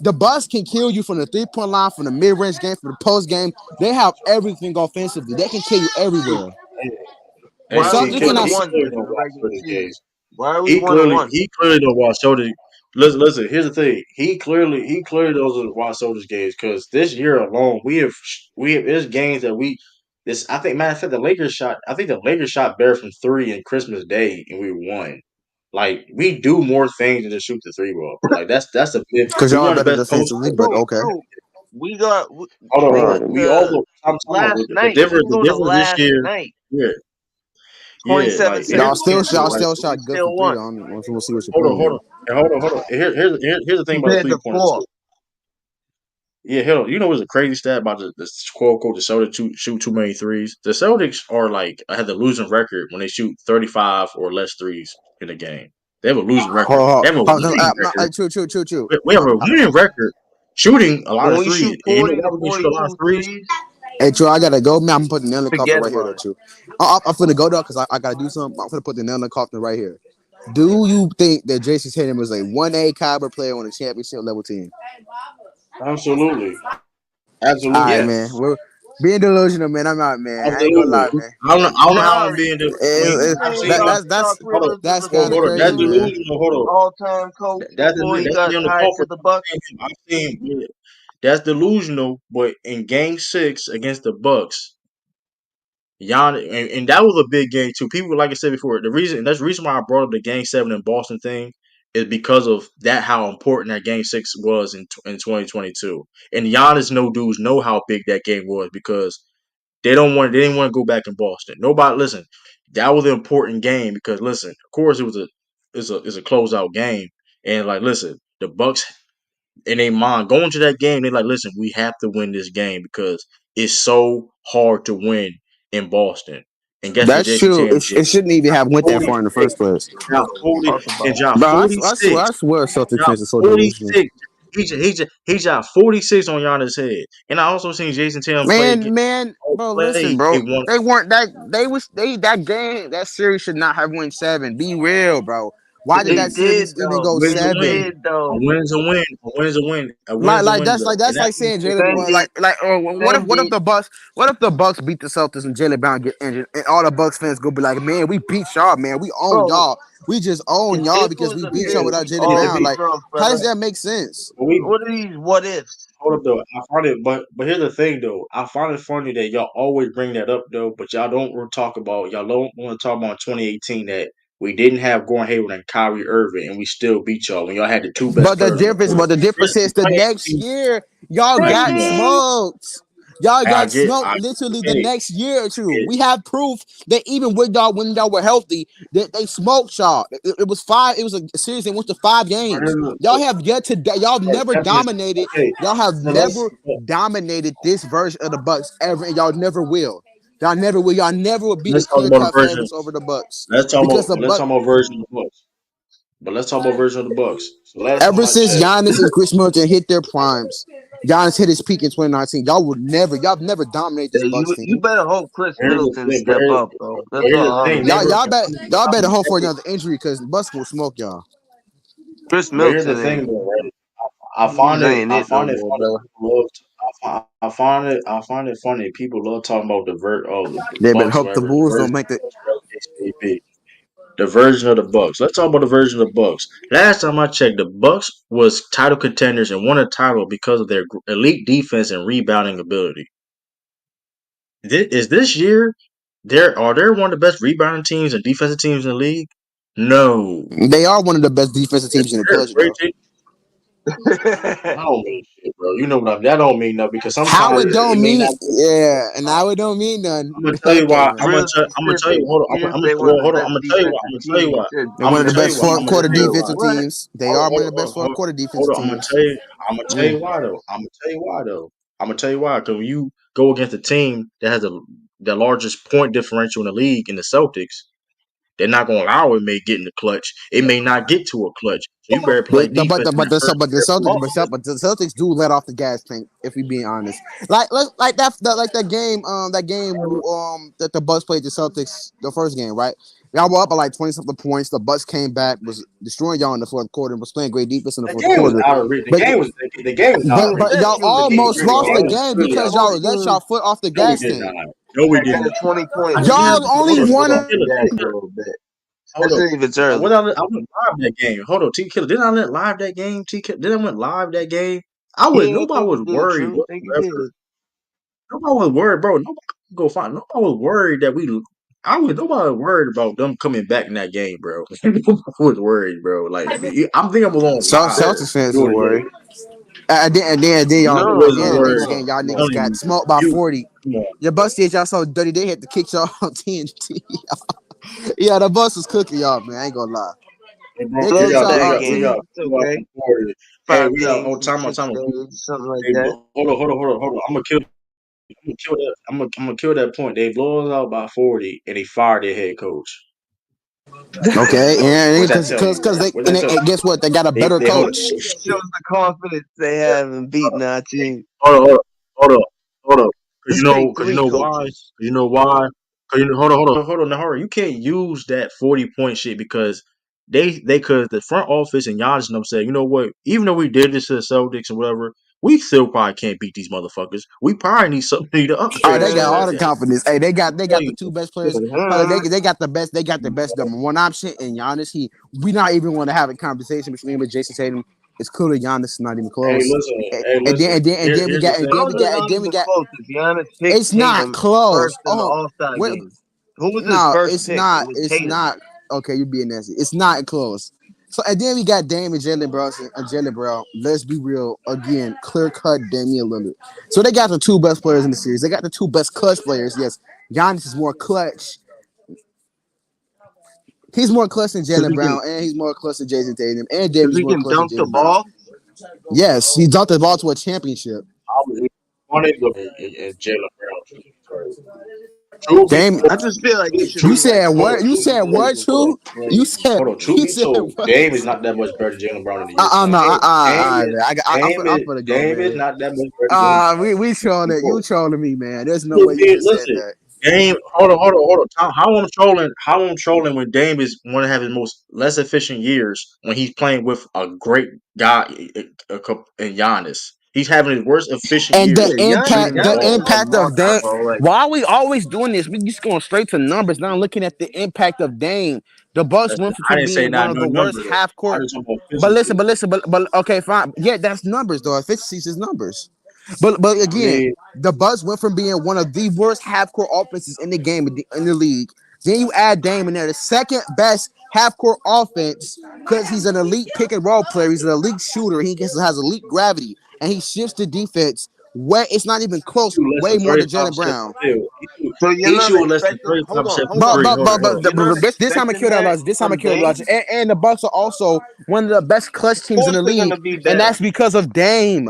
the Bucks can kill you from the 3-point line, from the mid range game, from the post game. They have everything offensively. They can kill you everywhere. The Why And are we Celtics see, 1 cannot. and he 1 clearly then don't in the watch regular Celtics season? games. Why are we 1 and 1? He clearly don't watch Celtics. Listen. Here's the thing. He clearly doesn't watch Celtics games because this year alone we have there's games that we this I think matter of fact the Lakers shot I think the Lakers shot better from three in Christmas Day and we won. Like we do more things than just shoot the three ball, bro. Like that's a bit. Because We y'all are one of the better best post defensively, players in but the True, okay. true. We got Hold on, hold on. prime. We all I'm talking about last night. We can the go to difference this last year. night. Yeah, yeah. 27 Like here's Y'all the thing still seconds. too. y'all Like still shot We good from still three. won We'll see what you're hold on, playing hold with. on, and hold on, hold on. Here's the thing about the compared to 3-pointer 4. too. Yeah, hell, you know what's a crazy stat about the quote unquote the Celtics shoot too many threes? The Celtics are like had the losing record when they shoot 35 or less threes in a game. They have a losing record. They have a winning record. True. We have a winning record shooting a lot When of we threes. shoot And you know 40 to why we can shoot a lot of 42 threes? threes, Hey, True, I gotta go, man. I'm putting the nail in the coffin forget right here, about though, it. True. I'm finna go though, because I gotta do something. I'm finna put the nail in the coffin right here. Do you think that Jason Tatum is a 1A caliber player on a championship level team? Absolutely. All right, Absolutely. man. Yes. We're being delusional, man. I'm out, man. I ain't gonna lie, Absolutely. man. I don't know how I'm Nahari, being do when you It, I've think seen Doc hold on, Rivers is that's a kind of hold on. That's crazy, consistent man. delusional. Hold on. all-time coach before he That's got the on the tied call to for the Bucks? I've seen that's delusional, but in game 6 against the Bucks, and that was a big game too. People, like I said before, that's the reason why I brought up the game 7 in Boston thing is because of that how important that game 6 was in 2022. And Giannis dudes know how big that game was because they didn't want to go back in Boston. Nobody listen. That was an important game because listen, of course it was a closeout game. And like listen, the Bucks in their mind going to that game, they're like, listen, we have to win this game because it's so hard to win in Boston. And guess what That's Jason true. Tatum did? It shouldn't even have went that far in the 46. first place. Job 40 Talk and about it. job Bro, I 46. swear Celtic Job fans are so delusional. 46. He shot 46 on Giannis' head. And I also seen Jason Tatum Bro, listen, play bro. a They weren't that. That game. That series should not have won 7. Be real, bro. Why did They that did series even though. go A win's a They win. seven? did A though. win's a win. A win's a win. A win's a Like win that's though. like And that's that like saying Jalen Brown. Defending, What if the Bucks beat the Celtics and Jalen Brown get injured and all the Bucks fans go be like, man, we beat y'all, man, we own bro. y'all, we just own y'all If it because was we a beat y'all series, without Jalen oh, Brown. Like, bro, how does brother. that make sense? but we What are these what ifs? hold up though. I find it, but here's the thing though. I find it funny that y'all always bring that up though, but y'all don't want to talk about. Y'all don't want to talk about 2018 that we didn't have Gordon Hayward and Kyrie Irving, and we still beat y'all when y'all had the two best But the players on the difference, court. but the Here's difference is the next 2018. year y'all They Right, got come on. did. smoked. Y'all I got get, smoked I literally the get it. next year or I two. get it. We have proof that even with y'all when y'all were healthy, that they smoked y'all. It was five. It was a series that went to 5 games. Y'all have yet to. Y'all never dominated. Okay, Y'all have so let's never dominated this version of the Bucks ever, and y'all never will. Y'all never will. Y'all never will be the let's talk clear about the cut version. favorites over the Bucks Let's talk because about the let's Bucks. talk about version of the Bucks. But let's talk about version of the Bucks. So last time Ever I since checked, Giannis and Chris Middleton hit their primes, Giannis hit his peak in 2019. Y'all never dominated this Hey, Bucks you team. better hope Chris here's the Middleton thing. step up, bro. That's Here's the all I'm thing. Y'all, saying. y'all bet, y'all better hope for Never, another injury because Bucks will smoke y'all. Chris but here's the Middleton thing, ain't though, right? he's ain't I it no find it more, funny. bro. People love. I find it funny. People love talking about the They better Bucks, hope the whatever. The Bulls don't version make of the. the Bucks, whatever the case may be. The version of the Bucks. Let's talk about the version of the Bucks. Last time I checked, the Bucks was title contenders and won a title because of their elite defense and rebounding ability. Is this year they're one of the best rebounding teams and defensive teams in the league? No. They are one of the best defensive teams in the They're a country, great though. team. I don't mean shit, bro. You know what I mean? That don't mean nothing because How sometimes it it don't may mean, not. yeah, and now it don't mean nothing. I'm gonna tell you Okay, why. man. Real I'm gonna tell you. specific. Hold on. You didn't say one of the Hold on. best I'm gonna tell you why. I'm defensive gonna tell you teams. You why. said They're I'm one of gonna the tell defensive you best why. front I'm gonna quarter tell you teams. why. defensive What? teams. They are one of the best front quarter Hold defensive on. I'm gonna teams. tell you. I'm gonna tell you why though. I'm gonna tell you why though. I'm gonna tell you why. Because when you go against a team that has the largest point differential in the league in the Celtics, they're not gonna allow it may get in the clutch. It may not get to a clutch. So you better play But the but defense the when but it's the, hurt. so- but the Celtics Oh, but the Celtics do let off the gas tank if we being honest. Like that game that the Bucks played the Celtics the first game, right? Y'all were up by like 20 something points. The Bucks came back, was destroying y'all in the fourth quarter, and was playing great defense in the The fourth game was quarter. out of reach. But The game was out of reach. but that y'all team The was game almost shit, the lost the game bro. was game clearly out because of The reach. y'all only let y'all team foot off the No, we gas did tank. not. No, we that did got a not. 20-point I lead T Y'all is only hold on, gonna won T foot it. off the Killer, gas T a Killer. little bit, Hold on. especially if it's early. I went live that game. Hold on, T Killer. Didn't I let live that game? T Killer. Didn't I went live that game? Yeah, I Nobody think was you did, worried True. I think you whatsoever. did. Nobody was worried, bro. Nobody go find. Nobody was worried that we. Nobody was worried about them coming back in that game, bro. Nobody was worried, bro. Like I'm thinking I was on live Celtics fans is doing worried. it. And then I y'all No, at the wasn't end of the no, worried. game, y'all I'm niggas telling got you, smoked by you 40. come on. Your bus did y'all so dirty they had to kick y'all on TNT. Yeah, the bus was cooking y'all, man. I ain't gonna lie. Hey, bro, They no, kicked it's y'all that out we game. T. got It's okay. 40. Hey, 5 we got games in six time. days, something like Hey, that. hold on. I'm gonna kill that. I'm gonna kill that point. They blow us out by 40, and they fired their head coach. Okay, What's and that tell you? because they What's and, that they, tell and you? guess what? They got a better They hold it. coach. It shows the confidence they have in beating our team. Hold on, hold on. It's straight Cause you three know why? coaches. You know why? Cause hold on. Now, hold on. You can't use that 40-point shit because cause the front office and Giannis and them said, you know what? Even though we did this to the Celtics and whatever, we still probably can't beat these motherfuckers. We probably need something to upgrade They or something got like all the that. confidence. Hey, they Tell got the you, two best players. Uh-huh. They got the best number one option. And Giannis, we not even want to have a conversation between him and Jason Tatum. It's clearly Giannis, not even close. Hey, listen. We Here's the got thing. How is it not even close? If Giannis picked It's not Tatum close. first in the Oh, All-Star wait, game. Who was his no, first it's pick? It not. was It's Tatum. not. Okay, you're being nasty. It's not close. So and then we got Dame and Jalen Brunson and Jalen Brown. Let's be real. Again, clear cut Damian Lillard. So they got the two best players in the series. They got the two best clutch players. Yes, Giannis is more clutch. He's more clutch than Because Jalen he can, Brown, and he's more clutch than Jason Tatum, and cause Dame's he more can clutch than dunk the Jalen Brown. ball. Yes, he dunked the ball to a championship. I was wanted and Jalen Brown shit is crazy. Truth be Dame, I just feel like it should you be like said hold what? on, You truth be said told, what? favoritism hold on, Too? type crazy. You Truth be said told, what? Dame is not that much better than Jalen Brown in the years No, coming. man. I'm gonna go, Dame is man. not that much better than Jalen Brown. We Truth trolling be it. You told. trolling me, man. There's no way you just said Listen, that. Dame, hold on. How I'm trolling when Dame is one of have his most less efficient years when he's playing with a great guy in Giannis. He's having his worst efficient And years shooting the the ball. Giannis is a impact of monster, Dame. bro. Like, Why are we always doing this? We just going straight to numbers, not looking at the impact of Dame. The Bucks went I from didn't say being one not of no the worst number though. half I court. just talking about But efficiency. listen, but okay, fine. Yeah, that's numbers though. Efficiency is numbers. But I again, mean, the Bucks went from being one of the worst half court offenses in the game in the league. Then you add Dame in there, the second best half court offense, because he's an elite pick and roll player. He's an elite shooter. Has elite gravity, and he shifts the defense. Way it's not even he close. shoot less Way than more than 35% Jalen from Brown. the field. so you're He not shooting less than expecting. Hold 35% on, from hold But on. three. but Hold on, but hold on. but, You're not this time I expecting killed out that logic. This time I from killed Dame. logic. And the Bucks are also one of the best clutch Of teams in course, the they're league, gonna be and better. that's because of Dame.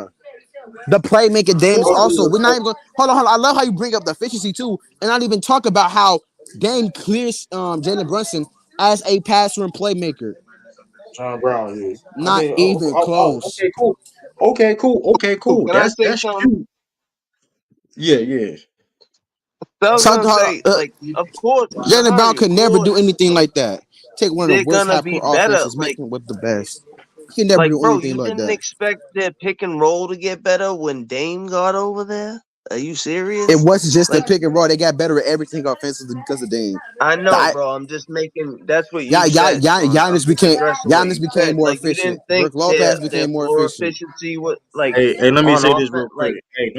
The playmaker Of Dame is course. also. We're not even going. Hold on. I love how you bring up the efficiency too, and not even talk about how Dame clears Jalen Brunson as a passer and playmaker. John Brown, yeah. I Not mean, even close. okay, cool. Okay, cool. Can I say That's something? you. Yeah, yeah. So I was So, gonna say, like, Jalen Brown of could never do course, anything like that. Take one of the they're worst gonna half be court better. offenses, make him with the best. He can never do Bro, anything you like didn't that. expect their pick and roll to get better when Dame got over there? Are you It serious? wasn't just the Like, pick and roll. They got better at everything offensively because of Dame. I know, I, bro. I'm just making. That's what yeah, you said. So I'm just addressing what Giannis you became said. more Like, you efficient. didn't think Brook Lopez their became more floor efficient. efficiency was like Hey, let me on say this offense. real quick. Like, Hey,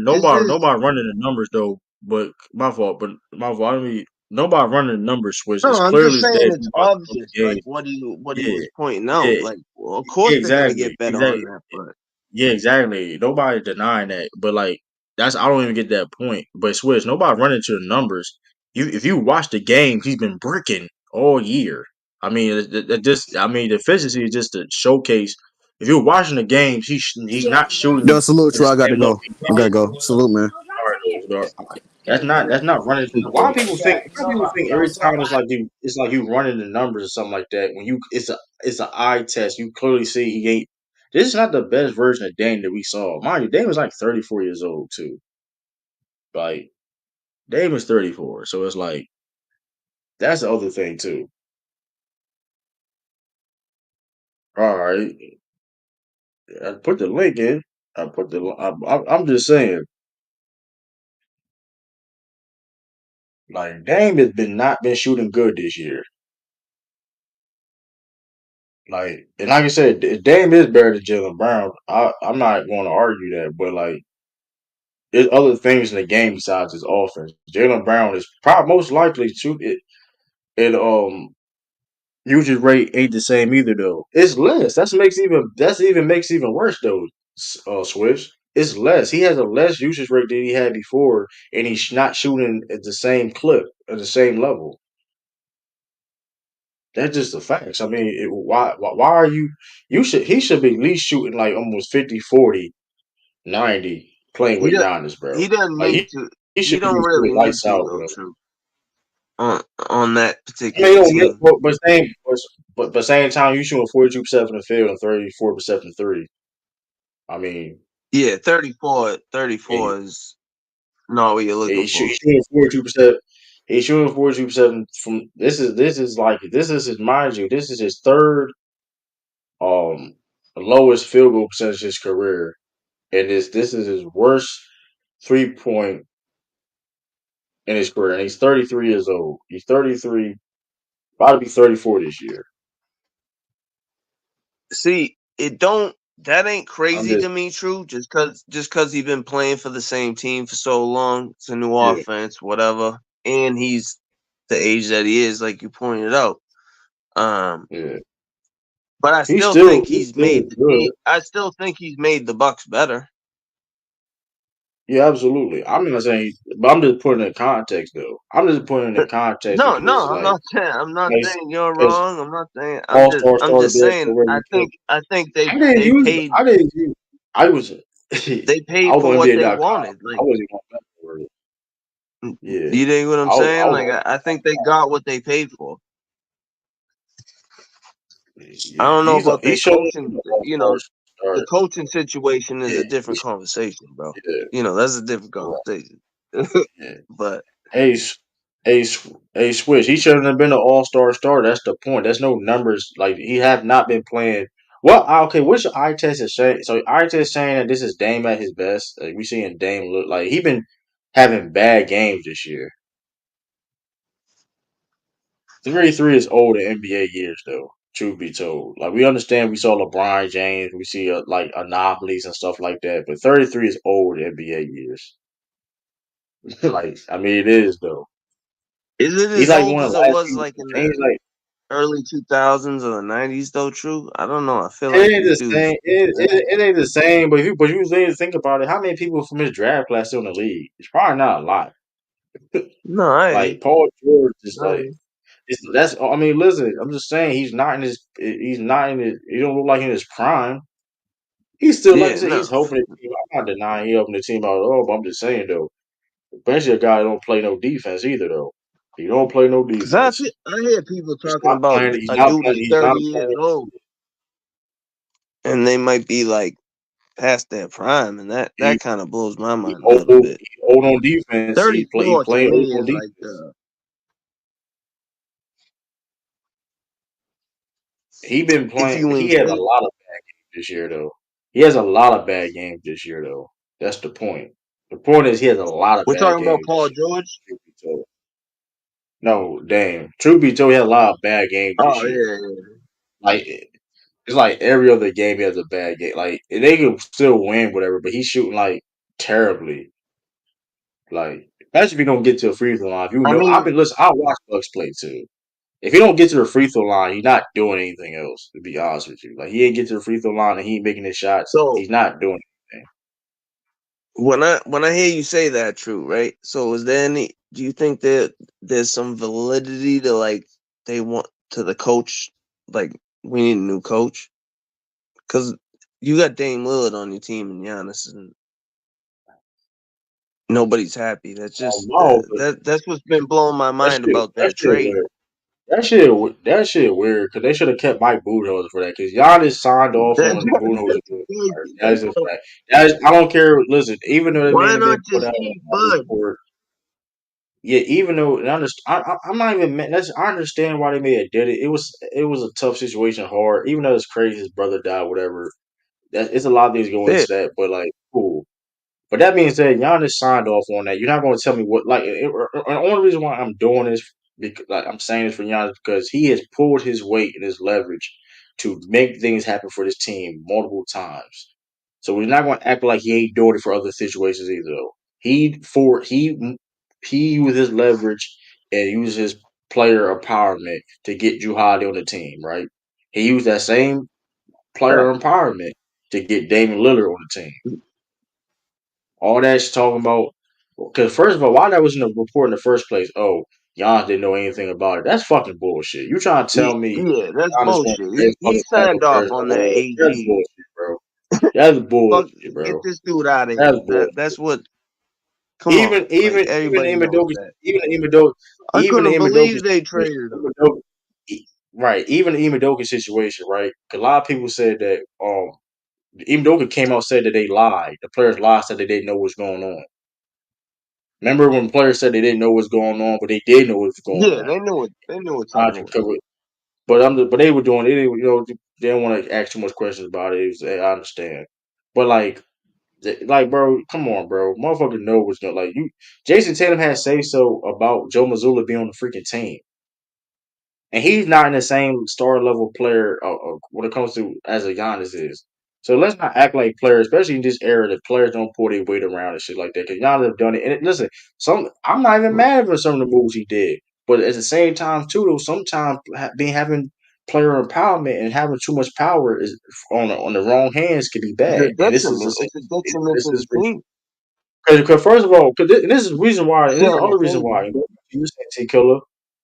this is nobody running the numbers though. But my fault. But my fault. I mean, nobody running the numbers. Switch. no. It's I'm clearly just as saying day it's you watch the obvious. Like, games. what he Yeah, was pointing out. yeah, Like, well, of yeah, course they're gonna exactly, get better on exactly. that. But Yeah, exactly. Nobody denying that, but like that's I don't even get that point. But Switch, nobody running to the numbers. If you watch the game, he's been bricking all year. I mean, the efficiency is just to showcase. If you're watching the games, he's not shooting Yo, salute at the you. I got same to level go. he I got to did. go. Salute, man. All right, dog. That's not running. Why people think every time it's like you running the numbers or something like that. When you it's an eye test. You clearly see he ain't. This is not the best version of Dame that we saw. Mind you, Dame was like 34 years old too. Like Dame was 34, so it's like that's the other thing too. All right, I put the link in. I put the. I'm just saying, like Dame has been not been shooting good this year. Like, and like I said, Dame is better than Jalen Brown. I'm not going to argue that, but like, there's other things in the game besides his offense. Jalen Brown is probably most likely to it. Usage rate ain't the same either though. It's less. That's even makes even worse though. Swish. It's less. He has a less usage rate than he had before, and he's not shooting at the same clip at the same level. That's just the facts. I mean, why are you? He should be at least shooting like almost 50, 40, 90 playing he with does. Giannis, bro. He doesn't Like need to. he He should be don't really shooting need lights to out, though. bro. True. On that I mean, particular you don't make, team. but same time you shooting 42% from the field and 34% from three. I mean, Yeah, 34. he, 34 is not what you're looking for. he's shooting 42%. He's shooting 42% from this is his mind you. This is his third um lowest field goal percentage of his career, and this is his worst 3 point in his career. And he's 33 years old. He's 33, about to be 34 this year. See, it don't. That ain't I'm crazy just to me. True, just cause he's been playing for the same team for so long. It's a new yeah, offense, whatever, and he's the age that he is, like you pointed out. Um, yeah. but I still think He's he's still made the team. good. I still think he's made the Bucks better. Yeah, absolutely. I'm not saying, but I'm just putting it in context, though. I'm just putting it in context No, because, no, I'm not like, saying you're because wrong. I'm not saying. All Star I'm started just their saying. career. Because I think I didn't they use, paid I didn't use, I was, they I paid was for on what they NBA.com. wanted. I Like, wasn't on that for it. Yeah, you dig what I'm I saying? was Like, on I think they got what they paid for. I Yeah, don't know about he their showed up coaching. in the All Star The start. coaching situation is Yeah, a different conversation, bro. yeah, That's a different right, conversation. yeah. but Ace, a switch. He shouldn't have been an all-star starter. That's the point. There's no numbers. Like he have not been playing. Well, okay. Which eye test is saying? So eye test saying that this is Dame at his best. Like we seeing Dame look like he been having bad games this year. 33 is old in NBA years, though. Truth be told, like we understand, we saw LeBron James, we see like anomalies and stuff like that, but 33 is old in NBA years. Like I mean, it is though. Is it He's as like old one of as the it last was people. like in the He's like early 2000s or the 90s though? True. I don't know. I feel it like ain't these the dudes. same. It ain't the same. But you really think about it, how many people from his draft class still in the league? It's probably not a lot. No, I hear you. Like Paul George is I hear like you. that's. I mean, listen, I'm just saying he's not in his. He's not in his. He don't look like in his prime. He's still, like I Yeah, said, he's no. helping the team. I'm not denying he helping the team out at all, but I'm just saying though, especially a guy that don't play no defense either though. He don't play no Cause defense. I hear people He's talking not about playing. He's a not dude playing. is He's not 30 years playing. old and they might be like past their prime, and He, that kind of blows my he mind a old. little bit. He old on defense. He 34 to playing old me on is like defense. He been if playing. you in He has a shape. lot of bad games this year though. He has a lot of bad games this year though. That's the point. The point is he has a lot of We're bad talking about games Paul this year. George. Truth be told. No, damn. Truth be told, he had a lot of bad games this Oh year. yeah, yeah. Like it's like every other game he has a bad game. Like they can still win, whatever, but he's shooting like terribly. Like imagine if you don't get to a free throw line. If you I know, I've mean, been listen. I watch Bucks play too. If he don't get to the free throw line, he's not doing anything else. To be honest with you, like he ain't get to the free throw line and he ain't making his shots. so He's not doing anything. when I hear you say that, true, right? So is there any? Do you think that there's some validity to like they want to the coach? Like we need a new coach because you got Dame Lillard on your team and Giannis, and nobody's happy. That's just No, but that's what's been blowing my that mind shit, about that that shit trade. weird. That shit weird because they should have kept Mike Budenholzer for that because Giannis signed off on Budenholzer. That's crazy. That is a fact. That is, I don't care. Listen, even though that Why man not didn't put just out a keep Bud? report, yeah, even though and I'm not even. That's I understand why they may have did it. It was a tough situation, hard. Even though it's crazy, his brother died, whatever. That it's a lot of things going Yeah, into that, but like, cool. But that being said, Giannis signed off on that. You're not going to tell me what. Like, the only reason why I'm doing this, because like I'm saying this for Giannis, because he has pulled his weight and his leverage to make things happen for this team multiple times. So we're not going to act like he ain't doing it for other situations either. Though he used his leverage and used his player empowerment to get Drew Holiday on the team. Right? He used that same player empowerment to get Damian Lillard on the team. All that's talking about because first of all, why that was in the report in the first place? Oh, Giannis didn't know anything about it. That's fucking bullshit. You trying to yeah, tell me yeah, that's Giannis won't bullshit. trade He fucking backup signed off players in on the that world? That's AD. bullshit, bro. That's Fuck, bullshit, get bro. this dude out of That's here. That's bullshit. what. Come on, Even like even even everybody knows Imodoka, that. even Imodoka, I even the couldn't Imodoka believe they situation, traded him. Imodoka, right? Even the Imodoka situation, right? 'Cause a lot of people said that Imodoka came out and said that they lied. The players lied, said that they didn't know what's going on. Remember when players said they didn't know what's going on, but they did know what's going Yeah, on. they knew it. They knew what I time it could was. cover it, but they were doing it. They didn't want to ask too much questions about it. Hey, I understand, but like, bro, come on, bro, motherfucker, know what's going. Like you, Jason Tatum had say so about Joe Mazzulla being on the freaking team. And he's not in the same star level player when it comes to as a Giannis is. So let's not act like players, especially in this era, that players don't pull their weight around and shit like that. Because Giannis have done it. And listen, I'm not even mad at some of the moves he did, but at the same time too, though, sometimes being having player empowerment and having too much power is on the wrong hands can be It's a bad. And this is detriment. It's a detriment this to the is team. because first of all, because this is the reason why, and this is Stay the on the other reason table. why. And going back to you saying T Killer,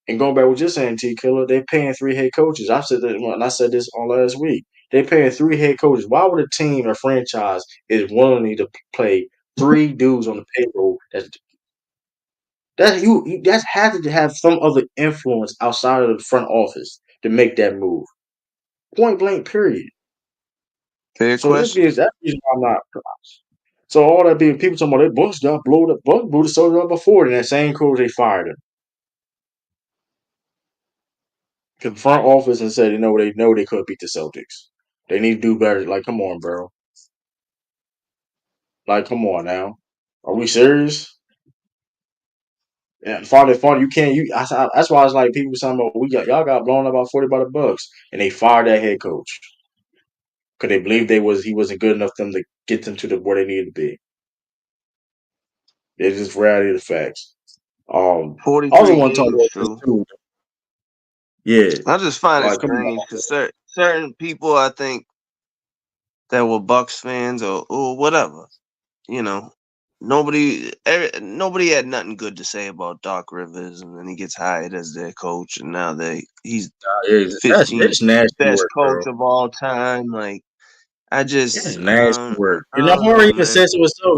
and going back with you saying T Killer, they paying three head coaches. I said that, and I said this on last week. They paying three head coaches. Why would a team or franchise is willing to play three dudes on the payroll? That's had to have some other influence outside of the front office to make that move. Point blank. Period. Fair So this question. is that reason why I'm not. So all that being people talking about that Bucks got blew the Celtics up before, and that same coach they fired him. Cause front office and said they know they could beat the Celtics. They need to do better. Like, come on, bro. Like, come on now. Are we serious? And funny, you can't. That's why it's like people talking about y'all got blown up about 40 by the Bucks, and they fired that head coach because they believed he wasn't good enough for them to get them to where they needed to be. It's just reality of the facts. I also 43 want to talk games, about this true. too. Yeah, I just find it like come strange on. because certain people, I think, that were Bucks fans or whatever, you know, nobody had nothing good to say about Doc Rivers, and then he gets hired as their coach, and now he's It's 15th nasty best work, coach bro. of all time. Like, It's nasty work. I And I've don't know, already even man. said so.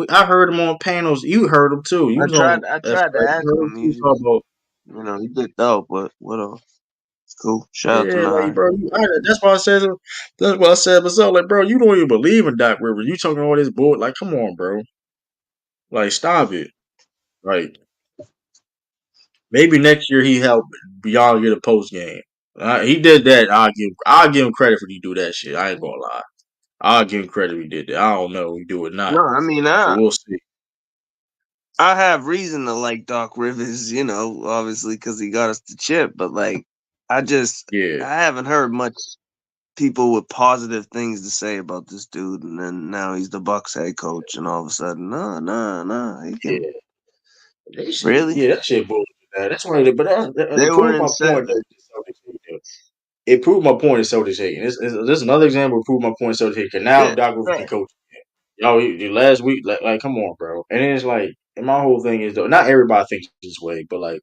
I heard him on panels. You heard him too. You was on. I That's tried to right. ask You heard him him. too talk about. He did though, but whatever. It's cool. Shout out to Yeah, like Nine. bro, that's why I said. That's why I said myself. Like, bro, you don't even believe in Doc Rivers. You talking all this bull? Like, come on, bro. Like, stop it. Like, maybe next year he helped Beyond get a post game. He did that. I'll give him credit for he do that shit. I ain't gonna lie. I'll give him credit if he did that. I don't know if he do it or not, No, I mean but we'll see. I have reason to like Doc Rivers, obviously because he got us the chip. But like, I Yeah, haven't heard much people with positive things to say about this dude, and then now he's the Bucks head coach, and all of a sudden, no, he can yeah. really. That shit bullshit. That's why. But They it were proved in my point seven. that it proved my point in Celtics hating. This is another example of proving my point in Celtics hating. 'Cause now Yeah, Doc Rivers can right. coach. Y'all, last week, like, come on, bro. And it's like, and my whole thing is though, not everybody thinks this way, but like,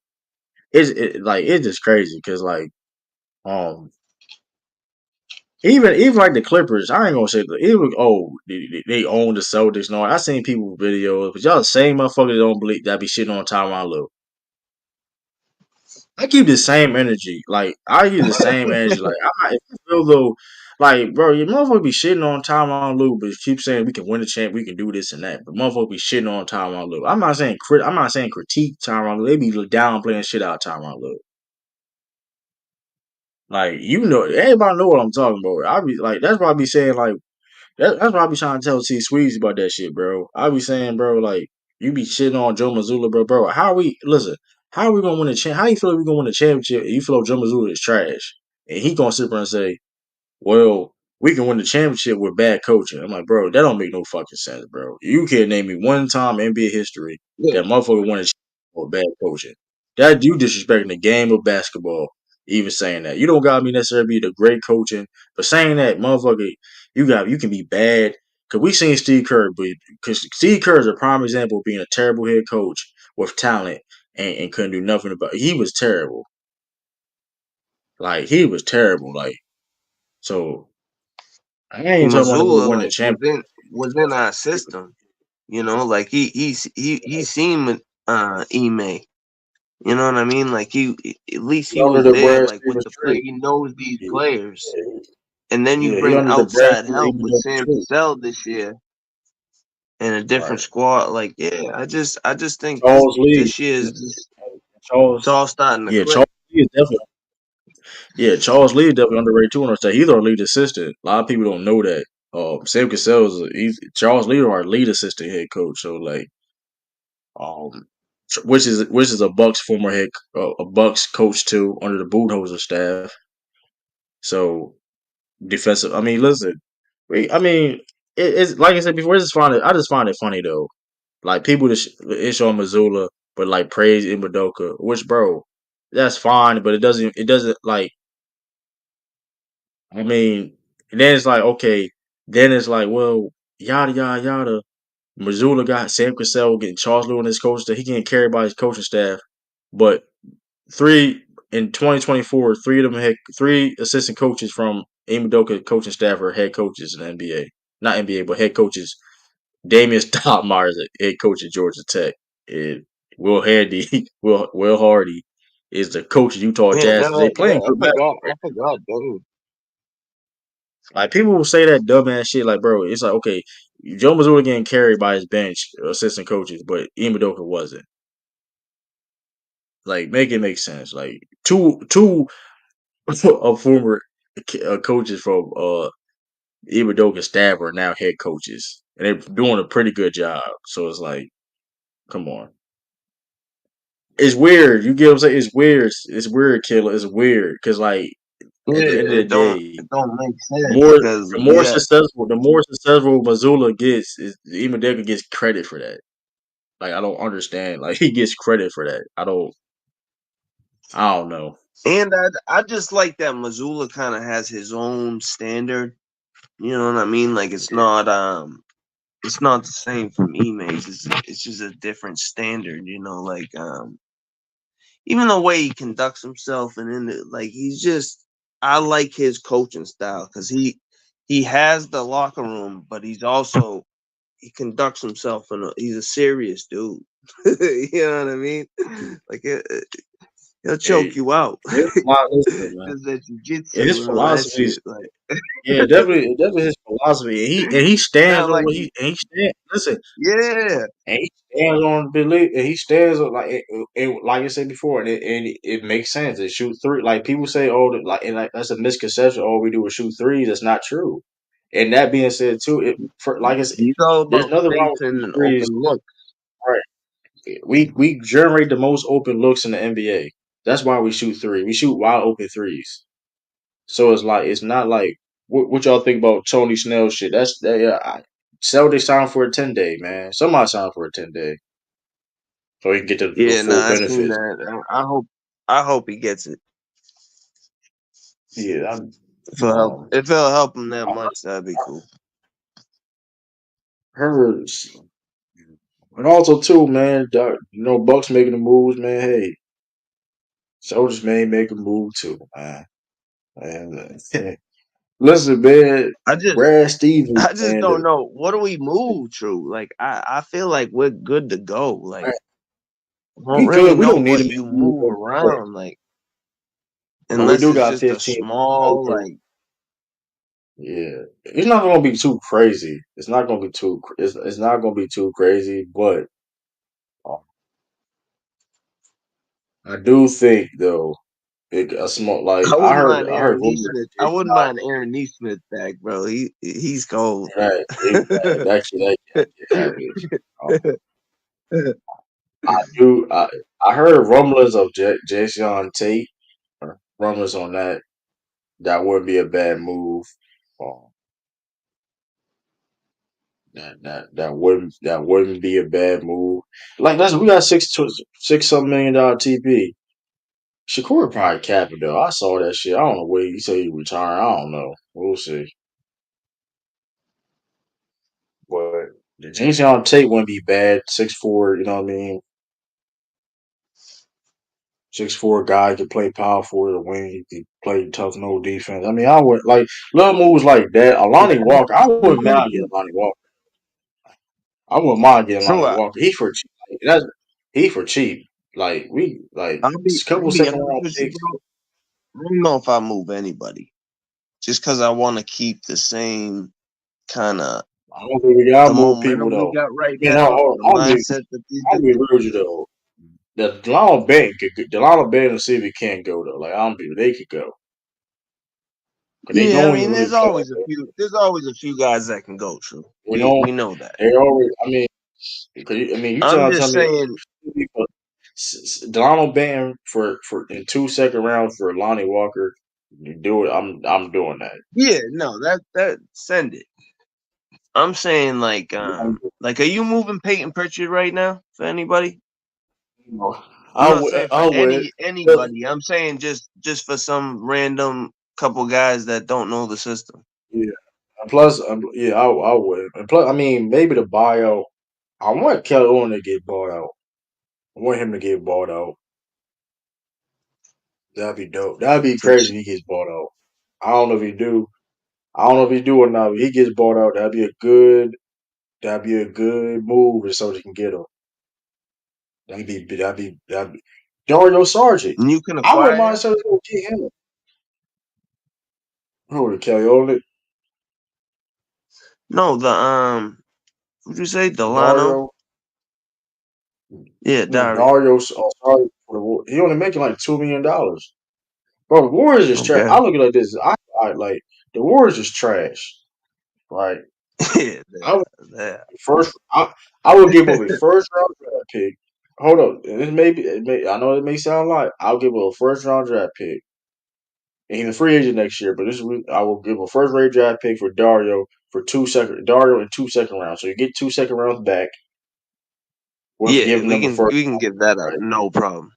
it's just crazy because like, um, even like the Clippers, I ain't gonna say even they own the Celtics. No, I seen people with videos, but y'all the same motherfuckers don't believe that be shitting on Tyronn Lue. I keep the same energy. Like I use the same energy. Like if I feel though, like bro, your motherfucker be shitting on Tyronn Lue, but keep saying we can win the champ, we can do this and that. But motherfucker be shitting on Tyronn Lue. I'm not saying critique Tyronn Lue. They be downplaying shit out of Tyronn Lue. Like everybody know what I'm talking about. I be like that's why I be saying like that's why I be trying to tell T Squeeze about that shit, bro. I be saying, bro, like you be shitting on Joe Mazzulla, bro. How are we listen? How are we gonna win the champ? How you feel we gonna win the championship? And you feel Joe Mazzulla is trash, and he gonna sit there and say, well, we can win the championship with bad coaching. I'm like, bro, that don't make no fucking sense, bro. You can't name me one time in NBA history Yeah, that motherfucker won a championship with bad coaching. That you disrespecting the game of basketball, even saying that. You don't gotta be necessarily be the great coaching, but saying that, motherfucker, you can be bad. Cause we seen Steve Kerr, but because Steve Kerr is a prime example of being a terrible head coach with talent and couldn't do nothing about it. He was terrible. Like he was terrible. Like so I ain't talking about to go Missoula win the like championship. was in our system. Like he seen with Ime. You know what I mean? Like at least he Under was the there, Brad like with Stevens the play. tree. He knows these Yeah, players, yeah, and then you he bring under the Brad outside help with Stevens Sam tree. Cassell this year and a different Right. squad. Like, yeah, I just think Charles Lee. this year is just it's Charles. all starting to Yeah, click. Charles Lee is definitely. Yeah, Charles Lee is definitely underrated too. On our side, he's our lead assistant. A lot of people don't know that. Sam Cassell Charles Lee, our lead assistant head coach. So like, um, which is a Bucks former a Bucks coach too under the Budenholzer staff. So defensive. I mean, listen. I mean, it's like I said before. I just find it funny though. Like people just ish on Missoula, but like praise Imbadoka, which bro, that's fine, but it doesn't like. I mean, then it's like okay, then it's like well, yada yada yada. Missoula got Sam Cassell getting Charles Lewin his coach that he can't carry by his coaching staff, but three in 2024, three assistant coaches from Imbadoka coaching staff are head coaches in the NBA, not NBA, but head coaches. Damian Stoudemire is a head coach at Georgia Tech. And Will Hardy is the coach of Utah Yeah, Jazz. They yeah, playing good basketball. I forgot, dude. Like people will say that dumbass shit. Like, bro, it's like okay. Joe Mazzulla getting carried by his bench assistant coaches, but Imodoka wasn't. Like, make it make sense. Like two of former coaches from Imodoka staff are now head coaches, and they're doing a pretty good job. So it's like, come on. It's weird. You get what I'm saying? It's weird. It's weird, killer. It's weird because, like, at the end of Yeah, the day, it don't make sense more because the more successful Missoula gets, is Imodeca gets credit for that. Like, I don't understand. Like, he gets credit for that. I don't know. and I just like that Missoula kind of has his own standard. You know what I mean? Like it's not the same from Emays. It's just a different standard. You know, like even the way he conducts himself and in the, like he's just I like his coaching style because he has the locker room, but he conducts himself he's a serious dude. You know what I mean? Like he'll choke Hey, you out. his philosophy, man. Just that Yeah, his jujitsu and all that philosophy shit. is Like definitely his philosophy. And he stands not on like what he stands. Listen, yeah. and he stands on belief, and he stands on like I said before, and it makes sense. They shoot three. Like people say, oh, like that's a misconception. All we do is shoot threes. That's not true. And that being said, too, like I said, He's all there's about nothing wrong with spacing shooting and threes. open look. Right? We generate the most open looks in the NBA. That's why we shoot three. We shoot wide open threes. So it's not like what y'all think about Tony Snell shit. That's that. Yeah, Celtics signed for a 10-day, man. Somebody signed for a 10-day so he can get the Yeah, full nah, I seen benefits. that. I hope he gets it. Yeah, um, If it'll help him that I much, that'd be cool. heard, and also too, man. Bucks making the moves, man. Hey, Soldiers may make a move too, man. And listen, man. I just Brad Stevens, I just man. don't know. What do we move, True? Like I feel like we're good to go. Like I don't We really good. We know don't need what to you make a move move on the court, around, like but we unless do it's got just a 15 small open. like Yeah, it's not gonna be too crazy. It's not gonna be too. It's not gonna be too crazy, but uh, I do think though a small like I wouldn't I heard rumors I that wouldn't mind Aaron Neesmith back, bro. He's cold. that can happen. Um, I do. I heard rumblings of Jason Tate. Rumblings on that. That wouldn't be a bad move. Um, that wouldn't be a bad move. Like listen, we got $6 million TP. Shakur probably capping though. I saw that shit. I don't know where he said he retiring. I don't know. We'll see. But the Jason on tape wouldn't be bad. 6'4", you know what I mean? 6'4" guy could play power forward or wing. He could play tough no defense. I mean, I would like little moves like that. Alani Walker, I wouldn't mind getting Alani Walker. I wouldn't mind getting True. Alani Walker. He for cheap. That's he for cheap. Like we like a couple I'll be second honest round with you, picks. bro. I don't know if I move anybody. Just because I want to keep the same kind of I don't think we gotta the move people momentum we though. got right I mean, now, the mindset that these I'll be dudes. real with you though. The Delano Bay and Civic can't go though. Like I don't be they could go, but they Yeah, I don't even mean, really play. there's always a few guys that can go. True, We we don't. know that. They always. You I'm trying to tell just me saying, Delano Banton for in 2 second rounds for Lonnie Walker? You do it. I'm doing that. yeah, no, that send it. I'm saying like, are you moving Peyton Pritchard right now for anybody? I'm I not would. saying for I would. anybody. I'm saying just for some random couple guys that don't know the system. Yeah. And plus, yeah, I would. And plus, I mean, maybe the buyout. I want Kelly Owen to get bought out. I want him to get bought out. That'd be dope. That'd be For crazy if he gets bought out. I don't know if he do. I don't know if he do or not. If he gets bought out, that'd be a good move if somebody can get him. That'd be Dario Sargent. and you can I wouldn't acquire mind him. somebody go get him. Who the Kelly Olynyk? No, What'd you say, Delano? Dario. Yeah, No, Dario. Dario. Sorry for the war. He only making like $2 million. Bro, the Warriors is trash. Okay. I look at it like this. I like the Warriors is trash. Like Yeah, I would yeah. first. I would give up a first round draft pick. Hold up, and this may be. I know it may sound like I'll give up a first round draft pick. And he's a free agent next year, but I will give a first round draft pick for Dario for Dario and 2 second rounds. So you get 2 second rounds back with Yeah, giving them a first. we can give that up, Right? no problem.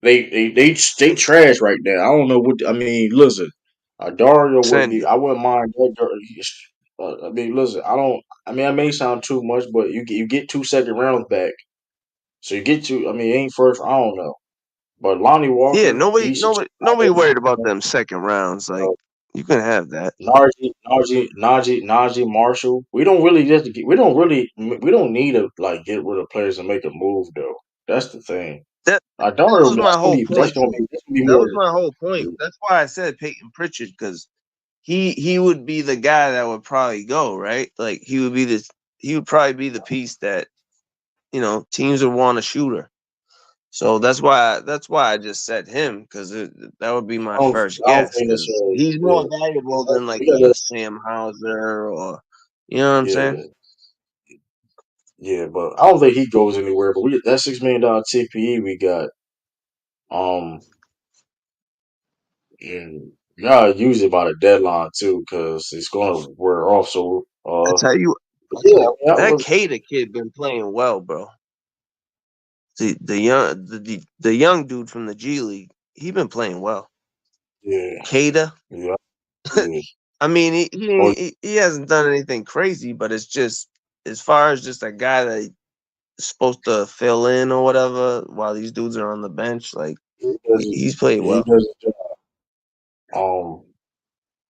They trash right now. I don't know what I mean. Listen, Dario wouldn't Send be. it. I wouldn't mind that. I mean, listen. I don't. I mean, I may sound too much, but you get 2 second rounds back. So you get to. I mean, it ain't first. I don't know. But Lonnie Yeah, Walker, decent. nobody worried about them second rounds. Like you can have that. Najee Marshall. We don't need to like get rid of players and make a move though. That's the thing. That that Dario, was my whole point. So that's gonna be that more. was my whole point. That's why I said Peyton Pritchard, because he would be the guy that would probably go, right? Like he would probably be the piece that, teams would want a shooter. So that's why I just said him, because that would be my first I don't guess, think because necessarily. he's Yeah, more valuable than like we got a to. Sam Hauser, or you know what I'm saying? Yeah, yeah, but I don't think he goes anywhere. But that $6 million TPE we got. Um, and you gotta use it by the deadline too, because it's gonna wear off. So, I tell you, but yeah, I mean, that that was Cada kid been playing well, bro. The young dude from the G League, he been playing well. yeah, Cada, yeah, yeah. I mean, Oh, he hasn't done anything crazy, but it's just, as far as just a guy that is supposed to fill in or whatever while these dudes are on the bench, like he does it. he's played He well. does his job. Um,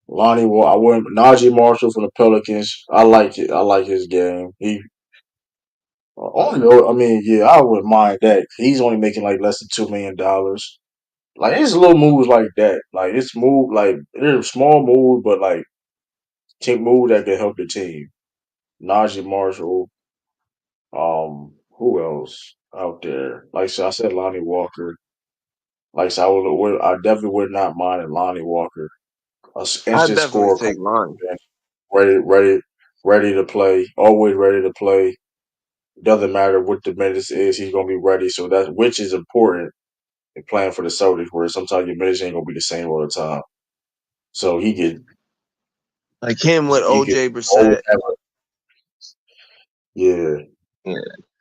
I went Najee Marshall from the Pelicans. I like it. I like his game. I mean, yeah, I wouldn't mind that. He's only making like less than $2 million. Like it's little moves like that. Like it's move like it's small moves, but like team move that can help the team. Najee Marshall. Who else out there? Like so I said, Lonnie Walker. Like so I definitely would not mind a Lonnie Walker. A I'd instant definitely score, take Lonnie. ready to play. Always ready to play. Doesn't matter what the minutes is, he's gonna be ready. So that which is important in playing for the Celtics, where sometimes your minutes ain't gonna be the same all the time. So Like him with he could OJ always Brissett. have yeah. Yeah,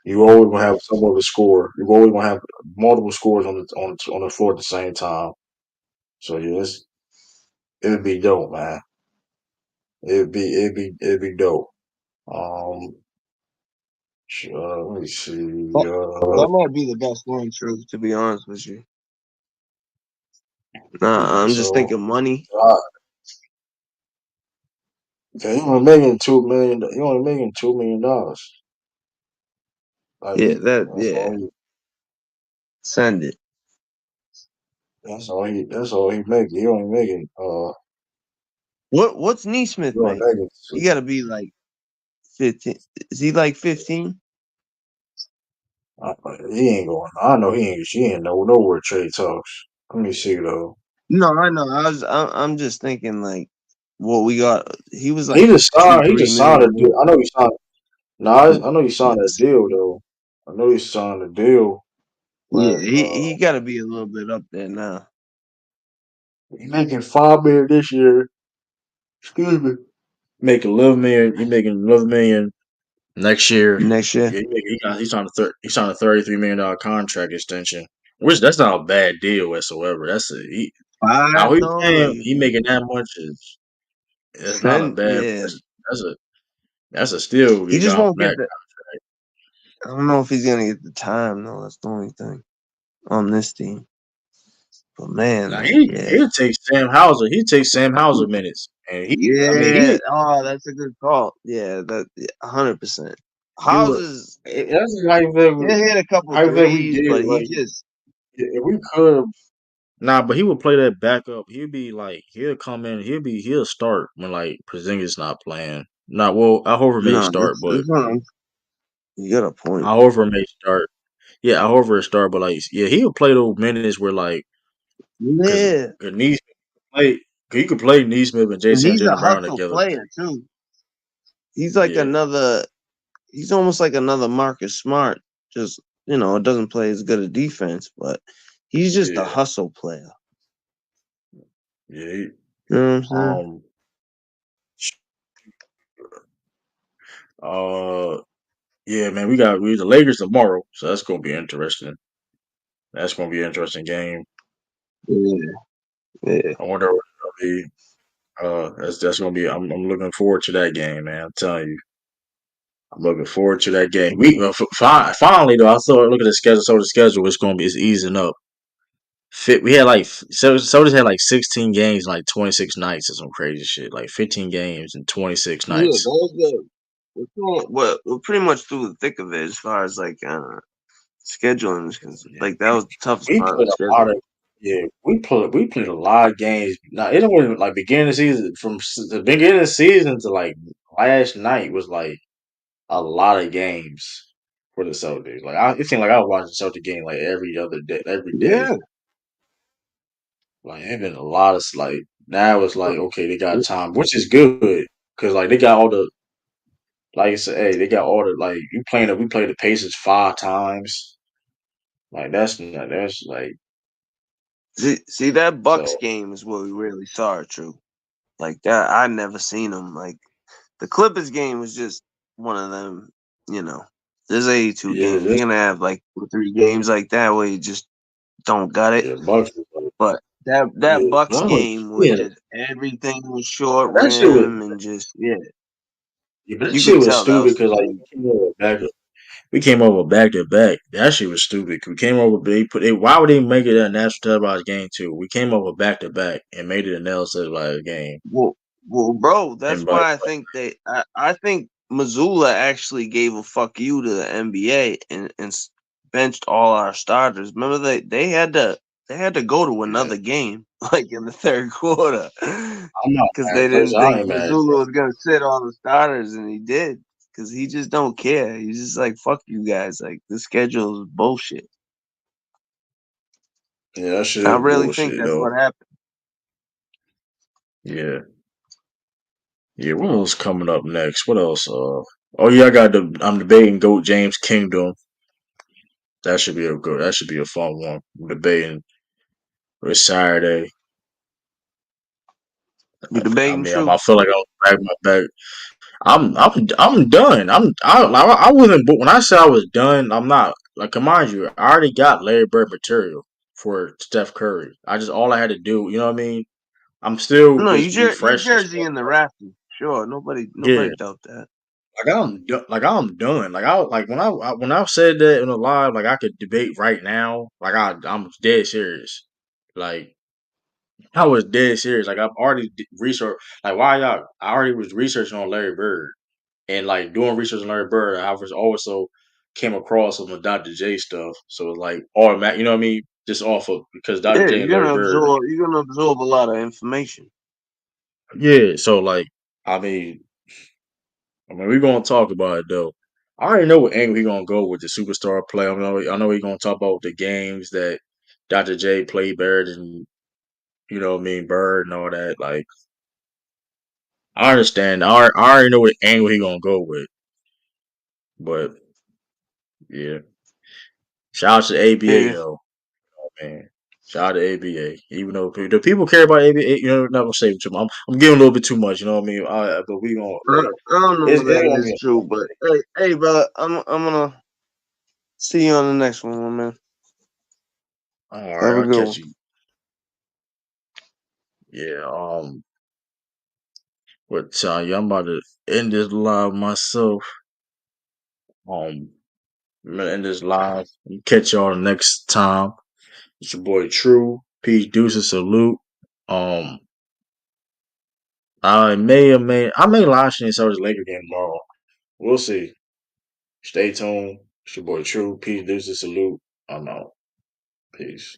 You always gonna have someone to score. You always gonna have multiple scores on the floor at the same time. So yeah, it'd be dope, man. It'd be dope. Um, let me see. that, that might be the best one, true. To be honest with you, nah, Yeah. I'm just So thinking money. yeah, he only making $2 million. He only making $2 million. Like Yeah, that's all he. send it. That's all he making. He only making. What's He Neesmith only make? making. He got to be like 15. Is he like 15? He ain't going. I know he ain't. She ain't nowhere trade talks. Let me see though. No, I know. I'm just thinking like what we got. He was He like just two, signed. He three just signed a deal. million. I know he signed. No, I know he signed a Yes. deal though. I know he signed a deal, Yeah, but he got to be a little bit up there now. he making $5 million this year. Excuse me. Making 11 million. He making 11 million next year. Next year, Yeah, he signed a $33 million contract extension. Which that's not a bad deal whatsoever. How five he though. paying? Like He making that much is it's not a send. bad. Yeah, That's a that's a steal he you just got won't from get that. the. I don't know if he's gonna get the time though. That's the only thing on this team. But man, Now like yeah, he'll take Sam Hauser. He takes Sam Hauser minutes, and I mean yeah. Oh, that's a good call. Yeah, 100%. he would. Houses, That's a he hit a couple hypothetical we threes, did. but he Like just if we could, nah, but he would play that backup. He'll be like he'll come in. He'll start when like Porzingis not playing. Not well. However may No, start, but it's not. You got a point. however may start. Yeah, however it start, but like yeah, he'll play those minutes where like because Yeah, Neesmith play. Cause you could play Neesmith and and Jason he's a Jalen Brown hustle together. player too. He's like Yeah, another. He's almost like another Marcus Smart. Just doesn't play as good a defense, but he's just a yeah, hustle player. yeah. You know what I'm saying? Um. Uh. Yeah, man. We the Lakers tomorrow, so that's gonna be interesting. That's gonna be an interesting game. Yeah, yeah. I wonder what it'll be. That's gonna be. I'm looking forward to that game, man. I'm telling you, I'm looking forward to that game. Finally though, I thought look at the schedule. So the schedule is gonna be it's easing up. We had like so had like 16 games, in like 26 nights or some crazy shit. Like 15 games and 26 Yeah, nights. those good. We're pretty much through the thick of it as far as like scheduling is concerned. Yeah, Like that was the toughest we part of played the a lot schedule. of we played a lot of games. Now it wasn't like beginning of the season from the beginning of the season to like last night was like a lot of games for the Celtics. Like it seemed like I was watching Celtic game like every other day, every day. Yeah. Like it been a lot of like now it's like okay they got time, which is good because like they got all the like I said, hey they got all the like we played the Pacers 5 times. Like that's like See that Bucks so game is where we really saw it true. Like that, I never seen them. Like the Clippers game was just one of them. You know, there's 82 yeah games. this You're gonna have like 2 or 3 games like that where you just don't got it. yeah Bucks was like But that yeah Bucks but like game was yeah just everything was short that shit was rim and just yeah, but that you shit could was tell that stupid was because like we came over back to back. That shit was stupid. We came over. Why would they make it a national televised game too? We came over back to back and made it a national televised game. well, bro. That's And but why I think I think Missoula actually gave a fuck you to the NBA and benched all our starters. Remember they had to go to yeah, another game like in the third quarter I'm not because mad. they First, didn't I think ain't mad at Missoula that. was gonna sit all the starters, and he did because he just don't care. He's just like fuck you guys. Like the schedule is bullshit. Yeah, that shit I is really think bullshit that's though. what happened. Yeah, yeah. What else coming up next? What else? Oh yeah, I'm debating Goat James Kingdom. That should be a good. That should be a fun one. I'm debating it's Saturday. You I debating mean, true? I feel like I'll back my back. I'm done. I wasn't. But when I said I was done, I'm not. Like, mind you, I already got Larry Bird material for Steph Curry. I just all I had to do. You know what I mean? I'm still No, just you refreshing Jersey stuff. in the rafters. Sure, nobody Yeah, doubt that. I'm done. Like when I said that in a live, like I could debate right now. Like I'm dead serious. Like I was dead serious. Like I've already researched. Like why y'all? I already was researching on Larry Bird. And like doing research on Larry Bird, I was also came across some of Dr. J stuff. So it's like automatic, you know what I mean? Just off of because Dr. Yeah, J and Larry Bird. you're gonna absorb a lot of information. Yeah. So like, I mean, we're gonna talk about it though. I already know what angle he gonna go with the superstar play. I know he gonna talk about the games that Dr. J played better than you know what I mean, Bird and all that. Like, I understand. I already know what angle he gonna go with. But yeah, shout out to ABA Yeah. though. Man. Shout out to ABA. Even though the people care about ABA, you know, not gonna say too much. I'm giving a little bit too much, you know what I mean? But we gonna look. I don't know It's that gonna is be true, but hey, brother, I'm gonna see you on the next one, my man. all right. Have a I'll good catch one. you. Yeah. But yeah, I'm about to end this live myself. I'm gonna end this live. Catch y'all next time. It's your boy True. Peace, deuces, salute. Um, I may live stream Celtics Laker game tomorrow. We'll see. Stay tuned. It's your boy True. Peace, deuces, salute. I'm out. Peace.